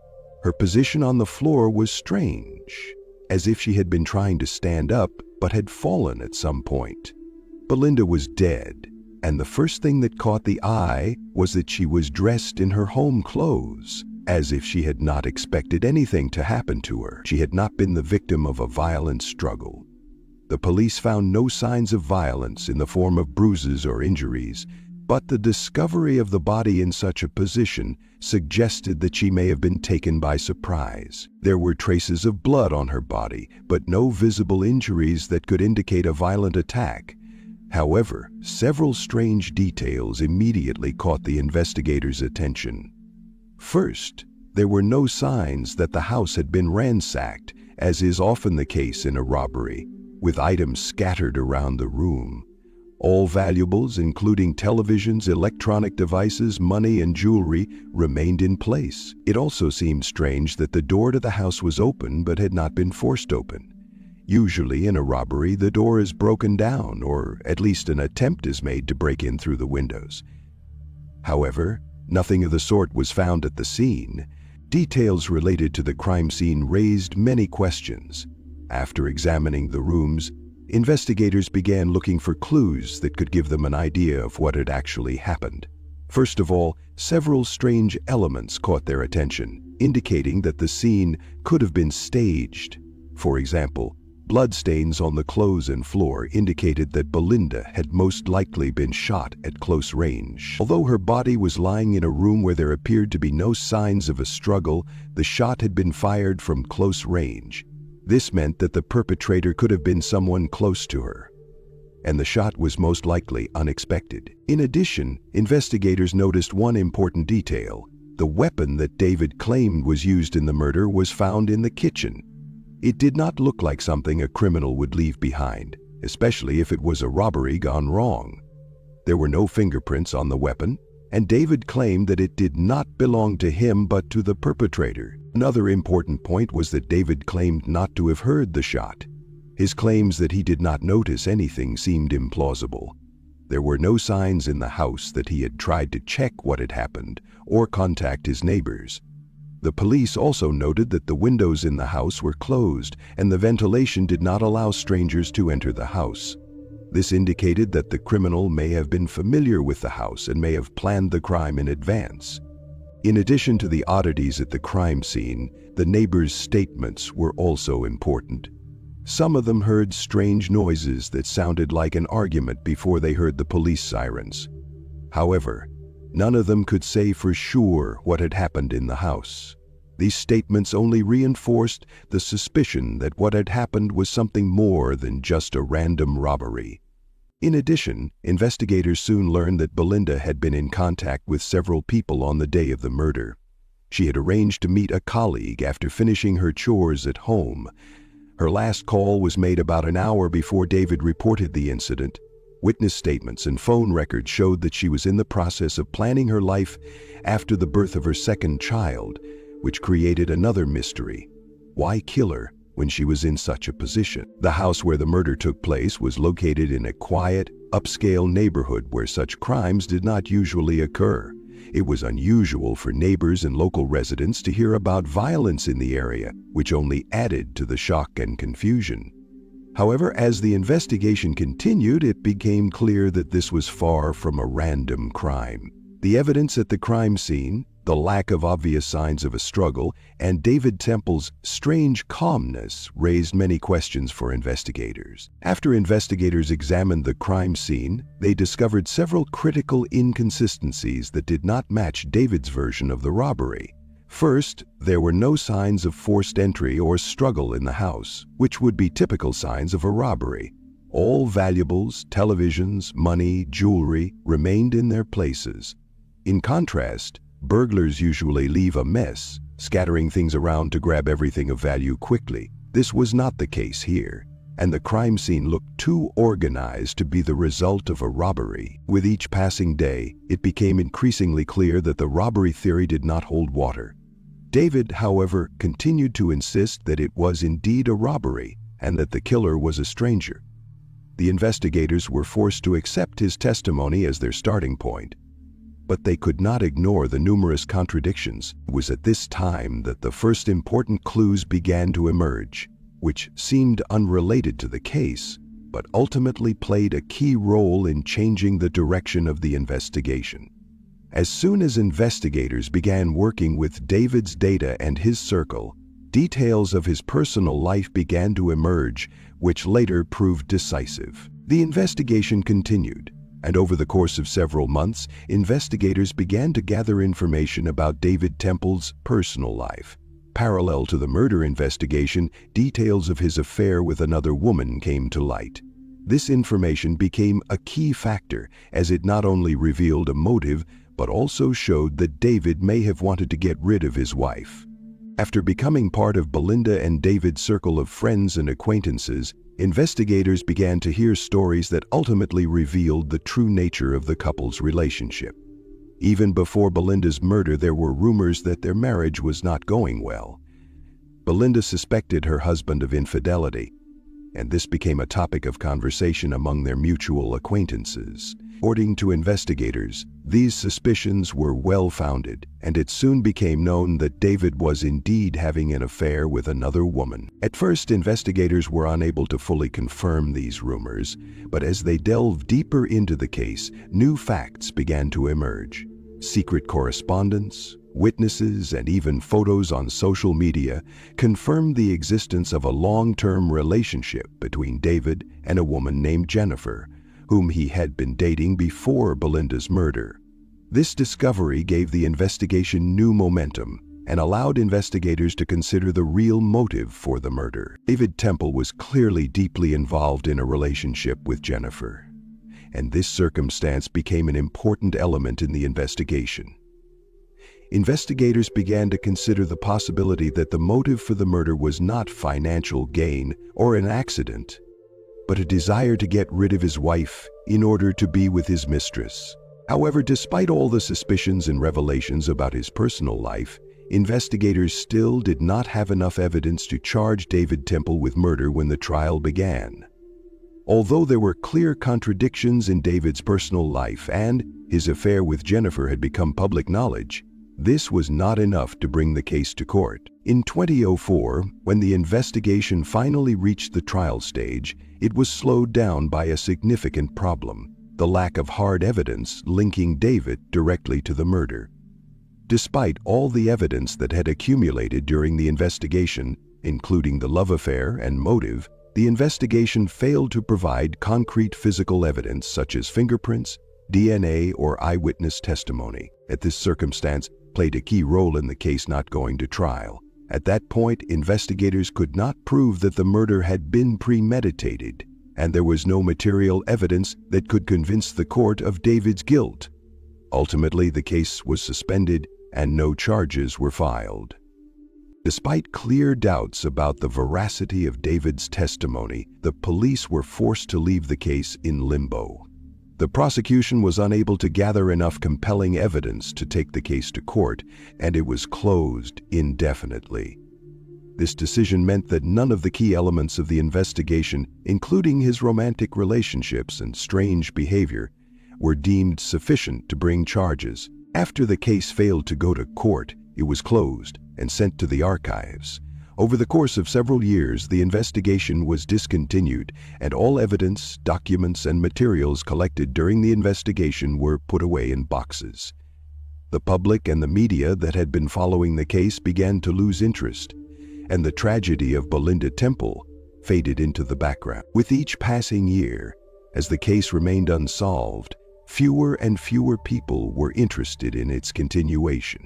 Her position on the floor was strange, as if she had been trying to stand up but had fallen at some point. Belinda was dead, and the first thing that caught the eye was that she was dressed in her home clothes, as if she had not expected anything to happen to her. She had not been the victim of a violent struggle. The police found no signs of violence in the form of bruises or injuries, but the discovery of the body in such a position suggested that she may have been taken by surprise. There were traces of blood on her body, but no visible injuries that could indicate a violent attack. However, several strange details immediately caught the investigators' attention. First, there were no signs that the house had been ransacked, as is often the case in a robbery, with items scattered around the room. All valuables, including televisions, electronic devices, money, and jewelry, remained in place. It also seemed strange that the door to the house was open but had not been forced open. Usually in a robbery, the door is broken down, or at least an attempt is made to break in through the windows. However, nothing of the sort was found at the scene. Details related to the crime scene raised many questions. After examining the rooms, investigators began looking for clues that could give them an idea of what had actually happened. First of all, several strange elements caught their attention, indicating that the scene could have been staged. For example, bloodstains on the clothes and floor indicated that Belinda had most likely been shot at close range. Although her body was lying in a room where there appeared to be no signs of a struggle, the shot had been fired from close range. This meant that the perpetrator could have been someone close to her, and the shot was most likely unexpected. In addition, investigators noticed one important detail. The weapon that David claimed was used in the murder was found in the kitchen. It did not look like something a criminal would leave behind, especially if it was a robbery gone wrong. There were no fingerprints on the weapon, and David claimed that it did not belong to him but to the perpetrator. Another important point was that David claimed not to have heard the shot. His claims that he did not notice anything seemed implausible. There were no signs in the house that he had tried to check what had happened or contact his neighbors. The police also noted that the windows in the house were closed and the ventilation did not allow strangers to enter the house. This indicated that the criminal may have been familiar with the house and may have planned the crime in advance. In addition to the oddities at the crime scene, the neighbors' statements were also important. Some of them heard strange noises that sounded like an argument before they heard the police sirens. However, none of them could say for sure what had happened in the house. These statements only reinforced the suspicion that what had happened was something more than just a random robbery. In addition, investigators soon learned that Belinda had been in contact with several people on the day of the murder. She had arranged to meet a colleague after finishing her chores at home. Her last call was made about an hour before David reported the incident. Witness statements and phone records showed that she was in the process of planning her life after the birth of her second child, which created another mystery. Why kill her when she was in such a position? The house where the murder took place was located in a quiet, upscale neighborhood where such crimes did not usually occur. It was unusual for neighbors and local residents to hear about violence in the area, which only added to the shock and confusion. However, as the investigation continued, it became clear that this was far from a random crime. The evidence at the crime scene, the lack of obvious signs of a struggle, and David Temple's strange calmness raised many questions for investigators. After investigators examined the crime scene, they discovered several critical inconsistencies that did not match David's version of the robbery. First, there were no signs of forced entry or struggle in the house, which would be typical signs of a robbery. All valuables, televisions, money, jewelry remained in their places. In contrast, burglars usually leave a mess, scattering things around to grab everything of value quickly. This was not the case here, and the crime scene looked too organized to be the result of a robbery. With each passing day, it became increasingly clear that the robbery theory did not hold water. David, however, continued to insist that it was indeed a robbery and that the killer was a stranger. The investigators were forced to accept his testimony as their starting point, but they could not ignore the numerous contradictions. It was at this time that the first important clues began to emerge, which seemed unrelated to the case, but ultimately played a key role in changing the direction of the investigation. As soon as investigators began working with David's data and his circle, details of his personal life began to emerge, which later proved decisive. The investigation continued, and over the course of several months, investigators began to gather information about David Temple's personal life. Parallel to the murder investigation, details of his affair with another woman came to light. This information became a key factor as it not only revealed a motive but also showed that David may have wanted to get rid of his wife. After becoming part of Belinda and David's circle of friends and acquaintances, investigators began to hear stories that ultimately revealed the true nature of the couple's relationship. Even before Belinda's murder, there were rumors that their marriage was not going well. Belinda suspected her husband of infidelity, and this became a topic of conversation among their mutual acquaintances. According to investigators, these suspicions were well-founded, and it soon became known that David was indeed having an affair with another woman. At first, investigators were unable to fully confirm these rumors, but as they delved deeper into the case, new facts began to emerge. Secret correspondence, witnesses, and even photos on social media confirmed the existence of a long-term relationship between David and a woman named Jennifer, whom he had been dating before Belinda's murder. This discovery gave the investigation new momentum and allowed investigators to consider the real motive for the murder. David Temple was clearly deeply involved in a relationship with Jennifer, and this circumstance became an important element in the investigation. Investigators began to consider the possibility that the motive for the murder was not financial gain or an accident, but a desire to get rid of his wife in order to be with his mistress. However, despite all the suspicions and revelations about his personal life, investigators still did not have enough evidence to charge David Temple with murder when the trial began. Although there were clear contradictions in David's personal life and his affair with Jennifer had become public knowledge, this was not enough to bring the case to court. In 2004, when the investigation finally reached the trial stage, it was slowed down by a significant problem: the lack of hard evidence linking David directly to the murder. Despite all the evidence that had accumulated during the investigation, including the love affair and motive, the investigation failed to provide concrete physical evidence such as fingerprints, DNA, or eyewitness testimony. This circumstance played a key role in the case not going to trial. At that point, investigators could not prove that the murder had been premeditated, and there was no material evidence that could convince the court of David's guilt. Ultimately, the case was suspended and no charges were filed. Despite clear doubts about the veracity of David's testimony, the police were forced to leave the case in limbo. The prosecution was unable to gather enough compelling evidence to take the case to court, and it was closed indefinitely. This decision meant that none of the key elements of the investigation, including his romantic relationships and strange behavior, were deemed sufficient to bring charges. After the case failed to go to court, it was closed and sent to the archives. Over the course of several years, the investigation was discontinued, and all evidence, documents, and materials collected during the investigation were put away in boxes. The public and the media that had been following the case began to lose interest, and the tragedy of Belinda Temple faded into the background. With each passing year, as the case remained unsolved, fewer and fewer people were interested in its continuation.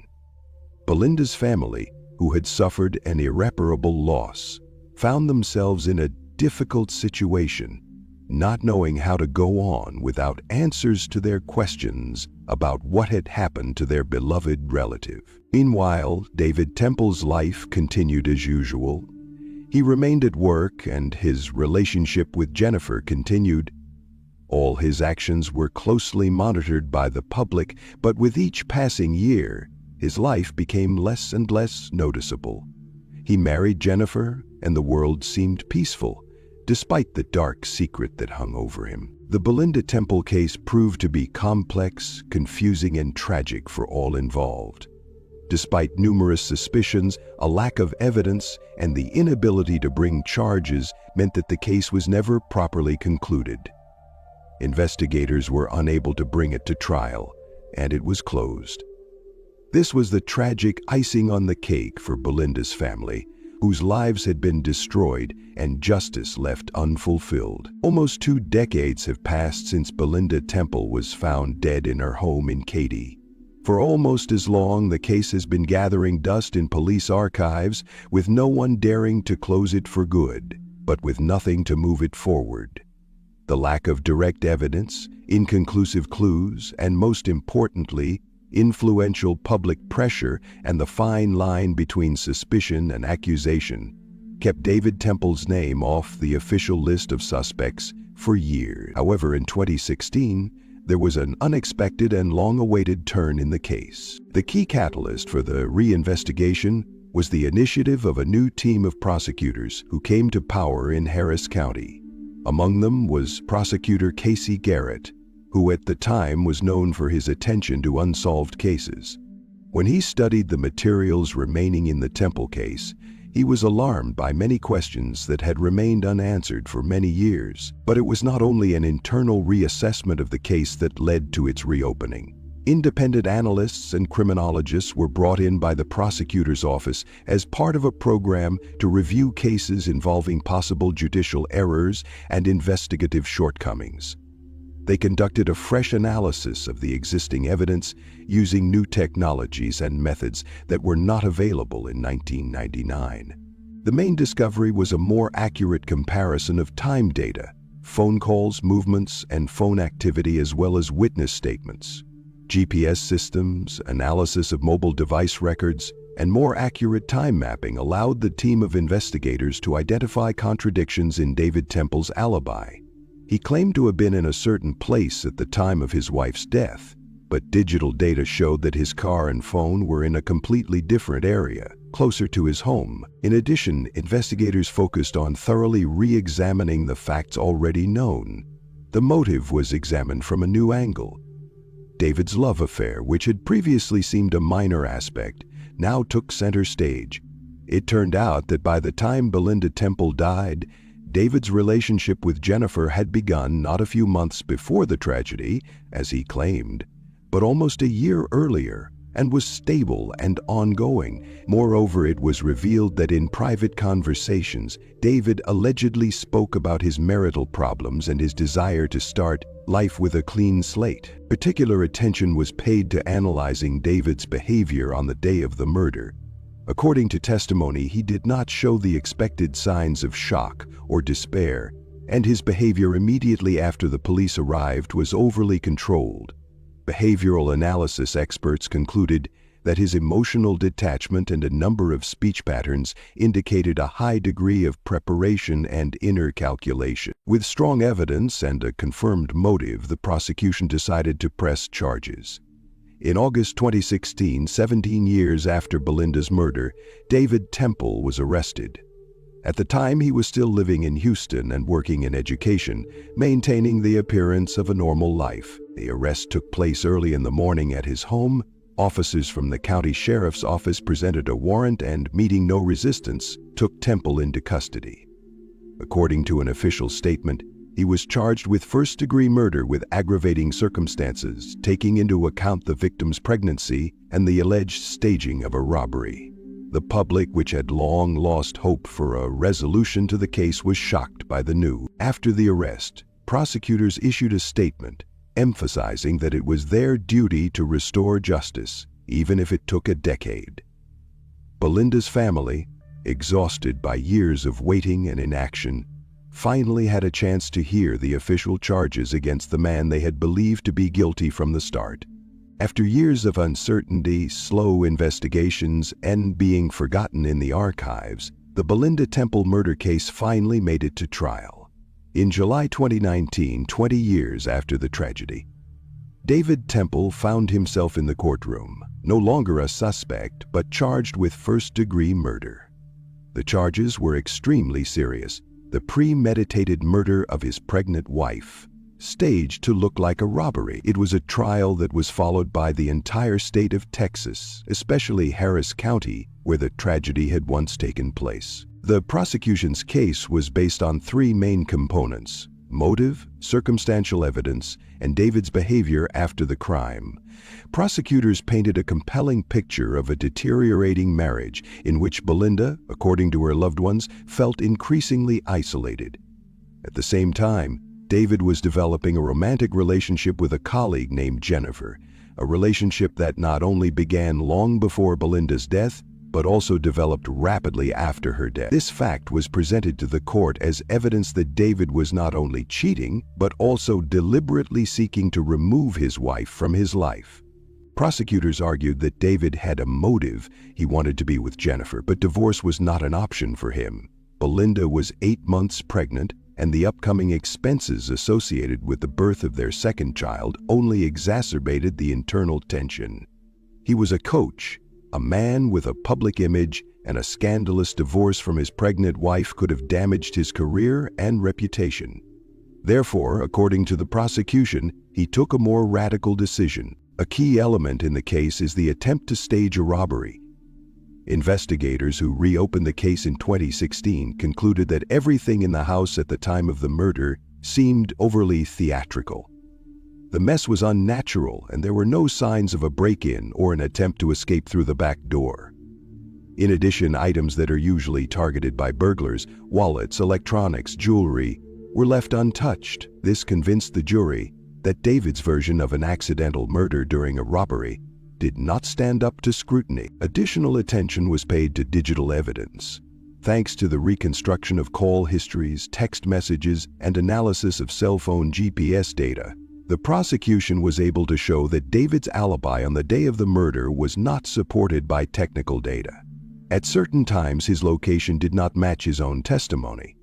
Belinda's family, who had suffered an irreparable loss, found themselves in a difficult situation, not knowing how to go on without answers to their questions about what had happened to their beloved relative. Meanwhile, David Temple's life continued as usual. He remained at work, and his relationship with Jennifer continued. All his actions were closely monitored by the public, but with each passing year, his life became less and less noticeable. He married Jennifer, and the world seemed peaceful, despite the dark secret that hung over him. The Belinda Temple case proved to be complex, confusing, and tragic for all involved. Despite numerous suspicions, a lack of evidence, and the inability to bring charges meant that the case was never properly concluded. Investigators were unable to bring it to trial, and it was closed. This was the tragic icing on the cake for Belinda's family, whose lives had been destroyed and justice left unfulfilled. Almost 2 decades have passed since Belinda Temple was found dead in her home in Katy. For almost as long, the case has been gathering dust in police archives, with no one daring to close it for good, but with nothing to move it forward. The lack of direct evidence, inconclusive clues, and most importantly, influential public pressure and the fine line between suspicion and accusation kept David Temple's name off the official list of suspects for years. However, in 2016, there was an unexpected and long-awaited turn in the case. The key catalyst for the reinvestigation was the initiative of a new team of prosecutors who came to power in Harris County. Among them was prosecutor Casey Garrett, who at the time was known for his attention to unsolved cases. When he studied the materials remaining in the Temple case, he was alarmed by many questions that had remained unanswered for many years. But it was not only an internal reassessment of the case that led to its reopening. Independent analysts and criminologists were brought in by the prosecutor's office as part of a program to review cases involving possible judicial errors and investigative shortcomings. They conducted a fresh analysis of the existing evidence using new technologies and methods that were not available in 1999. The main discovery was a more accurate comparison of time data, phone calls, movements, and phone activity, as well as witness statements. GPS systems, analysis of mobile device records, and more accurate time mapping allowed the team of investigators to identify contradictions in David Temple's alibi. He claimed to have been in a certain place at the time of his wife's death, but digital data showed that his car and phone were in a completely different area, closer to his home. In addition, investigators focused on thoroughly re-examining the facts already known. The motive was examined from a new angle. David's love affair, which had previously seemed a minor aspect, now took center stage. It turned out that by the time Belinda Temple died, David's relationship with Jennifer had begun not a few months before the tragedy, as he claimed, but almost a year earlier, and was stable and ongoing. Moreover, it was revealed that in private conversations, David allegedly spoke about his marital problems and his desire to start life with a clean slate. Particular attention was paid to analyzing David's behavior on the day of the murder. According to testimony, he did not show the expected signs of shock or despair, and his behavior immediately after the police arrived was overly controlled. Behavioral analysis experts concluded that his emotional detachment and a number of speech patterns indicated a high degree of preparation and inner calculation. With strong evidence and a confirmed motive, the prosecution decided to press charges. In August 2016, 17 years after Belinda's murder, David Temple was arrested. At the time, he was still living in Houston and working in education, maintaining the appearance of a normal life. The arrest took place early in the morning at his home. Officers from the county sheriff's office presented a warrant and, meeting no resistance, took Temple into custody. According to an official statement, he was charged with first-degree murder with aggravating circumstances, taking into account the victim's pregnancy and the alleged staging of a robbery. The public, which had long lost hope for a resolution to the case, was shocked by the news. After the arrest, prosecutors issued a statement emphasizing that it was their duty to restore justice, even if it took a decade. Belinda's family, exhausted by years of waiting and inaction, finally had a chance to hear the official charges against the man they had believed to be guilty from the start. After years of uncertainty, slow investigations, and being forgotten in the archives, the Belinda Temple murder case finally made it to trial. In July 2019, 20 years after the tragedy, David Temple found himself in the courtroom, no longer a suspect, but charged with first-degree murder. The charges were extremely serious: the premeditated murder of his pregnant wife, staged to look like a robbery. It was a trial that was followed by the entire state of Texas, especially Harris County, where the tragedy had once taken place. The prosecution's case was based on three main components: motive, circumstantial evidence, and David's behavior after the crime. Prosecutors painted a compelling picture of a deteriorating marriage in which Belinda, according to her loved ones, felt increasingly isolated. At the same time, David was developing a romantic relationship with a colleague named Jennifer, a relationship that not only began long before Belinda's death, but also developed rapidly after her death. This fact was presented to the court as evidence that David was not only cheating, but also deliberately seeking to remove his wife from his life. Prosecutors argued that David had a motive. He wanted to be with Jennifer, but divorce was not an option for him. Belinda was 8 months pregnant, and the upcoming expenses associated with the birth of their second child only exacerbated the internal tension. He was a coach, a man with a public image, and a scandalous divorce from his pregnant wife could have damaged his career and reputation. Therefore, according to the prosecution, he took a more radical decision. A key element in the case is the attempt to stage a robbery. Investigators who reopened the case in 2016 concluded that everything in the house at the time of the murder seemed overly theatrical. The mess was unnatural, and there were no signs of a break-in or an attempt to escape through the back door. In addition, items that are usually targeted by burglars, wallets, electronics, jewelry, were left untouched. This convinced the jury that David's version of an accidental murder during a robbery did not stand up to scrutiny. Additional attention was paid to digital evidence. Thanks to the reconstruction of call histories, text messages, and analysis of cell phone GPS data, the prosecution was able to show that David's alibi on the day of the murder was not supported by technical data. At certain times, his location did not match his own testimony.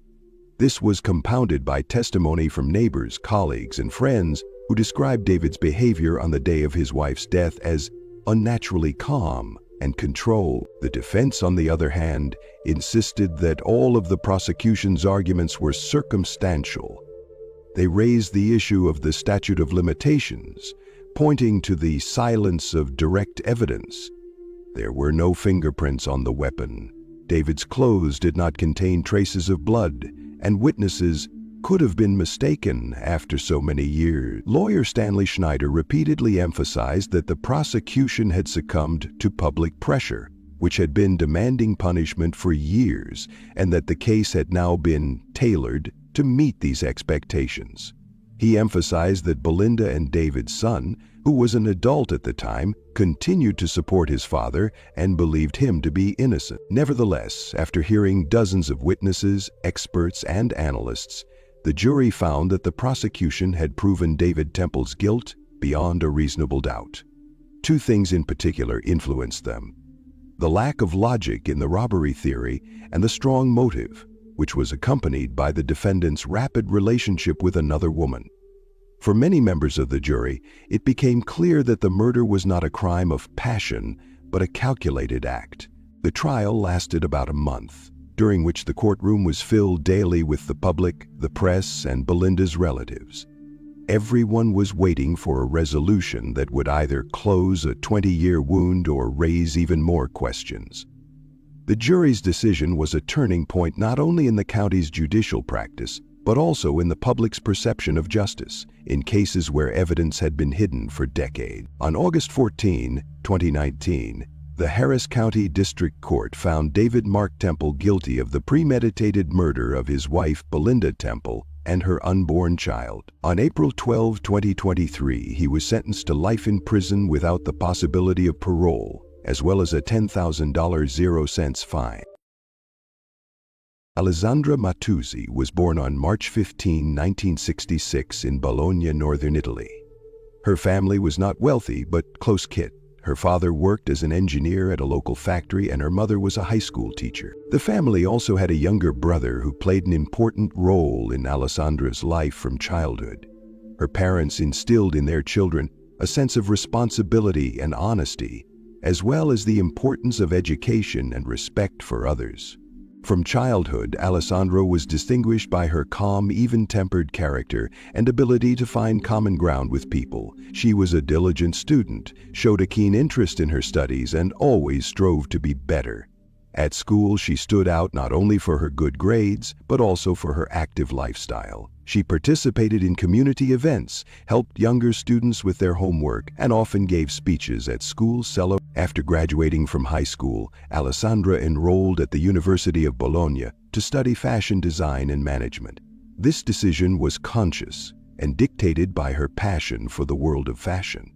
This was compounded by testimony from neighbors, colleagues, and friends who described David's behavior on the day of his wife's death as unnaturally calm and controlled. The defense, on the other hand, insisted that all of the prosecution's arguments were circumstantial. They raised the issue of the statute of limitations, pointing to the silence of direct evidence. There were no fingerprints on the weapon. David's clothes did not contain traces of blood, and witnesses could have been mistaken after so many years. Lawyer Stanley Schneider repeatedly emphasized that the prosecution had succumbed to public pressure, which had been demanding punishment for years, and that the case had now been tailored to meet these expectations. He emphasized that Belinda and David's son, who was an adult at the time, continued to support his father and believed him to be innocent. Nevertheless, after hearing dozens of witnesses, experts, and analysts, the jury found that the prosecution had proven David Temple's guilt beyond a reasonable doubt. Two things in particular influenced them: the lack of logic in the robbery theory and the strong motive, which was accompanied by the defendant's rapid relationship with another woman. For many members of the jury, it became clear that the murder was not a crime of passion, but a calculated act. The trial lasted about a month, during which the courtroom was filled daily with the public, the press, and Belinda's relatives. Everyone was waiting for a resolution that would either close a 20-year wound or raise even more questions. The jury's decision was a turning point not only in the county's judicial practice, but also in the public's perception of justice, in cases where evidence had been hidden for decades. On August 14, 2019, the Harris County District Court found David Mark Temple guilty of the premeditated murder of his wife, Belinda Temple, and her unborn child. On April 12, 2023, he was sentenced to life in prison without the possibility of parole, as well as a $10,000 fine. Alessandra Mattuzzi was born on March 15, 1966 in Bologna, northern Italy. Her family was not wealthy, but close-knit. Her father worked as an engineer at a local factory, and her mother was a high school teacher. The family also had a younger brother who played an important role in Alessandra's life from childhood. Her parents instilled in their children a sense of responsibility and honesty, as well as the importance of education and respect for others. From childhood, Alessandra was distinguished by her calm, even-tempered character and ability to find common ground with people. She was a diligent student, showed a keen interest in her studies, and always strove to be better. At school, she stood out not only for her good grades, but also for her active lifestyle. She participated in community events, helped younger students with their homework, and often gave speeches at school celebrations. After graduating from high school, Alessandra enrolled at the University of Bologna to study fashion design and management. This decision was conscious and dictated by her passion for the world of fashion.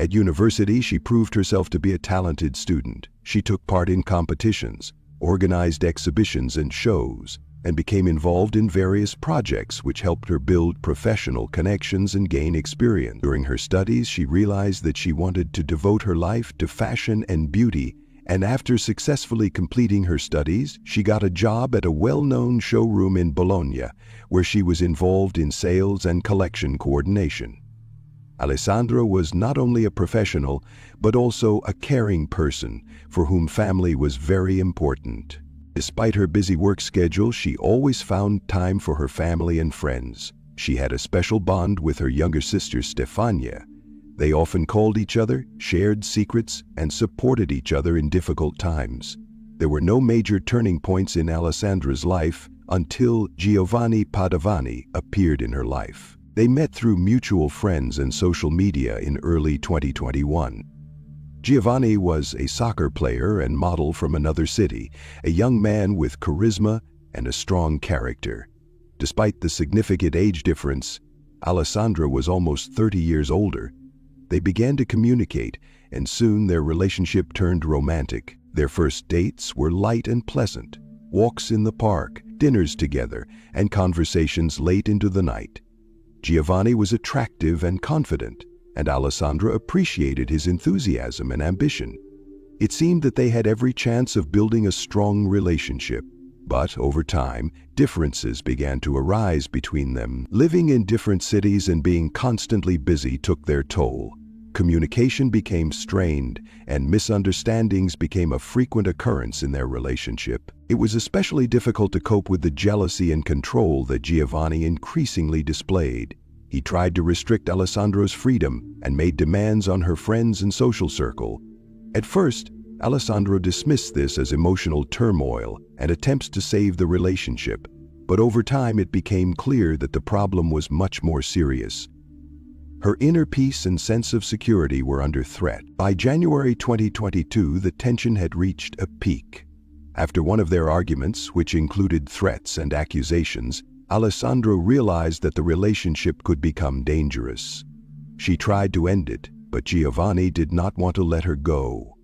At university, she proved herself to be a talented student. She took part in competitions, organized exhibitions and shows, and became involved in various projects which helped her build professional connections and gain experience. During her studies, she realized that she wanted to devote her life to fashion and beauty, and after successfully completing her studies, she got a job at a well-known showroom in Bologna, where she was involved in sales and collection coordination. Alessandra was not only a professional, but also a caring person for whom family was very important. Despite her busy work schedule, she always found time for her family and friends. She had a special bond with her younger sister Stefania. They often called each other, shared secrets, and supported each other in difficult times. There were no major turning points in Alessandra's life until Giovanni Padovani appeared in her life. They met through mutual friends and social media in early 2021. Giovanni was a soccer player and model from another city, a young man with charisma and a strong character. Despite the significant age difference, Alessandra was almost 30 years older. They began to communicate, and soon their relationship turned romantic. Their first dates were light and pleasant, walks in the park, dinners together, and conversations late into the night. Giovanni was attractive and confident, and Alessandra appreciated his enthusiasm and ambition. It seemed that they had every chance of building a strong relationship. But over time, differences began to arise between them. Living in different cities and being constantly busy took their toll. Communication became strained, and misunderstandings became a frequent occurrence in their relationship. It was especially difficult to cope with the jealousy and control that Giovanni increasingly displayed. He tried to restrict Alessandra's freedom and made demands on her friends and social circle. At first, Alessandra dismissed this as emotional turmoil and attempts to save the relationship, but over time it became clear that the problem was much more serious. Her inner peace and sense of security were under threat. By January 2022, the tension had reached a peak. After one of their arguments, which included threats and accusations, Alessandra realized that the relationship could become dangerous. She tried to end it, but Giovanni did not want to let her go.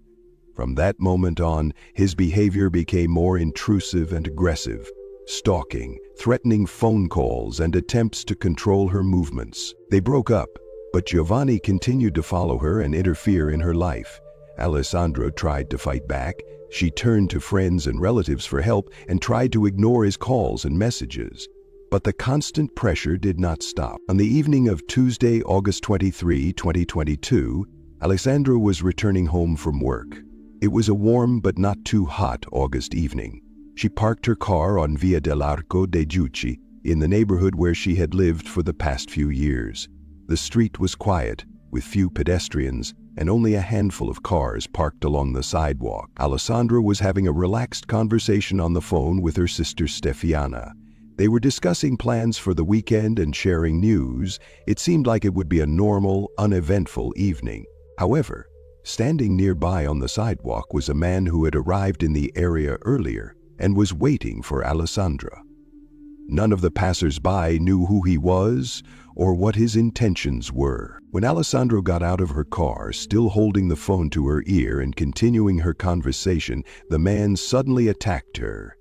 From that moment on, his behavior became more intrusive and aggressive, stalking, threatening phone calls, and attempts to control her movements. They broke up, but Giovanni continued to follow her and interfere in her life. Alessandra tried to fight back. She turned to friends and relatives for help and tried to ignore his calls and messages. But the constant pressure did not stop. On the evening of Tuesday, August 23, 2022, Alessandra was returning home from work. It was a warm but not too hot August evening. She parked her car on Via dell'Arco dei Giudici, in the neighborhood where she had lived for the past few years. The street was quiet, with few pedestrians, and only a handful of cars parked along the sidewalk. Alessandra was having a relaxed conversation on the phone with her sister Stefania. They were discussing plans for the weekend and sharing news. It seemed like it would be a normal, uneventful evening. However, standing nearby on the sidewalk was a man who had arrived in the area earlier and was waiting for Alessandra. None of the passers-by knew who he was or what his intentions were. When Alessandra got out of her car, still holding the phone to her ear and continuing her conversation, the man suddenly attacked her.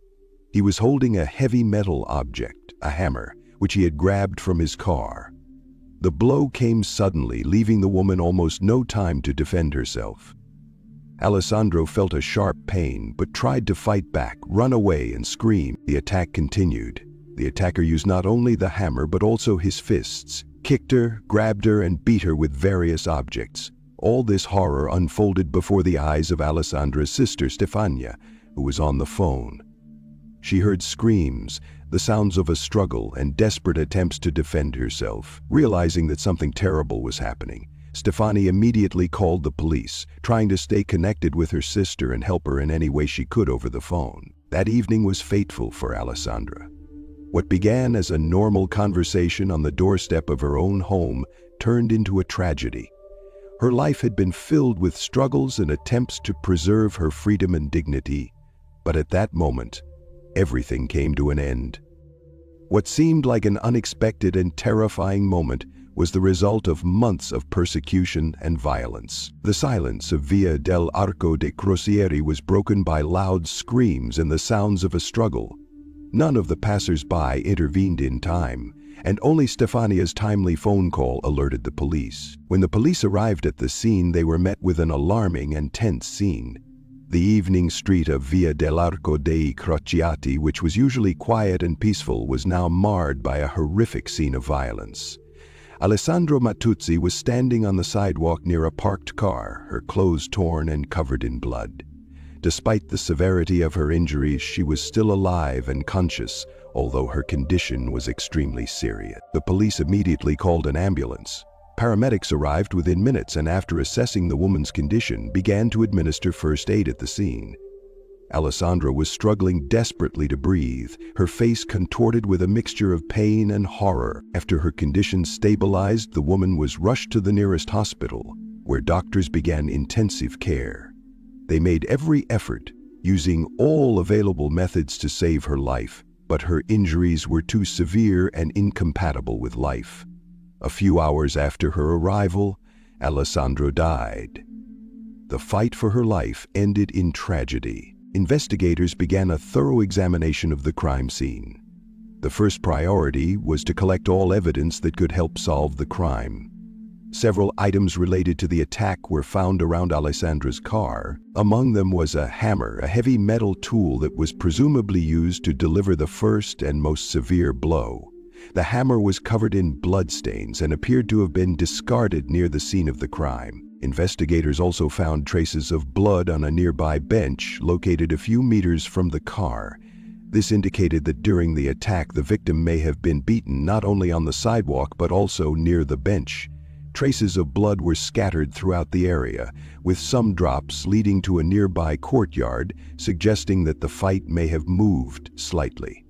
He was holding a heavy metal object, a hammer, which he had grabbed from his car. The blow came suddenly, leaving the woman almost no time to defend herself. Alessandra felt a sharp pain, but tried to fight back, run away, and scream. The attack continued. The attacker used not only the hammer, but also his fists, kicked her, grabbed her, and beat her with various objects. All this horror unfolded before the eyes of Alessandra's sister Stefania, who was on the phone. She heard screams, the sounds of a struggle, and desperate attempts to defend herself. Realizing that something terrible was happening, Stefania immediately called the police, trying to stay connected with her sister and help her in any way she could over the phone. That evening was fateful for Alessandra. What began as a normal conversation on the doorstep of her own home turned into a tragedy. Her life had been filled with struggles and attempts to preserve her freedom and dignity, but at that moment, everything came to an end. What seemed like an unexpected and terrifying moment was the result of months of persecution and violence. The silence of Via del Arco dei Crocieri was broken by loud screams and the sounds of a struggle. None of the passers-by intervened in time, and only Stefania's timely phone call alerted the police. When the police arrived at the scene, they were met with an alarming and tense scene. The evening street of Via dell'Arco dei Crociati, which was usually quiet and peaceful, was now marred by a horrific scene of violence. Alessandro Matuzzi was standing on the sidewalk near a parked car, her clothes torn and covered in blood. Despite the severity of her injuries, she was still alive and conscious, although her condition was extremely serious. The police immediately called an ambulance. Paramedics arrived within minutes and, after assessing the woman's condition, began to administer first aid at the scene. Alessandra was struggling desperately to breathe, her face contorted with a mixture of pain and horror. After her condition stabilized, the woman was rushed to the nearest hospital, where doctors began intensive care. They made every effort, using all available methods to save her life, but her injuries were too severe and incompatible with life. A few hours after her arrival, Alessandro died. The fight for her life ended in tragedy. Investigators began a thorough examination of the crime scene. The first priority was to collect all evidence that could help solve the crime. Several items related to the attack were found around Alessandra's car. Among them was a hammer, a heavy metal tool that was presumably used to deliver the first and most severe blow. The hammer was covered in bloodstains and appeared to have been discarded near the scene of the crime. Investigators also found traces of blood on a nearby bench located a few meters from the car. This indicated that during the attack, the victim may have been beaten not only on the sidewalk but also near the bench. Traces of blood were scattered throughout the area, with some drops leading to a nearby courtyard, suggesting that the fight may have moved slightly.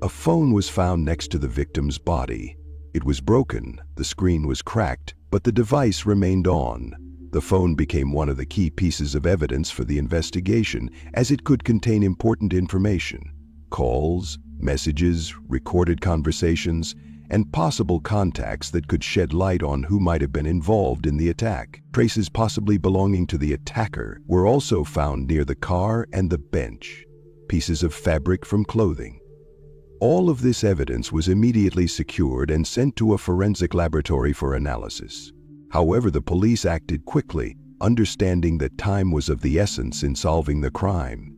A phone was found next to the victim's body. It was broken, the screen was cracked, but the device remained on. The phone became one of the key pieces of evidence for the investigation, as it could contain important information: calls, messages, recorded conversations, and possible contacts that could shed light on who might have been involved in the attack. Traces possibly belonging to the attacker were also found near the car and the bench. Pieces of fabric from clothing. All of this evidence was immediately secured and sent to a forensic laboratory for analysis. However, the police acted quickly, understanding that time was of the essence in solving the crime.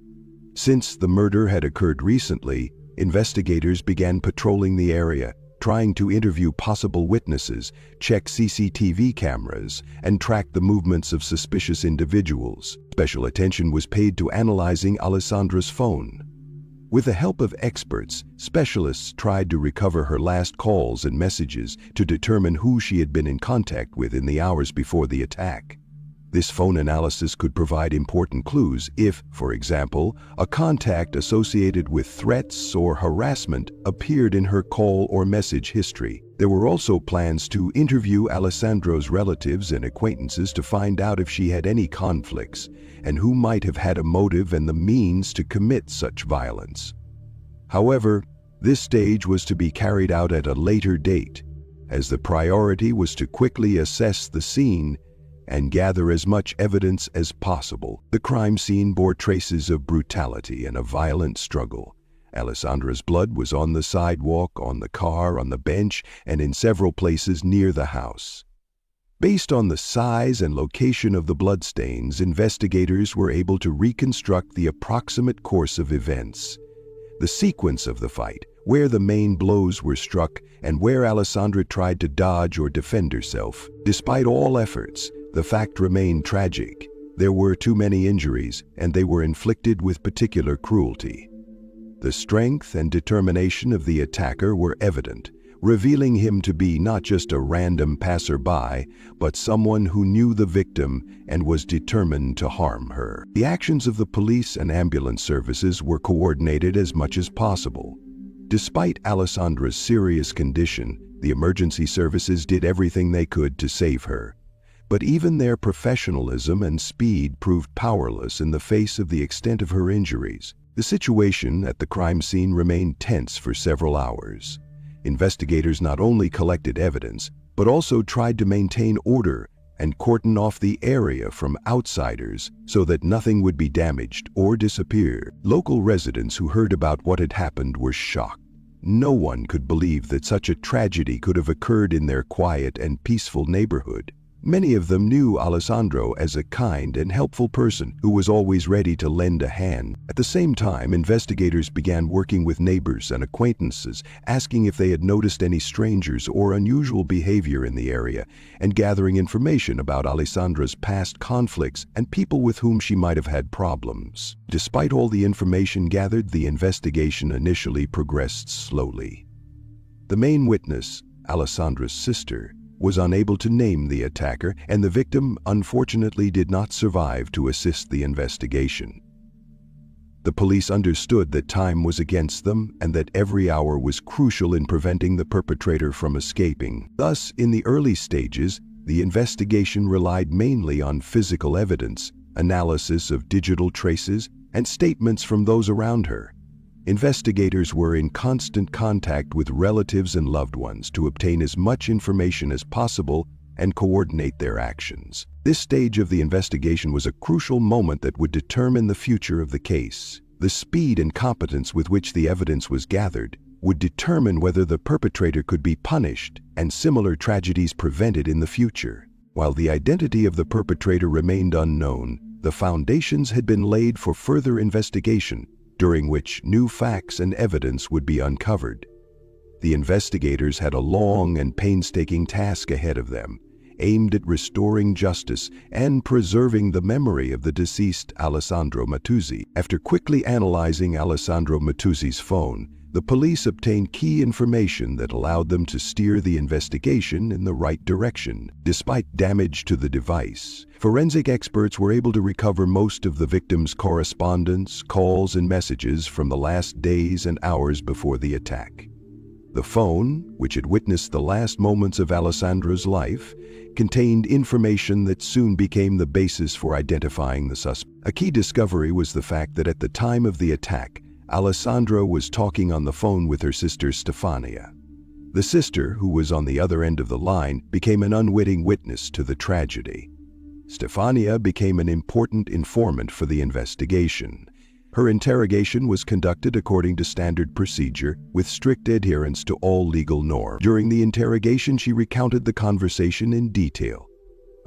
Since the murder had occurred recently, investigators began patrolling the area, trying to interview possible witnesses, check CCTV cameras, and track the movements of suspicious individuals. Special attention was paid to analyzing Alessandra's phone. With the help of experts, specialists tried to recover her last calls and messages to determine who she had been in contact with in the hours before the attack. This phone analysis could provide important clues if, for example, a contact associated with threats or harassment appeared in her call or message history. There were also plans to interview Alessandro's relatives and acquaintances to find out if she had any conflicts and who might have had a motive and the means to commit such violence. However, this stage was to be carried out at a later date, as the priority was to quickly assess the scene and gather as much evidence as possible. The crime scene bore traces of brutality and a violent struggle. Alessandra's blood was on the sidewalk, on the car, on the bench, and in several places near the house. Based on the size and location of the bloodstains, investigators were able to reconstruct the approximate course of events. The sequence of the fight, where the main blows were struck, and where Alessandra tried to dodge or defend herself. Despite all efforts, the fact remained tragic. There were too many injuries, and they were inflicted with particular cruelty. The strength and determination of the attacker were evident, revealing him to be not just a random passerby, but someone who knew the victim and was determined to harm her. The actions of the police and ambulance services were coordinated as much as possible. Despite Alessandra's serious condition, the emergency services did everything they could to save her. But even their professionalism and speed proved powerless in the face of the extent of her injuries. The situation at the crime scene remained tense for several hours. Investigators not only collected evidence, but also tried to maintain order and cordon off the area from outsiders so that nothing would be damaged or disappear. Local residents who heard about what had happened were shocked. No one could believe that such a tragedy could have occurred in their quiet and peaceful neighborhood. Many of them knew Alessandro as a kind and helpful person who was always ready to lend a hand. At the same time, investigators began working with neighbors and acquaintances, asking if they had noticed any strangers or unusual behavior in the area, and gathering information about Alessandra's past conflicts and people with whom she might have had problems. Despite all the information gathered, the investigation initially progressed slowly. The main witness, Alessandra's sister, was unable to name the attacker, and the victim unfortunately did not survive to assist the investigation. The police understood that time was against them and that every hour was crucial in preventing the perpetrator from escaping. Thus, in the early stages, the investigation relied mainly on physical evidence, analysis of digital traces, and statements from those around her. Investigators were in constant contact with relatives and loved ones to obtain as much information as possible and coordinate their actions. This stage of the investigation was a crucial moment that would determine the future of the case. The speed and competence with which the evidence was gathered would determine whether the perpetrator could be punished and similar tragedies prevented in the future. While the identity of the perpetrator remained unknown, the foundations had been laid for further investigation, during which new facts and evidence would be uncovered. The investigators had a long and painstaking task ahead of them, aimed at restoring justice and preserving the memory of the deceased Alessandro Mattuzzi. After quickly analyzing Alessandro Mattuzzi's phone, the police obtained key information that allowed them to steer the investigation in the right direction. Despite damage to the device, forensic experts were able to recover most of the victim's correspondence, calls, and messages from the last days and hours before the attack. The phone, which had witnessed the last moments of Alessandro's life, contained information that soon became the basis for identifying the suspect. A key discovery was the fact that at the time of the attack, Alessandro was talking on the phone with her sister Stefania. The sister, who was on the other end of the line, became an unwitting witness to the tragedy. Stefania became an important informant for the investigation. Her interrogation was conducted according to standard procedure, with strict adherence to all legal norms. During the interrogation, she recounted the conversation in detail.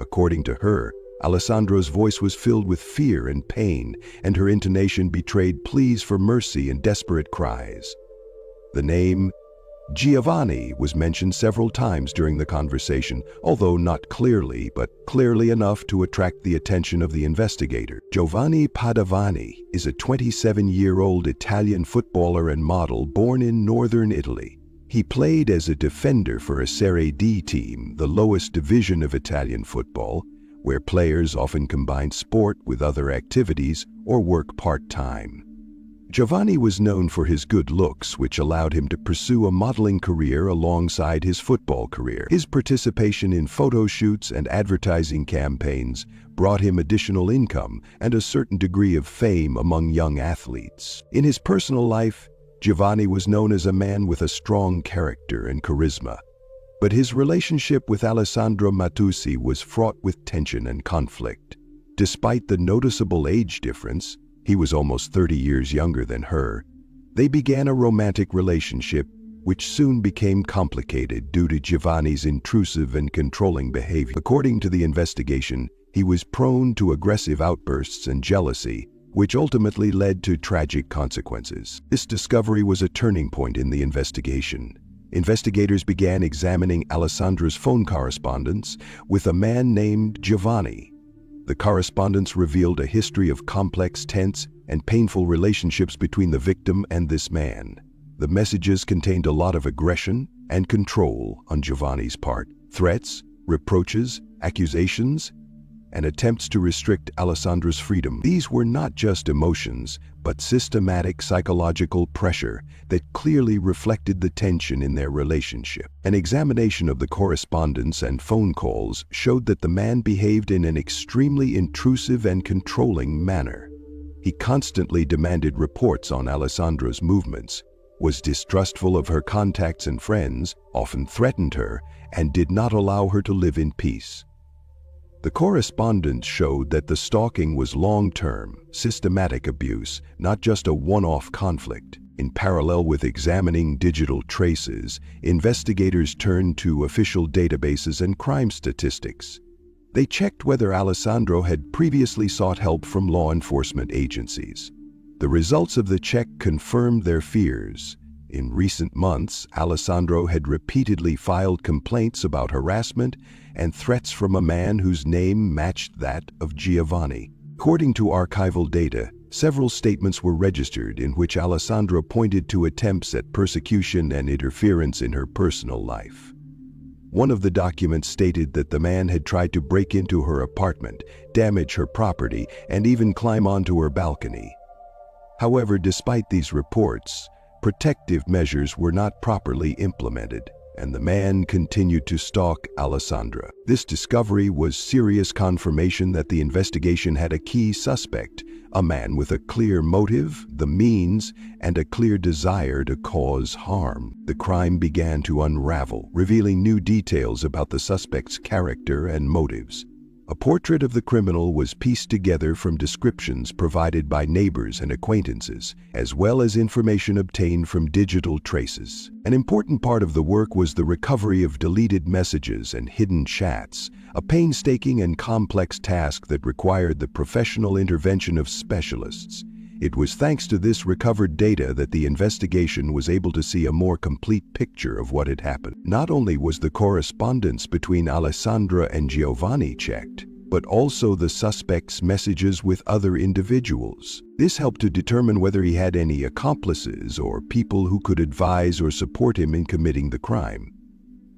According to her, Alessandro's voice was filled with fear and pain, and her intonation betrayed pleas for mercy and desperate cries. The name Giovanni was mentioned several times during the conversation, although not clearly, but clearly enough to attract the attention of the investigator. Giovanni Padovani is a 27-year-old Italian footballer and model born in northern Italy. He played as a defender for a Serie D team, the lowest division of Italian football, where players often combine sport with other activities or work part-time. Giovanni was known for his good looks, which allowed him to pursue a modeling career alongside his football career. His participation in photo shoots and advertising campaigns brought him additional income and a certain degree of fame among young athletes. In his personal life, Giovanni was known as a man with a strong character and charisma. But his relationship with Alessandro Mattuzzi was fraught with tension and conflict. Despite the noticeable age difference, he was almost 30 years younger than her, they began a romantic relationship which soon became complicated due to Giovanni's intrusive and controlling behavior. According to the investigation, he was prone to aggressive outbursts and jealousy, which ultimately led to tragic consequences. This discovery was a turning point in the investigation. Investigators began examining Alessandra's phone correspondence with a man named Giovanni. The correspondence revealed a history of complex, tense, and painful relationships between the victim and this man. The messages contained a lot of aggression and control on Giovanni's part. Threats, reproaches, accusations, and attempts to restrict Alessandra's freedom. These were not just emotions, but systematic psychological pressure that clearly reflected the tension in their relationship. An examination of the correspondence and phone calls showed that the man behaved in an extremely intrusive and controlling manner. He constantly demanded reports on Alessandra's movements, was distrustful of her contacts and friends, often threatened her, and did not allow her to live in peace. The correspondence showed that the stalking was long-term, systematic abuse, not just a one-off conflict. In parallel with examining digital traces, investigators turned to official databases and crime statistics. They checked whether Alessandro had previously sought help from law enforcement agencies. The results of the check confirmed their fears. In recent months, Alessandro had repeatedly filed complaints about harassment and threats from a man whose name matched that of Giovanni. According to archival data, several statements were registered in which Alessandro pointed to attempts at persecution and interference in her personal life. One of the documents stated that the man had tried to break into her apartment, damage her property, and even climb onto her balcony. However, despite these reports, protective measures were not properly implemented, and the man continued to stalk Alessandra. This discovery was serious confirmation that the investigation had a key suspect, a man with a clear motive, the means, and a clear desire to cause harm. The crime began to unravel, revealing new details about the suspect's character and motives. A portrait of the criminal was pieced together from descriptions provided by neighbors and acquaintances, as well as information obtained from digital traces. An important part of the work was the recovery of deleted messages and hidden chats, a painstaking and complex task that required the professional intervention of specialists. It was thanks to this recovered data that the investigation was able to see a more complete picture of what had happened. Not only was the correspondence between Alessandra and Giovanni checked, but also the suspect's messages with other individuals. This helped to determine whether he had any accomplices or people who could advise or support him in committing the crime.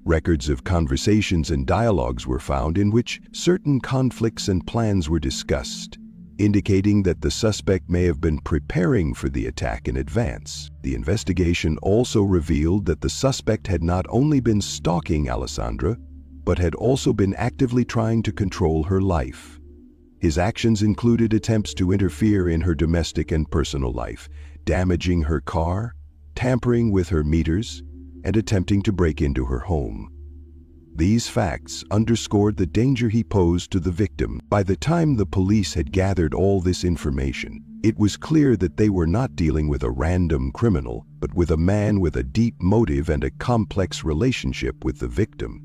Records of conversations and dialogues were found in which certain conflicts and plans were discussed, indicating that the suspect may have been preparing for the attack in advance. The investigation also revealed that the suspect had not only been stalking Alessandra, but had also been actively trying to control her life. His actions included attempts to interfere in her domestic and personal life, damaging her car, tampering with her meters, and attempting to break into her home. These facts underscored the danger he posed to the victim. By the time the police had gathered all this information, it was clear that they were not dealing with a random criminal, but with a man with a deep motive and a complex relationship with the victim.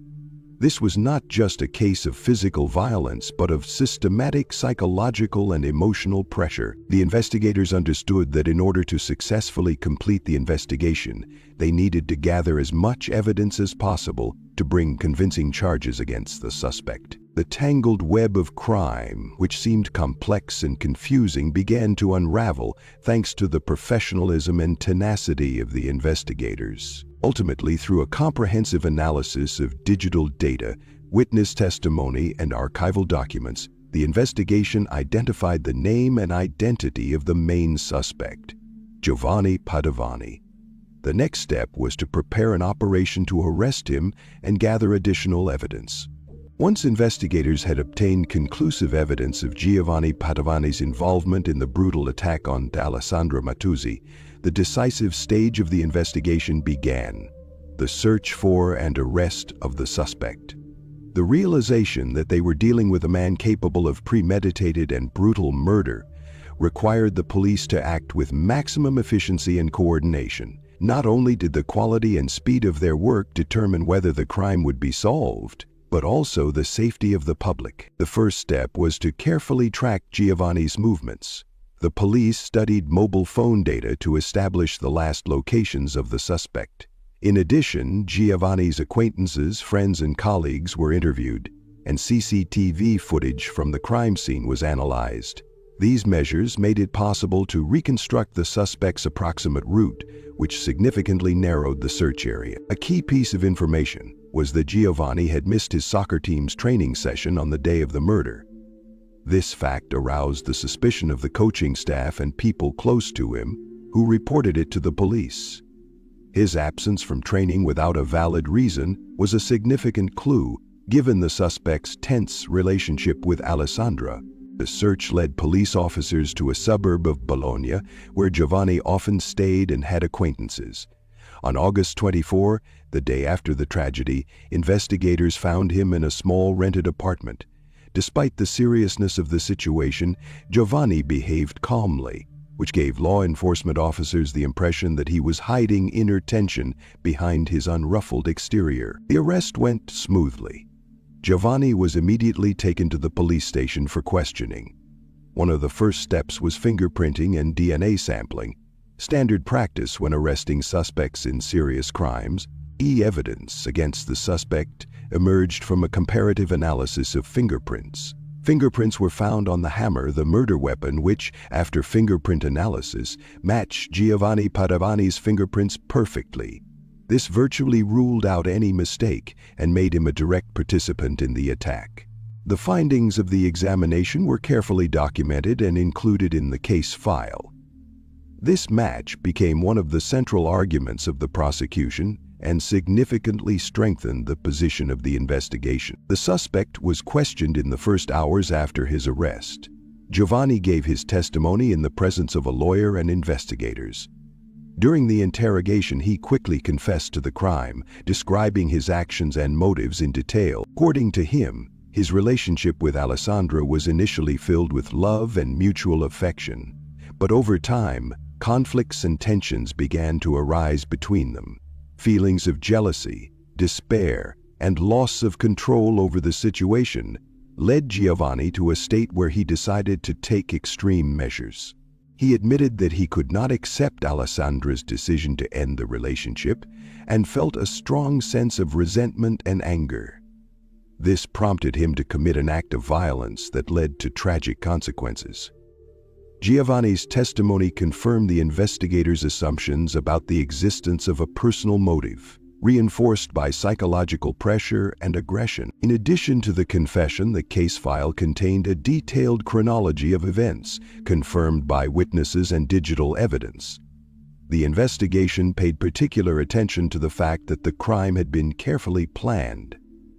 This was not just a case of physical violence, but of systematic psychological and emotional pressure. The investigators understood that in order to successfully complete the investigation, they needed to gather as much evidence as possible to bring convincing charges against the suspect. The tangled web of crime, which seemed complex and confusing, began to unravel thanks to the professionalism and tenacity of the investigators. Ultimately, through a comprehensive analysis of digital data, witness testimony, and archival documents, the investigation identified the name and identity of the main suspect, Giovanni Padovani. The next step was to prepare an operation to arrest him and gather additional evidence. Once investigators had obtained conclusive evidence of Giovanni Padovani's involvement in the brutal attack on Alessandra Mattuzzi, the decisive stage of the investigation began: the search for and arrest of the suspect. The realization that they were dealing with a man capable of premeditated and brutal murder required the police to act with maximum efficiency and coordination. Not only did the quality and speed of their work determine whether the crime would be solved, but also the safety of the public. The first step was to carefully track Giovanni's movements. The police studied mobile phone data to establish the last locations of the suspect. In addition, Giovanni's acquaintances, friends, and colleagues were interviewed, and CCTV footage from the crime scene was analyzed. These measures made it possible to reconstruct the suspect's approximate route, which significantly narrowed the search area. A key piece of information was that Giovanni had missed his soccer team's training session on the day of the murder. This fact aroused the suspicion of the coaching staff and people close to him, who reported it to the police. His absence from training without a valid reason was a significant clue, given the suspect's tense relationship with Alessandra. The search led police officers to a suburb of Bologna, where Giovanni often stayed and had acquaintances. On August 24, the day after the tragedy, investigators found him in a small rented apartment. Despite the seriousness of the situation, Giovanni behaved calmly, which gave law enforcement officers the impression that he was hiding inner tension behind his unruffled exterior. The arrest went smoothly. Giovanni was immediately taken to the police station for questioning. One of the first steps was fingerprinting and DNA sampling, standard practice when arresting suspects in serious crimes. Evidence against the suspect emerged from a comparative analysis of fingerprints. Fingerprints were found on the hammer, the murder weapon, which, after fingerprint analysis, matched Giovanni Padovani's fingerprints perfectly. This virtually ruled out any mistake and made him a direct participant in the attack. The findings of the examination were carefully documented and included in the case file. This match became one of the central arguments of the prosecution and significantly strengthened the position of the investigation. The suspect was questioned in the first hours after his arrest. Giovanni gave his testimony in the presence of a lawyer and investigators. During the interrogation, he quickly confessed to the crime, describing his actions and motives in detail. According to him, his relationship with Alessandra was initially filled with love and mutual affection. But over time, conflicts and tensions began to arise between them. Feelings of jealousy, despair, and loss of control over the situation led Giovanni to a state where he decided to take extreme measures. He admitted that he could not accept Alessandra's decision to end the relationship and felt a strong sense of resentment and anger. This prompted him to commit an act of violence that led to tragic consequences. Giovanni's testimony confirmed the investigators' assumptions about the existence of a personal motive, reinforced by psychological pressure and aggression. In addition to the confession, the case file contained a detailed chronology of events, confirmed by witnesses and digital evidence. The investigation paid particular attention to the fact that the crime had been carefully planned.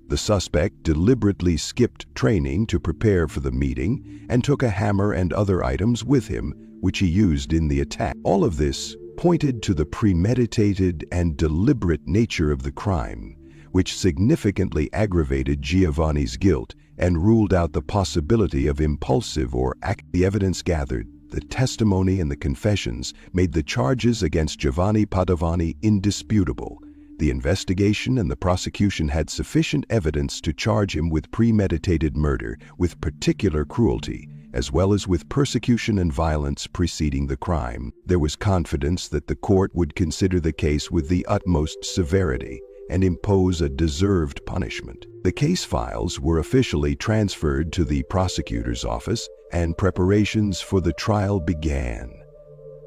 The suspect deliberately skipped training to prepare for the meeting and took a hammer and other items with him, which he used in the attack. All of this pointed to the premeditated and deliberate nature of the crime, which significantly aggravated Giovanni's guilt and ruled out the possibility of impulsive or active. The evidence gathered, the testimony and the confessions made the charges against Giovanni Padovani indisputable. The investigation and the prosecution had sufficient evidence to charge him with premeditated murder with particular cruelty, as well as with persecution and violence preceding the crime. There was confidence that the court would consider the case with the utmost severity and impose a deserved punishment. The case files were officially transferred to the prosecutor's office, and preparations for the trial began.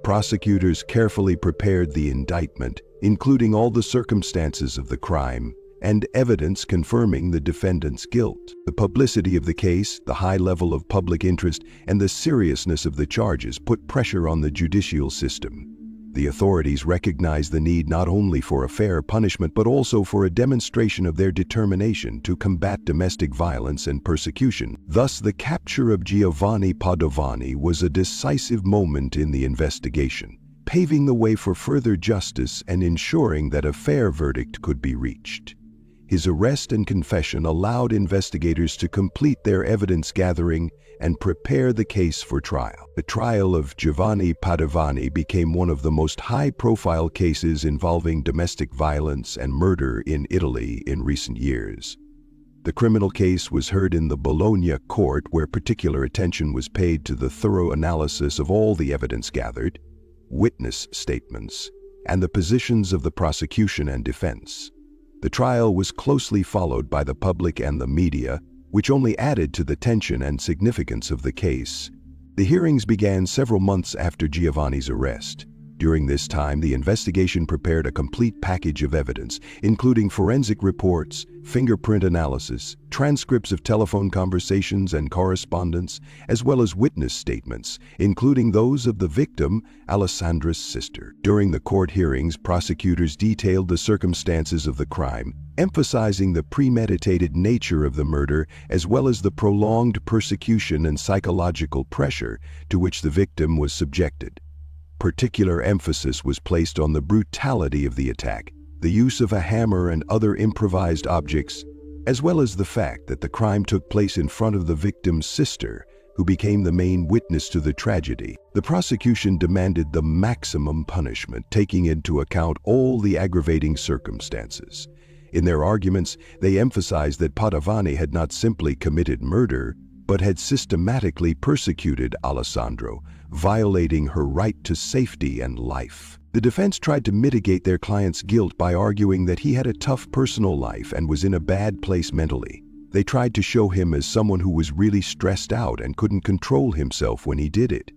Prosecutors carefully prepared the indictment, including all the circumstances of the crime and evidence confirming the defendant's guilt. The publicity of the case, the high level of public interest, and the seriousness of the charges put pressure on the judicial system. The authorities recognized the need not only for a fair punishment but also for a demonstration of their determination to combat domestic violence and persecution. Thus, the capture of Giovanni Padovani was a decisive moment in the investigation, paving the way for further justice and ensuring that a fair verdict could be reached. His arrest and confession allowed investigators to complete their evidence gathering and prepare the case for trial. The trial of Giovanni Padovani became one of the most high-profile cases involving domestic violence and murder in Italy in recent years. The criminal case was heard in the Bologna court, where particular attention was paid to the thorough analysis of all the evidence gathered, witness statements, and the positions of the prosecution and defense. The trial was closely followed by the public and the media, which only added to the tension and significance of the case. The hearings began several months after Giovanni's arrest. During this time, the investigation prepared a complete package of evidence, including forensic reports, fingerprint analysis, transcripts of telephone conversations and correspondence, as well as witness statements, including those of the victim, Alessandra's sister. During the court hearings, prosecutors detailed the circumstances of the crime, emphasizing the premeditated nature of the murder as well as the prolonged persecution and psychological pressure to which the victim was subjected. Particular emphasis was placed on the brutality of the attack, the use of a hammer and other improvised objects, as well as the fact that the crime took place in front of the victim's sister, who became the main witness to the tragedy. The prosecution demanded the maximum punishment, taking into account all the aggravating circumstances. In their arguments, they emphasized that Padovani had not simply committed murder, but had systematically persecuted Alessandro, violating her right to safety and life. The defense tried to mitigate their client's guilt by arguing that he had a tough personal life and was in a bad place mentally. They tried to show him as someone who was really stressed out and couldn't control himself when he did it.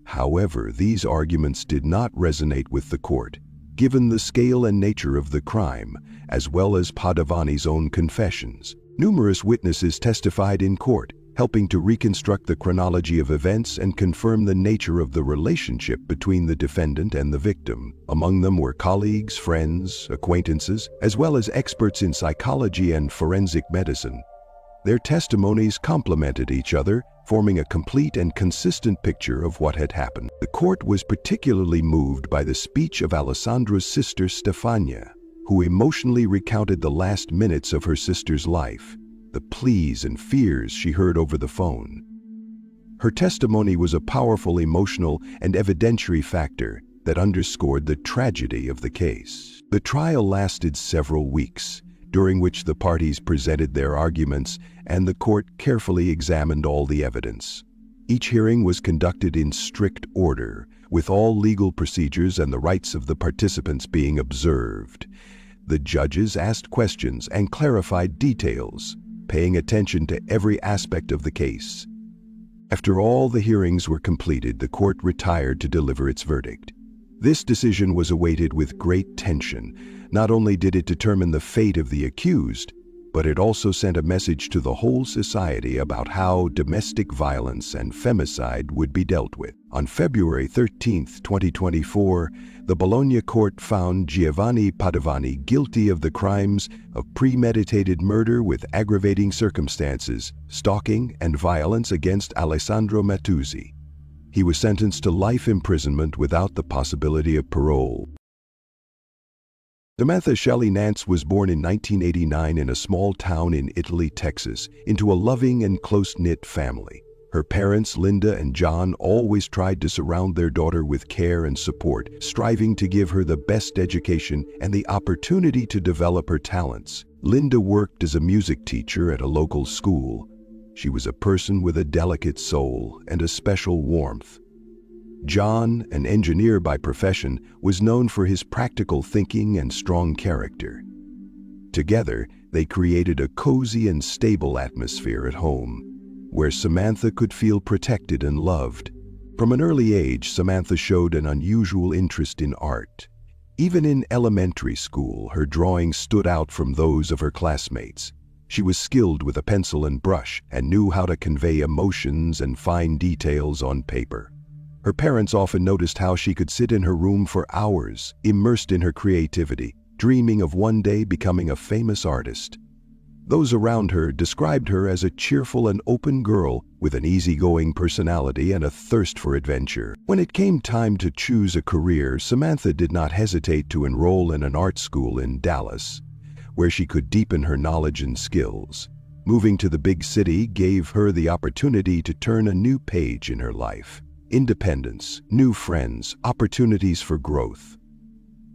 However, these arguments did not resonate with the court, given the scale and nature of the crime, as well as Padovani's own confessions. Numerous witnesses testified in court, helping to reconstruct the chronology of events and confirm the nature of the relationship between the defendant and the victim. Among them were colleagues, friends, acquaintances, as well as experts in psychology and forensic medicine. Their testimonies complemented each other, forming a complete and consistent picture of what had happened. The court was particularly moved by the speech of Alessandra's sister Stefania, who emotionally recounted the last minutes of her sister's life, the pleas and fears she heard over the phone. Her testimony was a powerful emotional and evidentiary factor that underscored the tragedy of the case. The trial lasted several weeks, during which the parties presented their arguments and the court carefully examined all the evidence. Each hearing was conducted in strict order, with all legal procedures and the rights of the participants being observed. The judges asked questions and clarified details, paying attention to every aspect of the case. After all the hearings were completed, the court retired to deliver its verdict. This decision was awaited with great tension. Not only did it determine the fate of the accused, but it also sent a message to the whole society about how domestic violence and femicide would be dealt with. On February 13, 2024, the Bologna court found Giovanni Padovani guilty of the crimes of premeditated murder with aggravating circumstances, stalking, and violence against Alessandro Mattuzzi. He was sentenced to life imprisonment without the possibility of parole. Samantha Shelley Nance was born in 1989 in a small town in Italy, Texas, into a loving and close-knit family. Her parents, Linda and John, always tried to surround their daughter with care and support, striving to give her the best education and the opportunity to develop her talents. Linda worked as a music teacher at a local school. She was a person with a delicate soul and a special warmth. John, an engineer by profession, was known for his practical thinking and strong character. Together, they created a cozy and stable atmosphere at home, where Samantha could feel protected and loved. From an early age, Samantha showed an unusual interest in art. Even in elementary school, her drawings stood out from those of her classmates. She was skilled with a pencil and brush and knew how to convey emotions and fine details on paper. Her parents often noticed how she could sit in her room for hours, immersed in her creativity, dreaming of one day becoming a famous artist. Those around her described her as a cheerful and open girl with an easygoing personality and a thirst for adventure. When it came time to choose a career, Samantha did not hesitate to enroll in an art school in Dallas, where she could deepen her knowledge and skills. Moving to the big city gave her the opportunity to turn a new page in her life. Independence, new friends, opportunities for growth.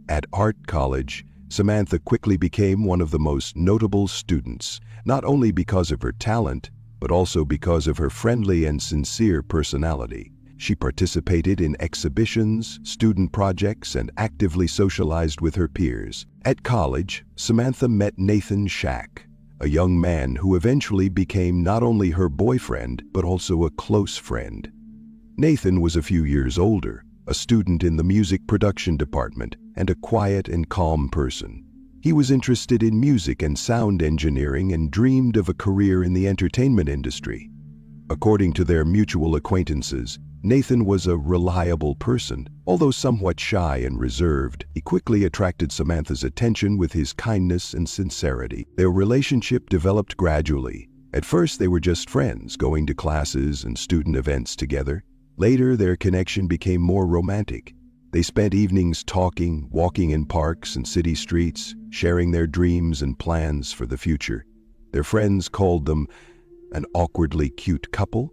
At art college, Samantha quickly became one of the most notable students, not only because of her talent, but also because of her friendly and sincere personality. She participated in exhibitions, student projects, and actively socialized with her peers. At college, Samantha met Nathan Shack, a young man who eventually became not only her boyfriend, but also a close friend. Nathan was a few years older, a student in the music production department and a quiet and calm person. He was interested in music and sound engineering and dreamed of a career in the entertainment industry. According to their mutual acquaintances, Nathan was a reliable person. Although somewhat shy and reserved, he quickly attracted Samantha's attention with his kindness and sincerity. Their relationship developed gradually. At first, they were just friends, going to classes and student events together. Later, their connection became more romantic. They spent evenings talking, walking in parks and city streets, sharing their dreams and plans for the future. Their friends called them an awkwardly cute couple.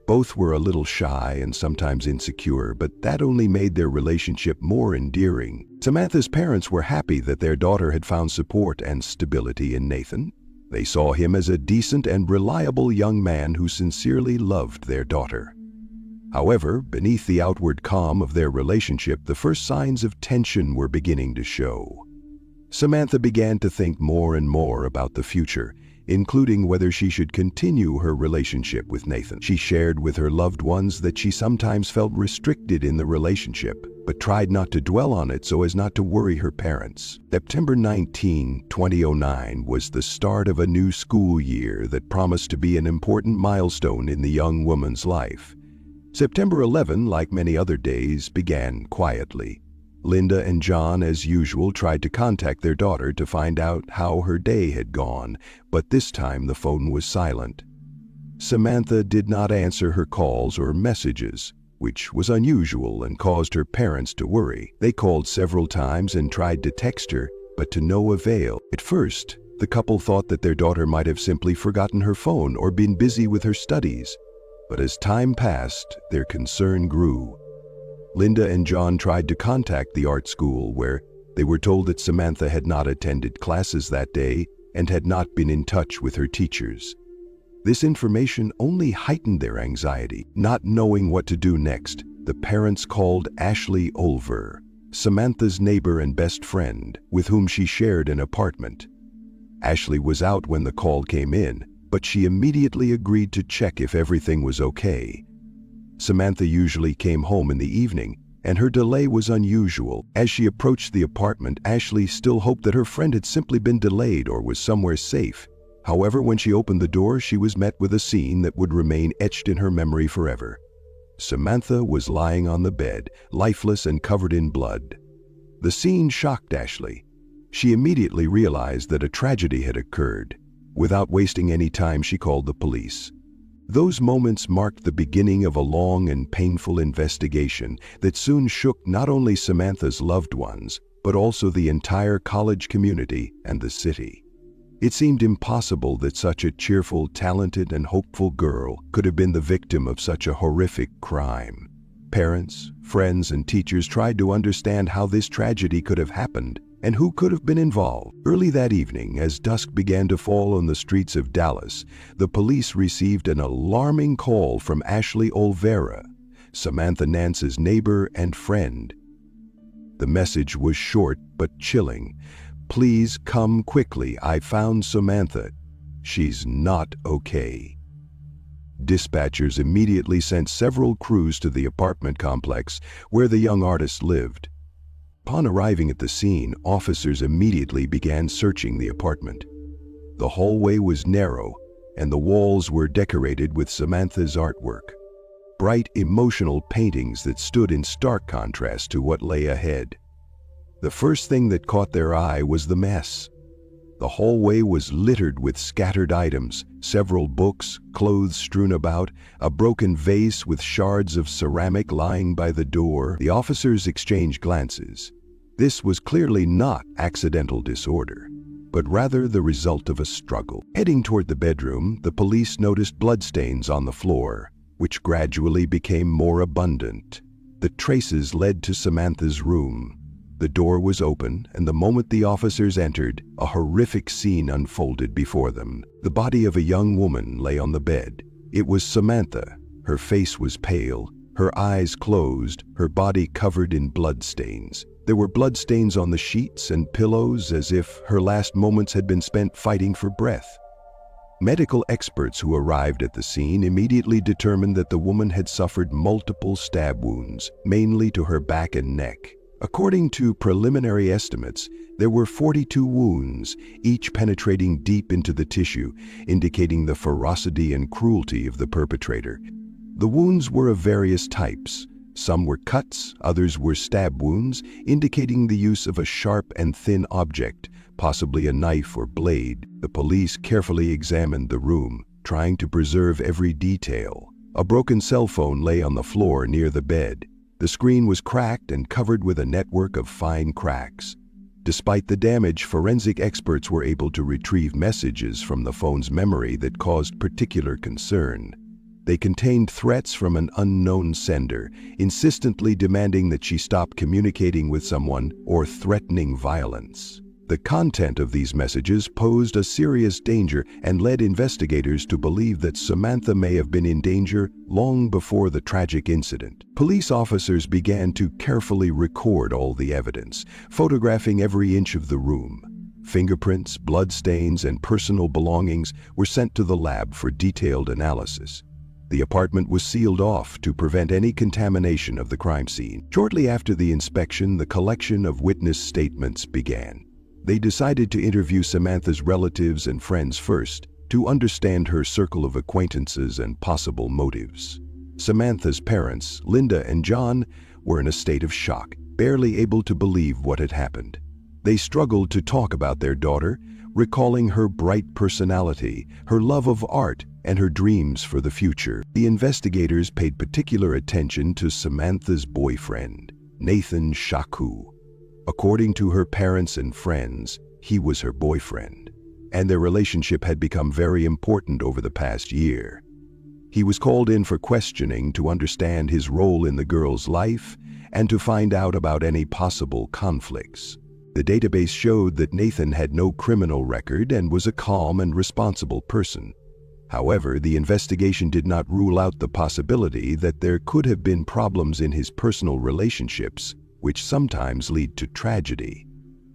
Both were a little shy and sometimes insecure, but that only made their relationship more endearing. Samantha's parents were happy that their daughter had found support and stability in Nathan. They saw him as a decent and reliable young man who sincerely loved their daughter. However, beneath the outward calm of their relationship, the first signs of tension were beginning to show. Samantha began to think more and more about the future, including whether she should continue her relationship with Nathan. She shared with her loved ones that she sometimes felt restricted in the relationship, but tried not to dwell on it so as not to worry her parents. September 19, 2009 was the start of a new school year that promised to be an important milestone in the young woman's life. September 11, like many other days, began quietly. Linda and John, as usual, tried to contact their daughter to find out how her day had gone, but this time the phone was silent. Samantha did not answer her calls or messages, which was unusual and caused her parents to worry. They called several times and tried to text her, but to no avail. At first, the couple thought that their daughter might have simply forgotten her phone or been busy with her studies. But as time passed, their concern grew. Linda and John tried to contact the art school, where they were told that Samantha had not attended classes that day and had not been in touch with her teachers. This information only heightened their anxiety. Not knowing what to do next, the parents called Ashley Olver, Samantha's neighbor and best friend, with whom she shared an apartment. Ashley was out when the call came in, but she immediately agreed to check if everything was okay. Samantha usually came home in the evening, and her delay was unusual. As she approached the apartment, Ashley still hoped that her friend had simply been delayed or was somewhere safe. However, when she opened the door, she was met with a scene that would remain etched in her memory forever. Samantha was lying on the bed, lifeless and covered in blood. The scene shocked Ashley. She immediately realized that a tragedy had occurred. Without wasting any time, she called the police. Those moments marked the beginning of a long and painful investigation that soon shook not only Samantha's loved ones, but also the entire college community and the city. It seemed impossible that such a cheerful, talented, and hopeful girl could have been the victim of such a horrific crime. Parents, friends, and teachers tried to understand how this tragedy could have happened and who could have been involved. Early that evening, as dusk began to fall on the streets of Dallas, the police received an alarming call from Ashley Olvera, Samantha Nance's neighbor and friend. The message was short but chilling. "Please come quickly. I found Samantha. She's not okay." Dispatchers immediately sent several crews to the apartment complex where the young artist lived. Upon arriving at the scene, officers immediately began searching the apartment. The hallway was narrow, and the walls were decorated with Samantha's artwork. Bright, emotional paintings that stood in stark contrast to what lay ahead. The first thing that caught their eye was the mess. The hallway was littered with scattered items, several books, clothes strewn about, a broken vase with shards of ceramic lying by the door. The officers exchanged glances. This was clearly not accidental disorder, but rather the result of a struggle. Heading toward the bedroom, the police noticed bloodstains on the floor, which gradually became more abundant. The traces led to Samantha's room. The door was open, and the moment the officers entered, a horrific scene unfolded before them. The body of a young woman lay on the bed. It was Samantha. Her face was pale, her eyes closed, her body covered in bloodstains. There were bloodstains on the sheets and pillows, as if her last moments had been spent fighting for breath. Medical experts who arrived at the scene immediately determined that the woman had suffered multiple stab wounds, mainly to her back and neck. According to preliminary estimates, there were 42 wounds, each penetrating deep into the tissue, indicating the ferocity and cruelty of the perpetrator. The wounds were of various types. Some were cuts, others were stab wounds, indicating the use of a sharp and thin object, possibly a knife or blade. The police carefully examined the room, trying to preserve every detail. A broken cell phone lay on the floor near the bed. The screen was cracked and covered with a network of fine cracks. Despite the damage, forensic experts were able to retrieve messages from the phone's memory that caused particular concern. They contained threats from an unknown sender, insistently demanding that she stop communicating with someone or threatening violence. The content of these messages posed a serious danger and led investigators to believe that Samantha may have been in danger long before the tragic incident. Police officers began to carefully record all the evidence, photographing every inch of the room. Fingerprints, bloodstains, and personal belongings were sent to the lab for detailed analysis. The apartment was sealed off to prevent any contamination of the crime scene. Shortly after the inspection, the collection of witness statements began. They decided to interview Samantha's relatives and friends first, to understand her circle of acquaintances and possible motives. Samantha's parents, Linda and John, were in a state of shock, barely able to believe what had happened. They struggled to talk about their daughter, recalling her bright personality, her love of art, and her dreams for the future. The investigators paid particular attention to Samantha's boyfriend, Nathan Shaku. According to her parents and friends, he was her boyfriend, and their relationship had become very important over the past year. He was called in for questioning to understand his role in the girl's life and to find out about any possible conflicts. The database showed that Nathan had no criminal record and was a calm and responsible person. However, the investigation did not rule out the possibility that there could have been problems in his personal relationships, which sometimes lead to tragedy.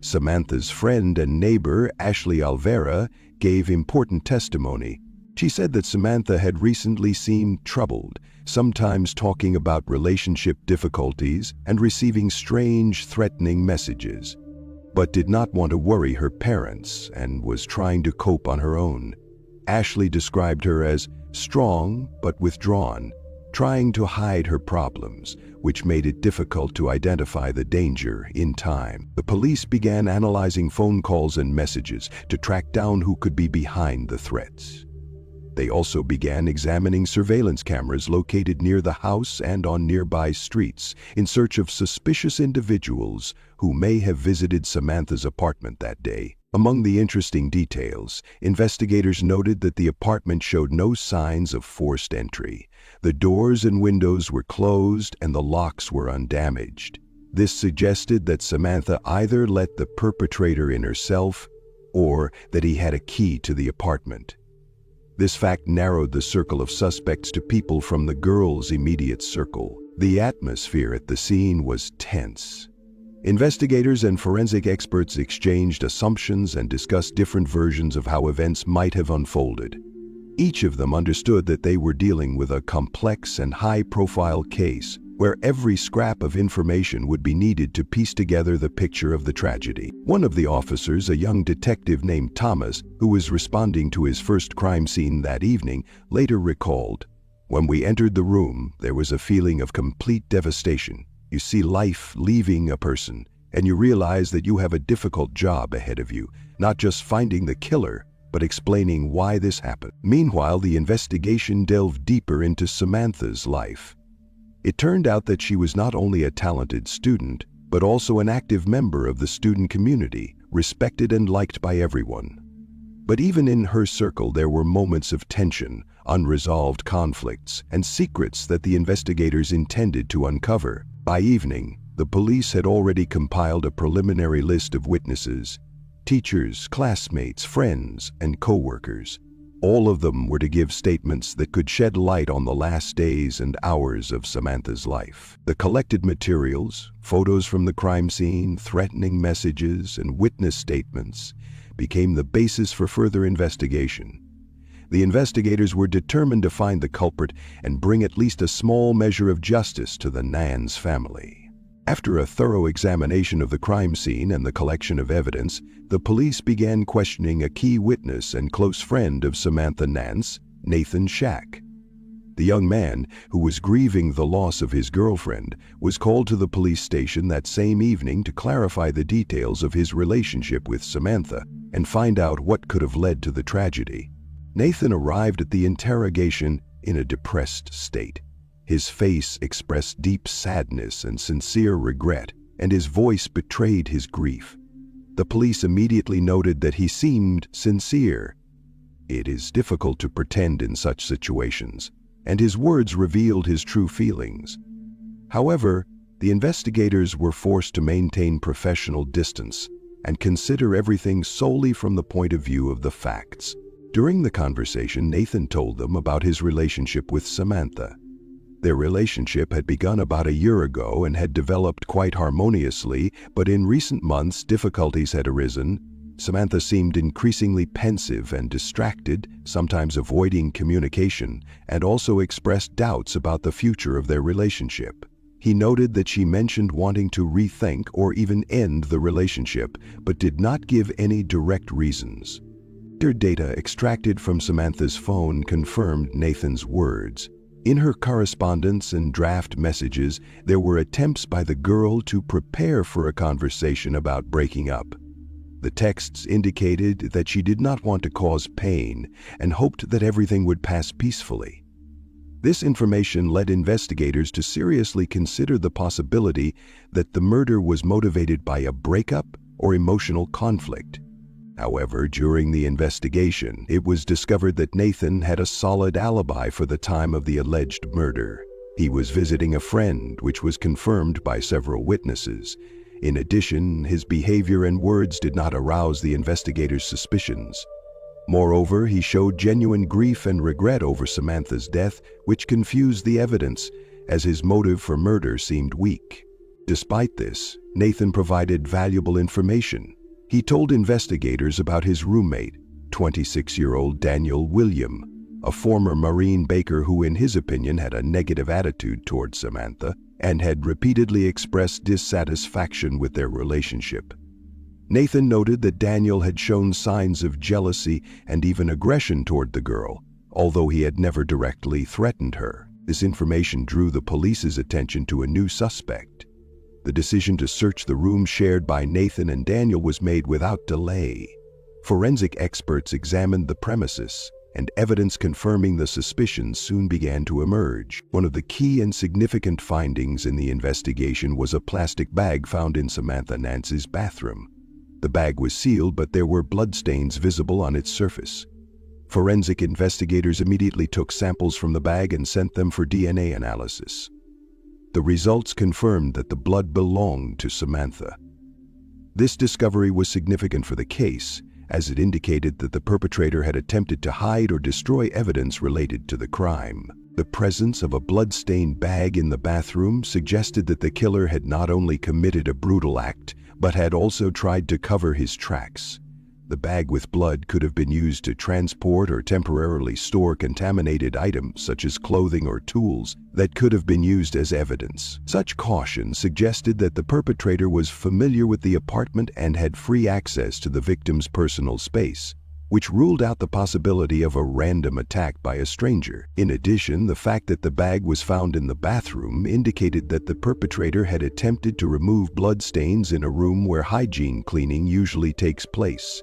Samantha's friend and neighbor, Ashley Alvera, gave important testimony. She said that Samantha had recently seemed troubled, sometimes talking about relationship difficulties and receiving strange, threatening messages, but did not want to worry her parents and was trying to cope on her own. Ashley described her as strong but withdrawn, trying to hide her problems, which made it difficult to identify the danger in time. The police began analyzing phone calls and messages to track down who could be behind the threats. They also began examining surveillance cameras located near the house and on nearby streets in search of suspicious individuals who may have visited Samantha's apartment that day. Among the interesting details, investigators noted that the apartment showed no signs of forced entry. The doors and windows were closed and the locks were undamaged. This suggested that Samantha either let the perpetrator in herself or that he had a key to the apartment. This fact narrowed the circle of suspects to people from the girl's immediate circle. The atmosphere at the scene was tense. Investigators and forensic experts exchanged assumptions and discussed different versions of how events might have unfolded. Each of them understood that they were dealing with a complex and high-profile case where every scrap of information would be needed to piece together the picture of the tragedy. One of the officers, a young detective named Thomas, who was responding to his first crime scene that evening, later recalled, "When we entered the room, there was a feeling of complete devastation. You see life leaving a person, and you realize that you have a difficult job ahead of you, not just finding the killer, but explaining why this happened." Meanwhile, the investigation delved deeper into Samantha's life. It turned out that she was not only a talented student, but also an active member of the student community, respected and liked by everyone. But even in her circle, there were moments of tension, unresolved conflicts, and secrets that the investigators intended to uncover. By evening, the police had already compiled a preliminary list of witnesses: teachers, classmates, friends, and co-workers. All of them were to give statements that could shed light on the last days and hours of Samantha's life. The collected materials, photos from the crime scene, threatening messages, and witness statements became the basis for further investigation. the investigators were determined to find the culprit and bring at least a small measure of justice to the Nance family. After a thorough examination of the crime scene and the collection of evidence, the police began questioning a key witness and close friend of Samantha Nance, Nathan Shack. The young man, who was grieving the loss of his girlfriend, was called to the police station that same evening to clarify the details of his relationship with Samantha and find out what could have led to the tragedy. Nathan arrived at the interrogation in a depressed state. His face expressed deep sadness and sincere regret, and his voice betrayed his grief. The police immediately noted that he seemed sincere. It is difficult to pretend in such situations, and his words revealed his true feelings. However, the investigators were forced to maintain professional distance and consider everything solely from the point of view of the facts. During the conversation, Nathan told them about his relationship with Samantha. Their relationship had begun about a year ago and had developed quite harmoniously, but in recent months difficulties had arisen. Samantha seemed increasingly pensive and distracted, sometimes avoiding communication, and also expressed doubts about the future of their relationship. He noted that she mentioned wanting to rethink or even end the relationship, but did not give any direct reasons. Data extracted from Samantha's phone confirmed Nathan's words. In her correspondence and draft messages, there were attempts by the girl to prepare for a conversation about breaking up. The texts indicated that she did not want to cause pain and hoped that everything would pass peacefully. This information led investigators to seriously consider the possibility that the murder was motivated by a breakup or emotional conflict. However, during the investigation, it was discovered that Nathan had a solid alibi for the time of the alleged murder. He was visiting a friend, which was confirmed by several witnesses. In addition, his behavior and words did not arouse the investigators' suspicions. Moreover, he showed genuine grief and regret over Samantha's death, which confused the evidence, as his motive for murder seemed weak. Despite this, Nathan provided valuable information. He told investigators about his roommate, 26-year-old Daniel William, a former Marine baker who in his opinion had a negative attitude toward Samantha and had repeatedly expressed dissatisfaction with their relationship. Nathan noted that Daniel had shown signs of jealousy and even aggression toward the girl, although he had never directly threatened her. This information drew the police's attention to a new suspect. The decision to search the room shared by Nathan and Daniel was made without delay. Forensic experts examined the premises, and evidence confirming the suspicions soon began to emerge. One of the key and significant findings in the investigation was a plastic bag found in Samantha Nance's bathroom. The bag was sealed, but there were bloodstains visible on its surface. Forensic investigators immediately took samples from the bag and sent them for DNA analysis. The results confirmed that the blood belonged to Samantha. This discovery was significant for the case, as it indicated that the perpetrator had attempted to hide or destroy evidence related to the crime. The presence of a blood-stained bag in the bathroom suggested that the killer had not only committed a brutal act, but had also tried to cover his tracks. The bag with blood could have been used to transport or temporarily store contaminated items such as clothing or tools that could have been used as evidence. Such caution suggested that the perpetrator was familiar with the apartment and had free access to the victim's personal space, which ruled out the possibility of a random attack by a stranger. In addition, the fact that the bag was found in the bathroom indicated that the perpetrator had attempted to remove bloodstains in a room where hygiene cleaning usually takes place.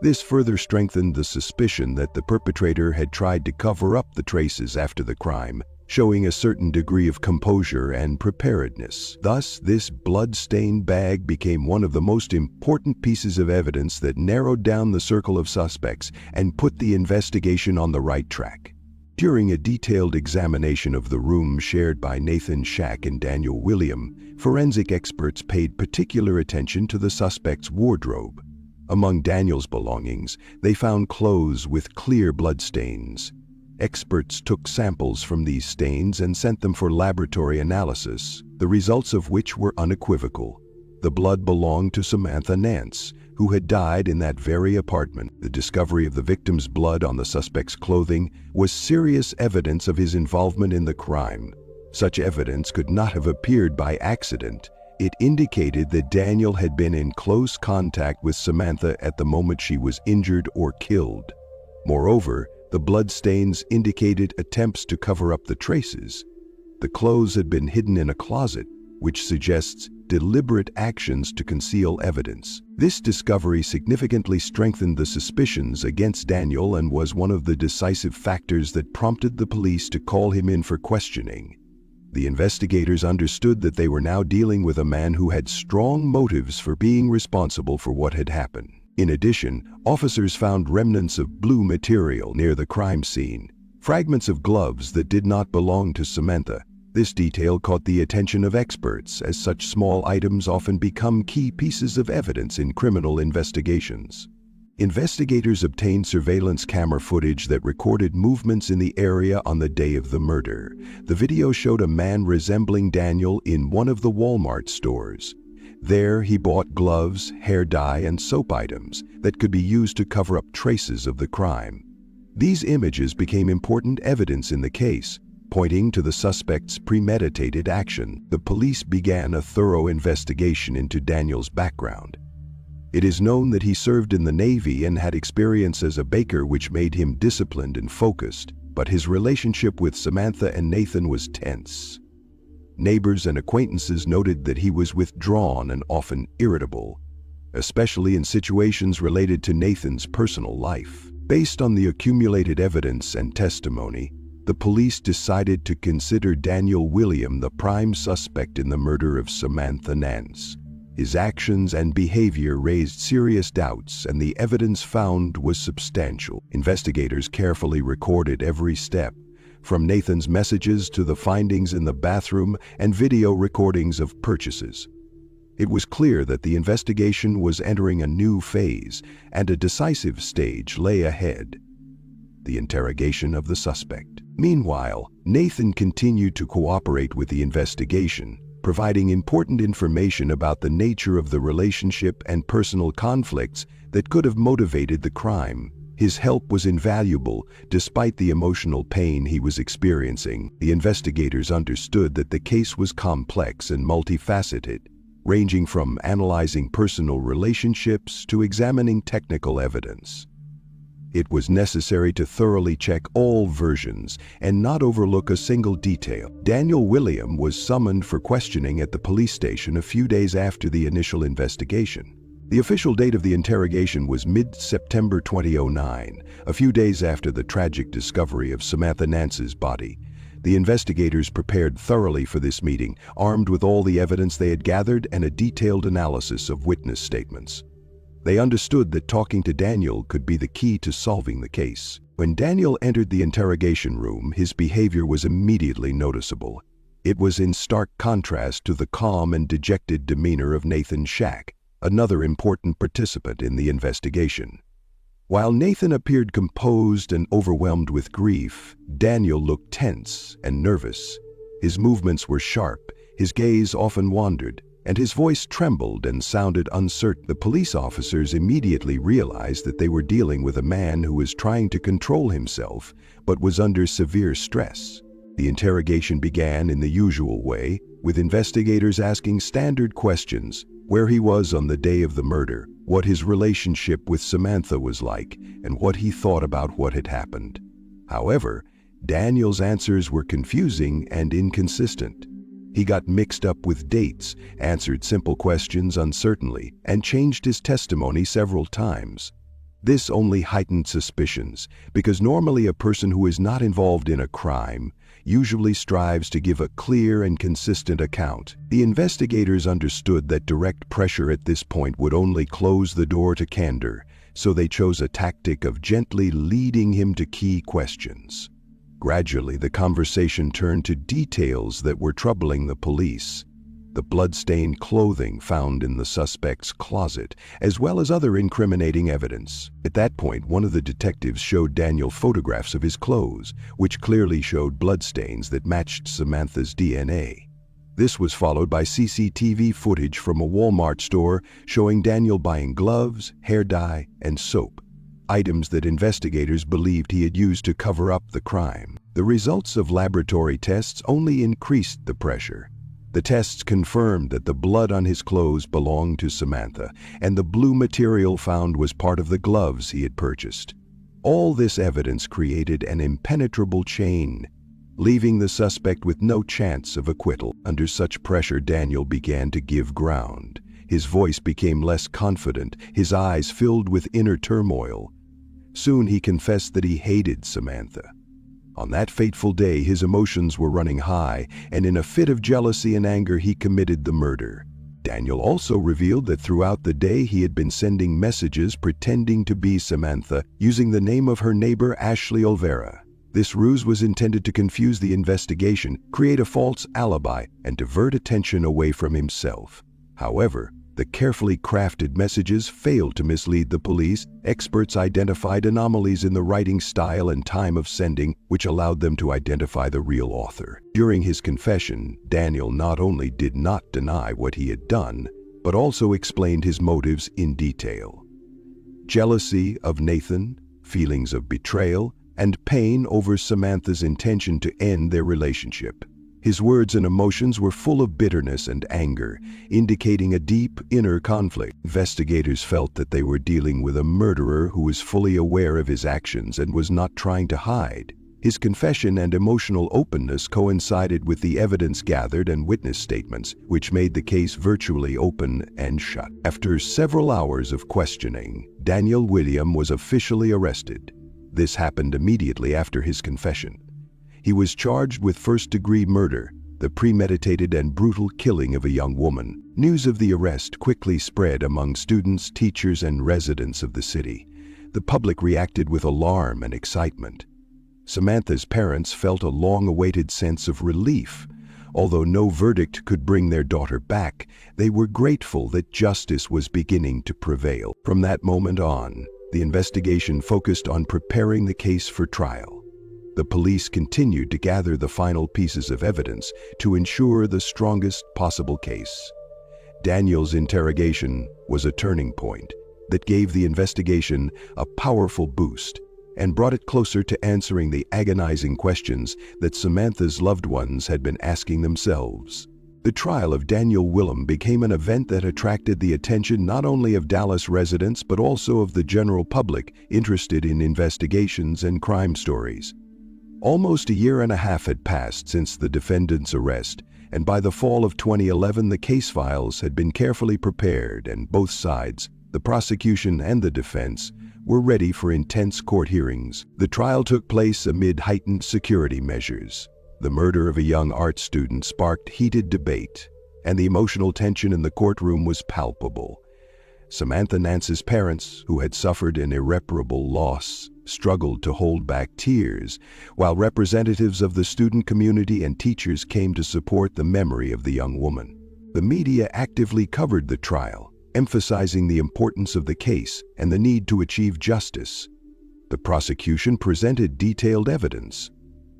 This further strengthened the suspicion that the perpetrator had tried to cover up the traces after the crime, showing a certain degree of composure and preparedness. Thus, this blood-stained bag became one of the most important pieces of evidence that narrowed down the circle of suspects and put the investigation on the right track. During a detailed examination of the room shared by Nathan Shack and Daniel William, forensic experts paid particular attention to the suspect's wardrobe. Among Daniel's belongings, they found clothes with clear bloodstains. Experts took samples from these stains and sent them for laboratory analysis, the results of which were unequivocal. The blood belonged to Samantha Nance, who had died in that very apartment. The discovery of the victim's blood on the suspect's clothing was serious evidence of his involvement in the crime. Such evidence could not have appeared by accident. It indicated that Daniel had been in close contact with Samantha at the moment she was injured or killed. Moreover, the bloodstains indicated attempts to cover up the traces. The clothes had been hidden in a closet, which suggests deliberate actions to conceal evidence. This discovery significantly strengthened the suspicions against Daniel and was one of the decisive factors that prompted the police to call him in for questioning. The investigators understood that they were now dealing with a man who had strong motives for being responsible for what had happened. In addition, officers found remnants of blue material near the crime scene, fragments of gloves that did not belong to Samantha. This detail caught the attention of experts, as such small items often become key pieces of evidence in criminal investigations. Investigators obtained surveillance camera footage that recorded movements in the area on the day of the murder. The video showed a man resembling Daniel in one of the Walmart stores. There, he bought gloves, hair dye, and soap items that could be used to cover up traces of the crime. These images became important evidence in the case, pointing to the suspect's premeditated action. The police began a thorough investigation into Daniel's background. It is known that he served in the Navy and had experience as a baker, which made him disciplined and focused, but his relationship with Samantha and Nathan was tense. Neighbors and acquaintances noted that he was withdrawn and often irritable, especially in situations related to Nathan's personal life. Based on the accumulated evidence and testimony, the police decided to consider Daniel William the prime suspect in the murder of Samantha Nance. His actions and behavior raised serious doubts, and the evidence found was substantial. Investigators carefully recorded every step, from Nathan's messages to the findings in the bathroom and video recordings of purchases. It was clear that the investigation was entering a new phase, and a decisive stage lay ahead: the interrogation of the suspect. Meanwhile, Nathan continued to cooperate with the investigation, providing important information about the nature of the relationship and personal conflicts that could have motivated the crime. His help was invaluable, despite the emotional pain he was experiencing. The investigators understood that the case was complex and multifaceted, ranging from analyzing personal relationships to examining technical evidence. It was necessary to thoroughly check all versions and not overlook a single detail. Daniel William was summoned for questioning at the police station a few days after the initial investigation. The official date of the interrogation was mid-September 2009, a few days after the tragic discovery of Samantha Nance's body. The investigators prepared thoroughly for this meeting, armed with all the evidence they had gathered and a detailed analysis of witness statements. They understood that talking to Daniel could be the key to solving the case. When Daniel entered the interrogation room, his behavior was immediately noticeable. It was in stark contrast to the calm and dejected demeanor of Nathan Shack, another important participant in the investigation. While Nathan appeared composed and overwhelmed with grief, Daniel looked tense and nervous. His movements were sharp, his gaze often wandered, and his voice trembled and sounded uncertain. The police officers immediately realized that they were dealing with a man who was trying to control himself, but was under severe stress. The interrogation began in the usual way, with investigators asking standard questions: where he was on the day of the murder, what his relationship with Samantha was like, and what he thought about what had happened. However, Daniel's answers were confusing and inconsistent. He got mixed up with dates, answered simple questions uncertainly, and changed his testimony several times. This only heightened suspicions, because normally a person who is not involved in a crime usually strives to give a clear and consistent account. The investigators understood that direct pressure at this point would only close the door to candor, so they chose a tactic of gently leading him to key questions. Gradually, the conversation turned to details that were troubling the police: the blood-stained clothing found in the suspect's closet, as well as other incriminating evidence. At that point, one of the detectives showed Daniel photographs of his clothes, which clearly showed bloodstains that matched Samantha's DNA. This was followed by CCTV footage from a Walmart store showing Daniel buying gloves, hair dye, and soap, items that investigators believed he had used to cover up the crime. The results of laboratory tests only increased the pressure. The tests confirmed that the blood on his clothes belonged to Samantha, and the blue material found was part of the gloves he had purchased. All this evidence created an impenetrable chain, leaving the suspect with no chance of acquittal. Under such pressure, Daniel began to give ground. His voice became less confident, his eyes filled with inner turmoil. Soon he confessed that he hated Samantha. On that fateful day, his emotions were running high, and in a fit of jealousy and anger, he committed the murder. Daniel also revealed that throughout the day he had been sending messages pretending to be Samantha, using the name of her neighbor Ashley Olvera. This ruse was intended to confuse the investigation, create a false alibi, and divert attention away from himself. However, the carefully crafted messages failed to mislead the police. Experts identified anomalies in the writing style and time of sending, which allowed them to identify the real author. During his confession, Daniel not only did not deny what he had done, but also explained his motives in detail. Jealousy of Nathan, feelings of betrayal, and pain over Samantha's intention to end their relationship. His words and emotions were full of bitterness and anger, indicating a deep inner conflict. Investigators felt that they were dealing with a murderer who was fully aware of his actions and was not trying to hide. His confession and emotional openness coincided with the evidence gathered and witness statements, which made the case virtually open and shut. After several hours of questioning, Daniel William was officially arrested. This happened immediately after his confession. He was charged with first-degree murder, the premeditated and brutal killing of a young woman. News of the arrest quickly spread among students, teachers, and residents of the city. The public reacted with alarm and excitement. Samantha's parents felt a long-awaited sense of relief. Although no verdict could bring their daughter back, they were grateful that justice was beginning to prevail. From that moment on, the investigation focused on preparing the case for trial. The police continued to gather the final pieces of evidence to ensure the strongest possible case. Daniel's interrogation was a turning point that gave the investigation a powerful boost and brought it closer to answering the agonizing questions that Samantha's loved ones had been asking themselves. The trial of Daniel William became an event that attracted the attention not only of Dallas residents but also of the general public interested in investigations and crime stories. Almost a year and a half had passed since the defendant's arrest, and by the fall of 2011 the case files had been carefully prepared and both sides, the prosecution and the defense, were ready for intense court hearings. The trial took place amid heightened security measures. The murder of a young art student sparked heated debate, and the emotional tension in the courtroom was palpable. Samantha Nance's parents, who had suffered an irreparable loss, struggled to hold back tears, while representatives of the student community and teachers came to support the memory of the young woman. The media actively covered the trial, emphasizing the importance of the case and the need to achieve justice. The prosecution presented detailed evidence.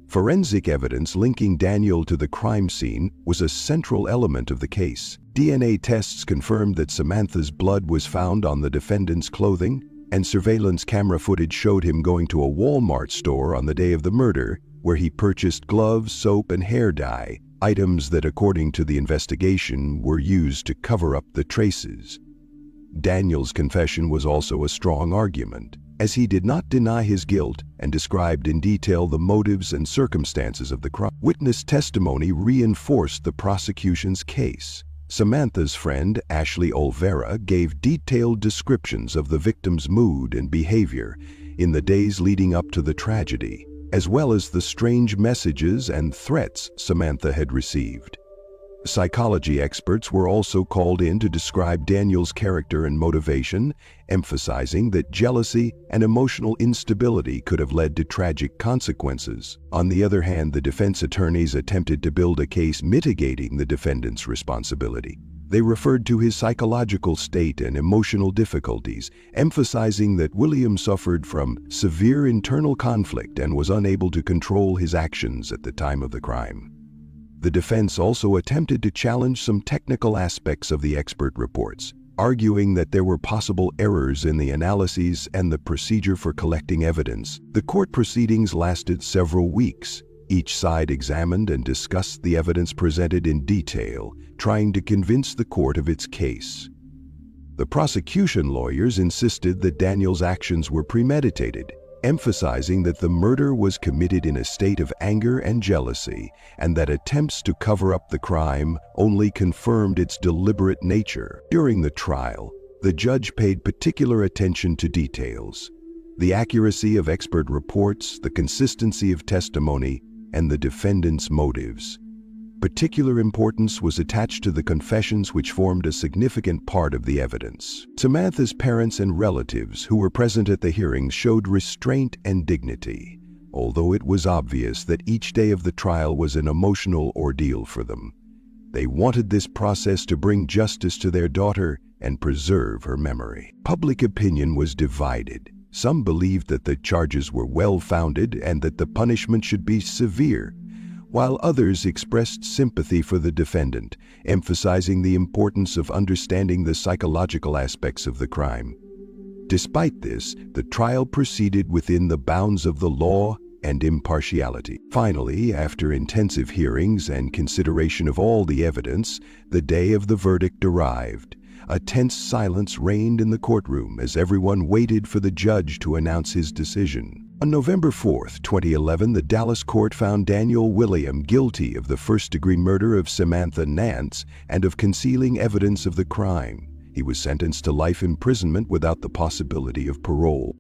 Forensic evidence linking Daniel to the crime scene was a central element of the case. DNA tests confirmed that Samantha's blood was found on the defendant's clothing, and surveillance camera footage showed him going to a Walmart store on the day of the murder, where he purchased gloves, soap, and hair dye, items that, according to the investigation, were used to cover up the traces. Daniel's confession was also a strong argument, as he did not deny his guilt and described in detail the motives and circumstances of the crime. Witness testimony reinforced the prosecution's case. Samantha's friend, Ashley Olvera, gave detailed descriptions of the victim's mood and behavior in the days leading up to the tragedy, as well as the strange messages and threats Samantha had received. Psychology experts were also called in to describe Daniel's character and motivation, emphasizing that jealousy and emotional instability could have led to tragic consequences. On the other hand, the defense attorneys attempted to build a case mitigating the defendant's responsibility. They referred to his psychological state and emotional difficulties, emphasizing that William suffered from severe internal conflict and was unable to control his actions at the time of the crime. The defense also attempted to challenge some technical aspects of the expert reports, arguing that there were possible errors in the analyses and the procedure for collecting evidence. The court proceedings lasted several weeks. Each side examined and discussed the evidence presented in detail, trying to convince the court of its case. The prosecution lawyers insisted that Daniel's actions were premeditated, emphasizing that the murder was committed in a state of anger and jealousy, and that attempts to cover up the crime only confirmed its deliberate nature. During the trial, the judge paid particular attention to details: the accuracy of expert reports, the consistency of testimony, and the defendant's motives. Particular importance was attached to the confessions, which formed a significant part of the evidence. Samantha's parents and relatives who were present at the hearings showed restraint and dignity, although it was obvious that each day of the trial was an emotional ordeal for them. They wanted this process to bring justice to their daughter and preserve her memory. Public opinion was divided. Some believed that the charges were well-founded and that the punishment should be severe, while others expressed sympathy for the defendant, emphasizing the importance of understanding the psychological aspects of the crime. Despite this, the trial proceeded within the bounds of the law and impartiality. Finally, after intensive hearings and consideration of all the evidence, the day of the verdict arrived. A tense silence reigned in the courtroom as everyone waited for the judge to announce his decision. On November 4, 2011, the Dallas court found Daniel William guilty of the first-degree murder of Samantha Nance and of concealing evidence of the crime. He was sentenced to life imprisonment without the possibility of parole.